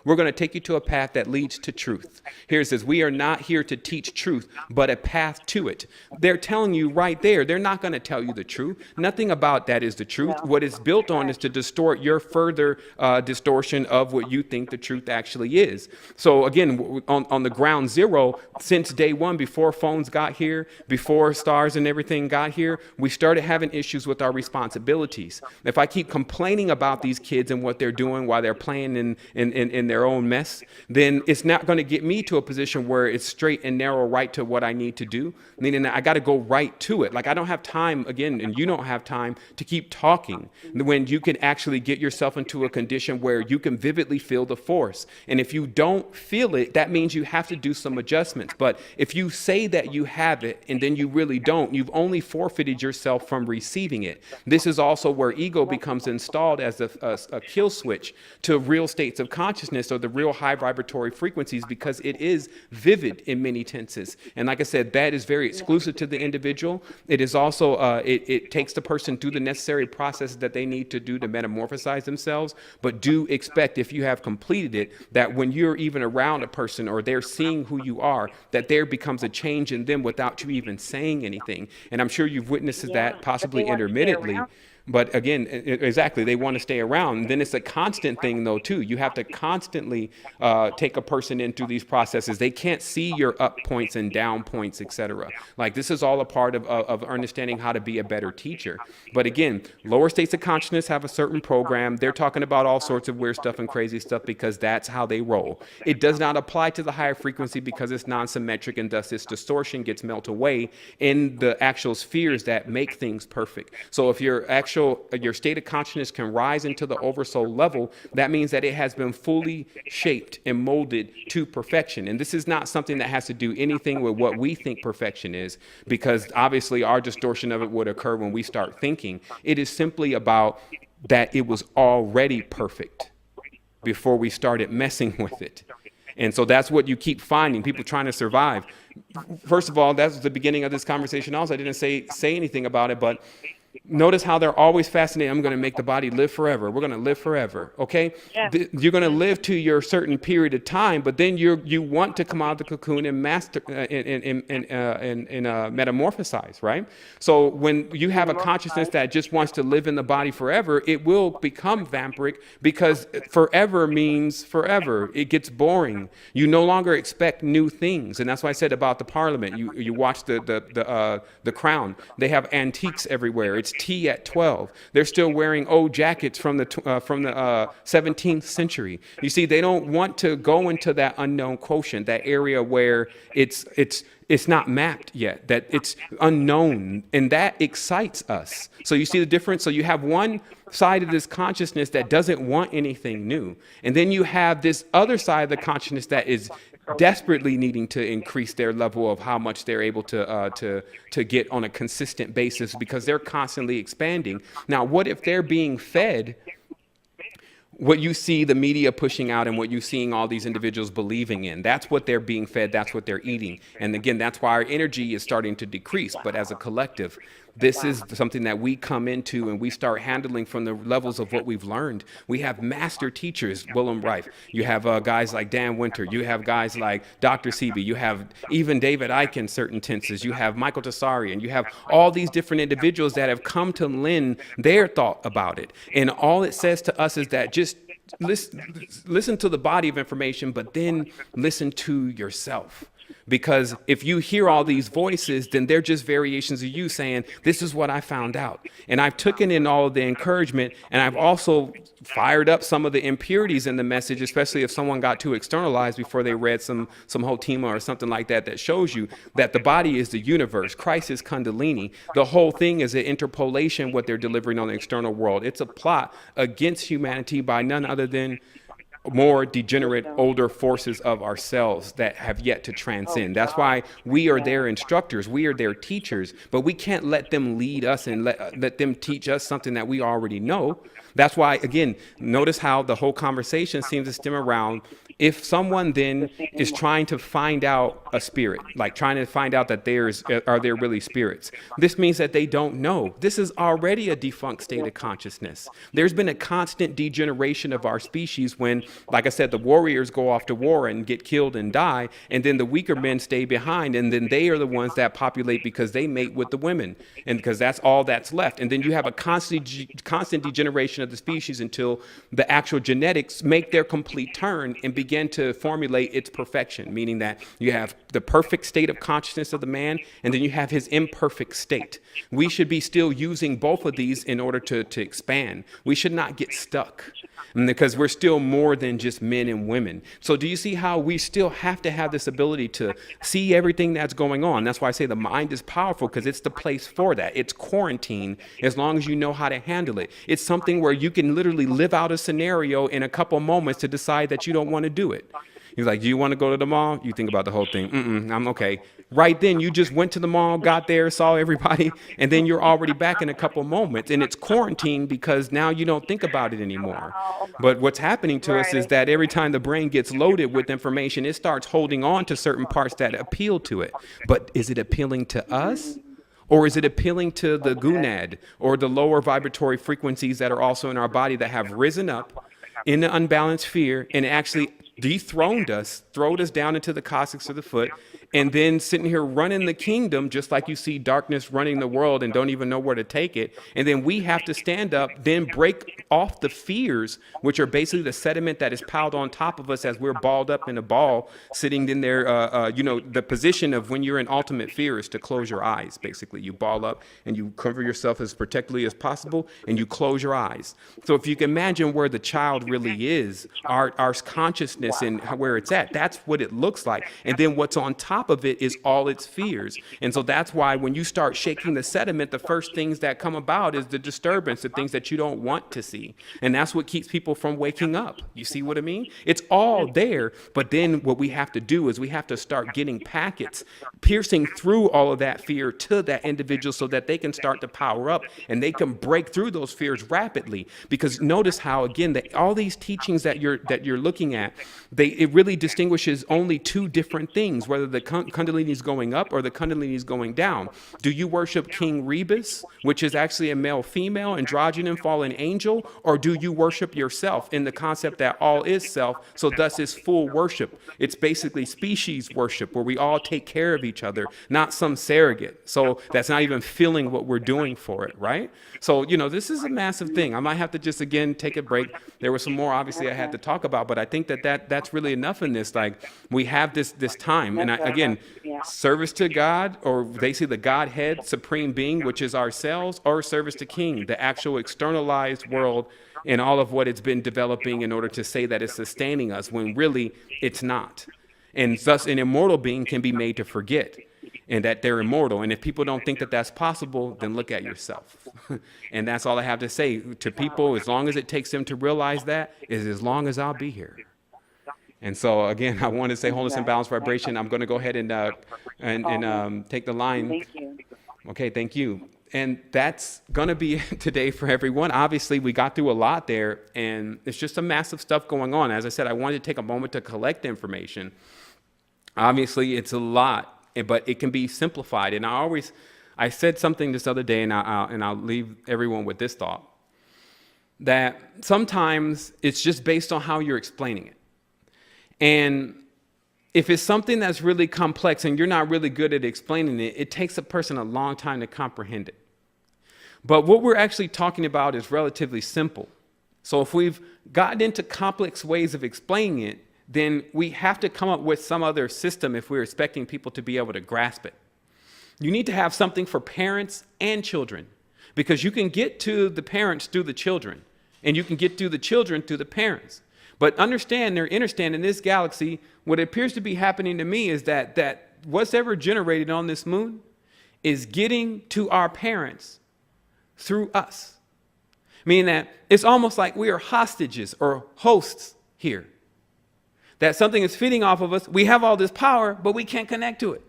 we're going to take you to a path that leads to truth. Here it says, we are not here to teach truth, but a path to it. They're telling you right there, they're not going to tell you the truth. Nothing about that is the truth. What it's built on is to distort your further distortion of what you think the truth actually is. So again, on the ground zero, since day one, before phones got here, before stars and everything got here, we started having issues with our responsibilities. If I keep complaining about these kids and what they're doing while they're playing in their own mess, then it's not going to get me to a position where it's straight and narrow right to what I need to do. Meaning that I got to go right to it. Like, I don't have time, again, and you don't have time to keep talking when you can actually get yourself into a condition where you can vividly feel the force. And if you don't feel it, that means you have to do some adjustments. But if you say that you have it and then you really don't, you've only forfeited yourself from receiving it. This is also where ego becomes installed as a kill switch to real states of consciousness, or the real high vibratory frequencies, because it is vivid in many tenses. And like I said, that is very exclusive to the individual. It is also, it takes the person through the necessary processes that they need to do to metamorphosize themselves. But do expect, if you have completed it, that when you're even around a person or they're seeing who you are, that there becomes a change in them without you even saying anything. And I'm sure you've witnessed that possibly intermittently. But again, exactly, they want to stay around. And then it's a constant thing, though, too. You have to constantly take a person in through these processes. They can't see your up points and down points, etc. Like, this is all a part of understanding how to be a better teacher. But again, lower states of consciousness have a certain program. They're talking about all sorts of weird stuff and crazy stuff because that's how they roll. It does not apply to the higher frequency because it's non-symmetric, and thus its distortion gets melted away in the actual spheres that make things perfect. So if your state of consciousness can rise into the oversoul level, that means that it has been fully shaped and molded to perfection. And this is not something that has to do anything with what we think perfection is, because obviously our distortion of it would occur when we start thinking. It is simply about that it was already perfect before we started messing with it. And so that's what you keep finding, people trying to survive. First of all, that's the beginning of this conversation. Also, I didn't say anything about it, but notice how they're always fascinated. I'm going to make the body live forever. We're going to live forever. Okay. Yeah. You're going to live to your certain period of time, but then you want to come out of the cocoon and metamorphosize, right? So when you have a consciousness that just wants to live in the body forever, it will become vampiric, because forever means forever. It gets boring. You no longer expect new things. And that's why I said about the parliament. You watch the Crown. They have antiques everywhere. It's tea at 12. They're still wearing old jackets from the 17th century. You see, they don't want to go into that unknown quotient, that area where it's not mapped yet, that it's unknown, and that excites us. So you see the difference? So you have one side of this consciousness that doesn't want anything new, and then you have this other side of the consciousness that is desperately needing to increase their level of how much they're able to get on a consistent basis, because they're constantly expanding. Now, what if they're being fed what you see the media pushing out and what you're seeing all these individuals believing in? That's what they're being fed. That's what they're eating. And again, that's why our energy is starting to decrease. But as a collective, this is something that we come into and we start handling from the levels of what we've learned. We have master teachers, Willem Reif. You have guys like Dan Winter. You have guys like Dr. Sebi. You have even David Icke in certain tenses. You have Michael Tessarian. You have all these different individuals that have come to lend their thought about it. And all it says to us is that just listen to the body of information, but then listen to yourself. Because if you hear all these voices, then they're just variations of you saying, this is what I found out. And I've taken in all of the encouragement, and I've also fired up some of the impurities in the message, especially if someone got too externalized before they read some Hotima or something like that, that shows you that the body is the universe. Christ is Kundalini. The whole thing is an interpolation, what they're delivering on the external world. It's a plot against humanity by none other than more degenerate, older forces of ourselves that have yet to transcend. That's why we are their instructors, we are their teachers, but we can't let them lead us and let them teach us something that we already know. That's why, again, notice how the whole conversation seems to stem around if someone then is trying to find out a spirit, like trying to find out that are there really spirits, this means that they don't know. This is already a defunct state of consciousness. There's been a constant degeneration of our species when, like I said, the warriors go off to war and get killed and die, and then the weaker men stay behind, and then they are the ones that populate because they mate with the women, and because that's all that's left. And then you have a constant degeneration of the species until the actual genetics make their complete turn and begin to formulate its perfection, meaning that you have the perfect state of consciousness of the man, and then you have his imperfect state. We should be still using both of these in order to expand. We should not get stuck, because we're still more than just men and women. So do you see how we still have to have this ability to see everything that's going on? That's why I say the mind is powerful, because it's the place for that. It's quarantine as long as you know how to handle it. It's something where you can literally live out a scenario in a couple moments to decide that you don't want to do it. He's like, do you want to go to the mall? You think about the whole thing. I'm okay. Right then, you just went to the mall, got there, saw everybody, and then you're already back in a couple moments. And it's quarantine because now you don't think about it anymore. But what's happening to us is that every time the brain gets loaded with information, it starts holding on to certain parts that appeal to it. But is it appealing to us? Or is it appealing to the gonad or the lower vibratory frequencies that are also in our body that have risen up in the unbalanced fear and actually dethroned us, throwed us down into the coccyx of the foot, and then sitting here running the kingdom, just like you see darkness running the world and don't even know where to take it. And then we have to stand up, then break off the fears, which are basically the sediment that is piled on top of us as we're balled up in a ball, sitting in there. The position of when you're in ultimate fear is to close your eyes. Basically, you ball up and you cover yourself as protectively as possible, and you close your eyes. So if you can imagine where the child really is, our consciousness and where it's at, that's what it looks like. And then what's on top of it is all its fears. And so that's why when you start shaking the sediment, the first things that come about is the disturbance, the things that you don't want to see. And that's what keeps people from waking up. You see what I mean? It's all there. But then what we have to do is we have to start getting packets, piercing through all of that fear to that individual so that they can start to power up and they can break through those fears rapidly. Because notice how, again, that all these teachings that you're looking at, it really distinguishes only two different things, whether the Kundalini is going up or the Kundalini is going down. Do you worship King Rebus, which is actually a male-female, androgyne, fallen angel, or do you worship yourself in the concept that all is self, so thus is full worship? It's basically species worship, where we all take care of each other, not some surrogate. So that's not even feeling what we're doing for it, right? So, this is a massive thing. I might have to just, again, take a break. There was some more, obviously, I had to talk about, but I think that's really enough in this. Like, we have this time, and again, service to God, or they say the Godhead, supreme being, which is ourselves, or service to King, the actual externalized world and all of what it's been developing in order to say that it's sustaining us, when really it's not. And thus an immortal being can be made to forget and that they're immortal. And if people don't think that that's possible, then look at yourself. And that's all I have to say to people. As long as it takes them to realize that, is as long as I'll be here. And so, again, I want to say wholeness and balanced vibration. I'm going to go ahead and take the line. Thank you. Okay, thank you. And that's going to be it today for everyone. Obviously, we got through a lot there, and it's just some massive stuff going on. As I said, I wanted to take a moment to collect information. Obviously, it's a lot, but it can be simplified. And I said something this other day, and I'll leave everyone with this thought, that sometimes it's just based on how you're explaining it. And if it's something that's really complex and you're not really good at explaining it, it takes a person a long time to comprehend it. But what we're actually talking about is relatively simple. So if we've gotten into complex ways of explaining it, then we have to then we have to come up with some other system if we're expecting people to be able to grasp it. You need to have something for parents and children, because you can get to the parents through the children, and you can get to the children through the parents. But understand in this galaxy, what appears to be happening to me is that what's ever generated on this moon is getting to our parents through us. Meaning that it's almost like we are hostages or hosts here. That something is feeding off of us. We have all this power, but we can't connect to it.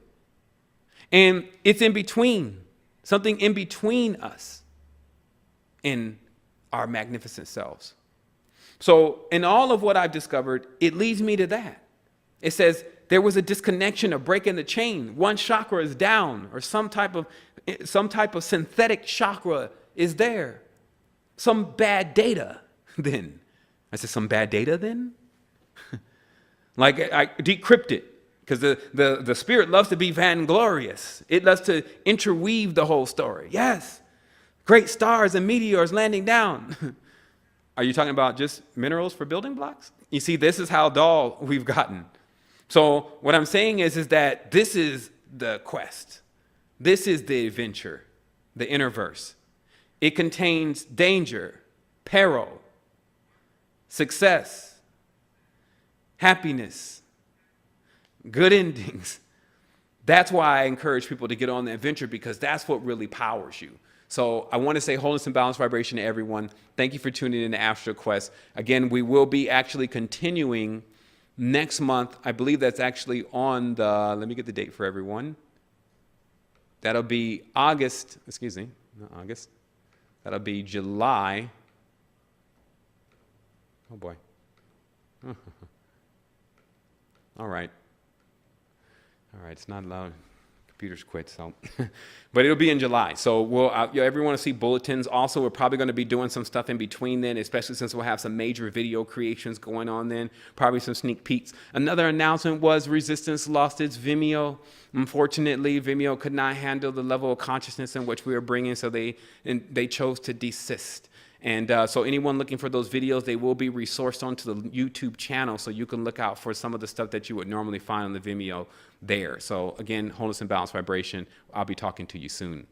And it's in between, something in between us and our magnificent selves. So in all of what I've discovered, it leads me to that. It says there was a disconnection, a break in the chain. One chakra is down, or some type of synthetic chakra is there. Some bad data then. I said, some bad data then? Like I decrypt it, because the spirit loves to be vainglorious. It loves to interweave the whole story. Yes, great stars and meteors landing down. Are you talking about just minerals for building blocks? You see, this is how dull we've gotten. So what I'm saying is that this is the quest. This is the adventure, the inner verse. It contains danger, peril, success, happiness, good endings. That's why I encourage people to get on the adventure, because that's what really powers you. So I want to say wholeness and balanced vibration to everyone. Thank you for tuning in to Astral Quest. Again, we will be actually continuing next month. I believe that's actually on the, let me get the date for everyone. That'll be August, excuse me, not August. That'll be July. Oh boy. All right. All right, it's not loud. Computers quit, so. But it'll be in July. So we'll, everyone will see bulletins. Also, we're probably going to be doing some stuff in between then, especially since we'll have some major video creations going on then. Probably some sneak peeks. Another announcement was Resistance lost its Vimeo. Unfortunately, Vimeo could not handle the level of consciousness in which we were bringing, so they chose to desist. And so anyone looking for those videos, they will be resourced onto the YouTube channel, so you can look out for some of the stuff that you would normally find on the Vimeo there. So again, wholeness and balanced vibration. I'll be talking to you soon.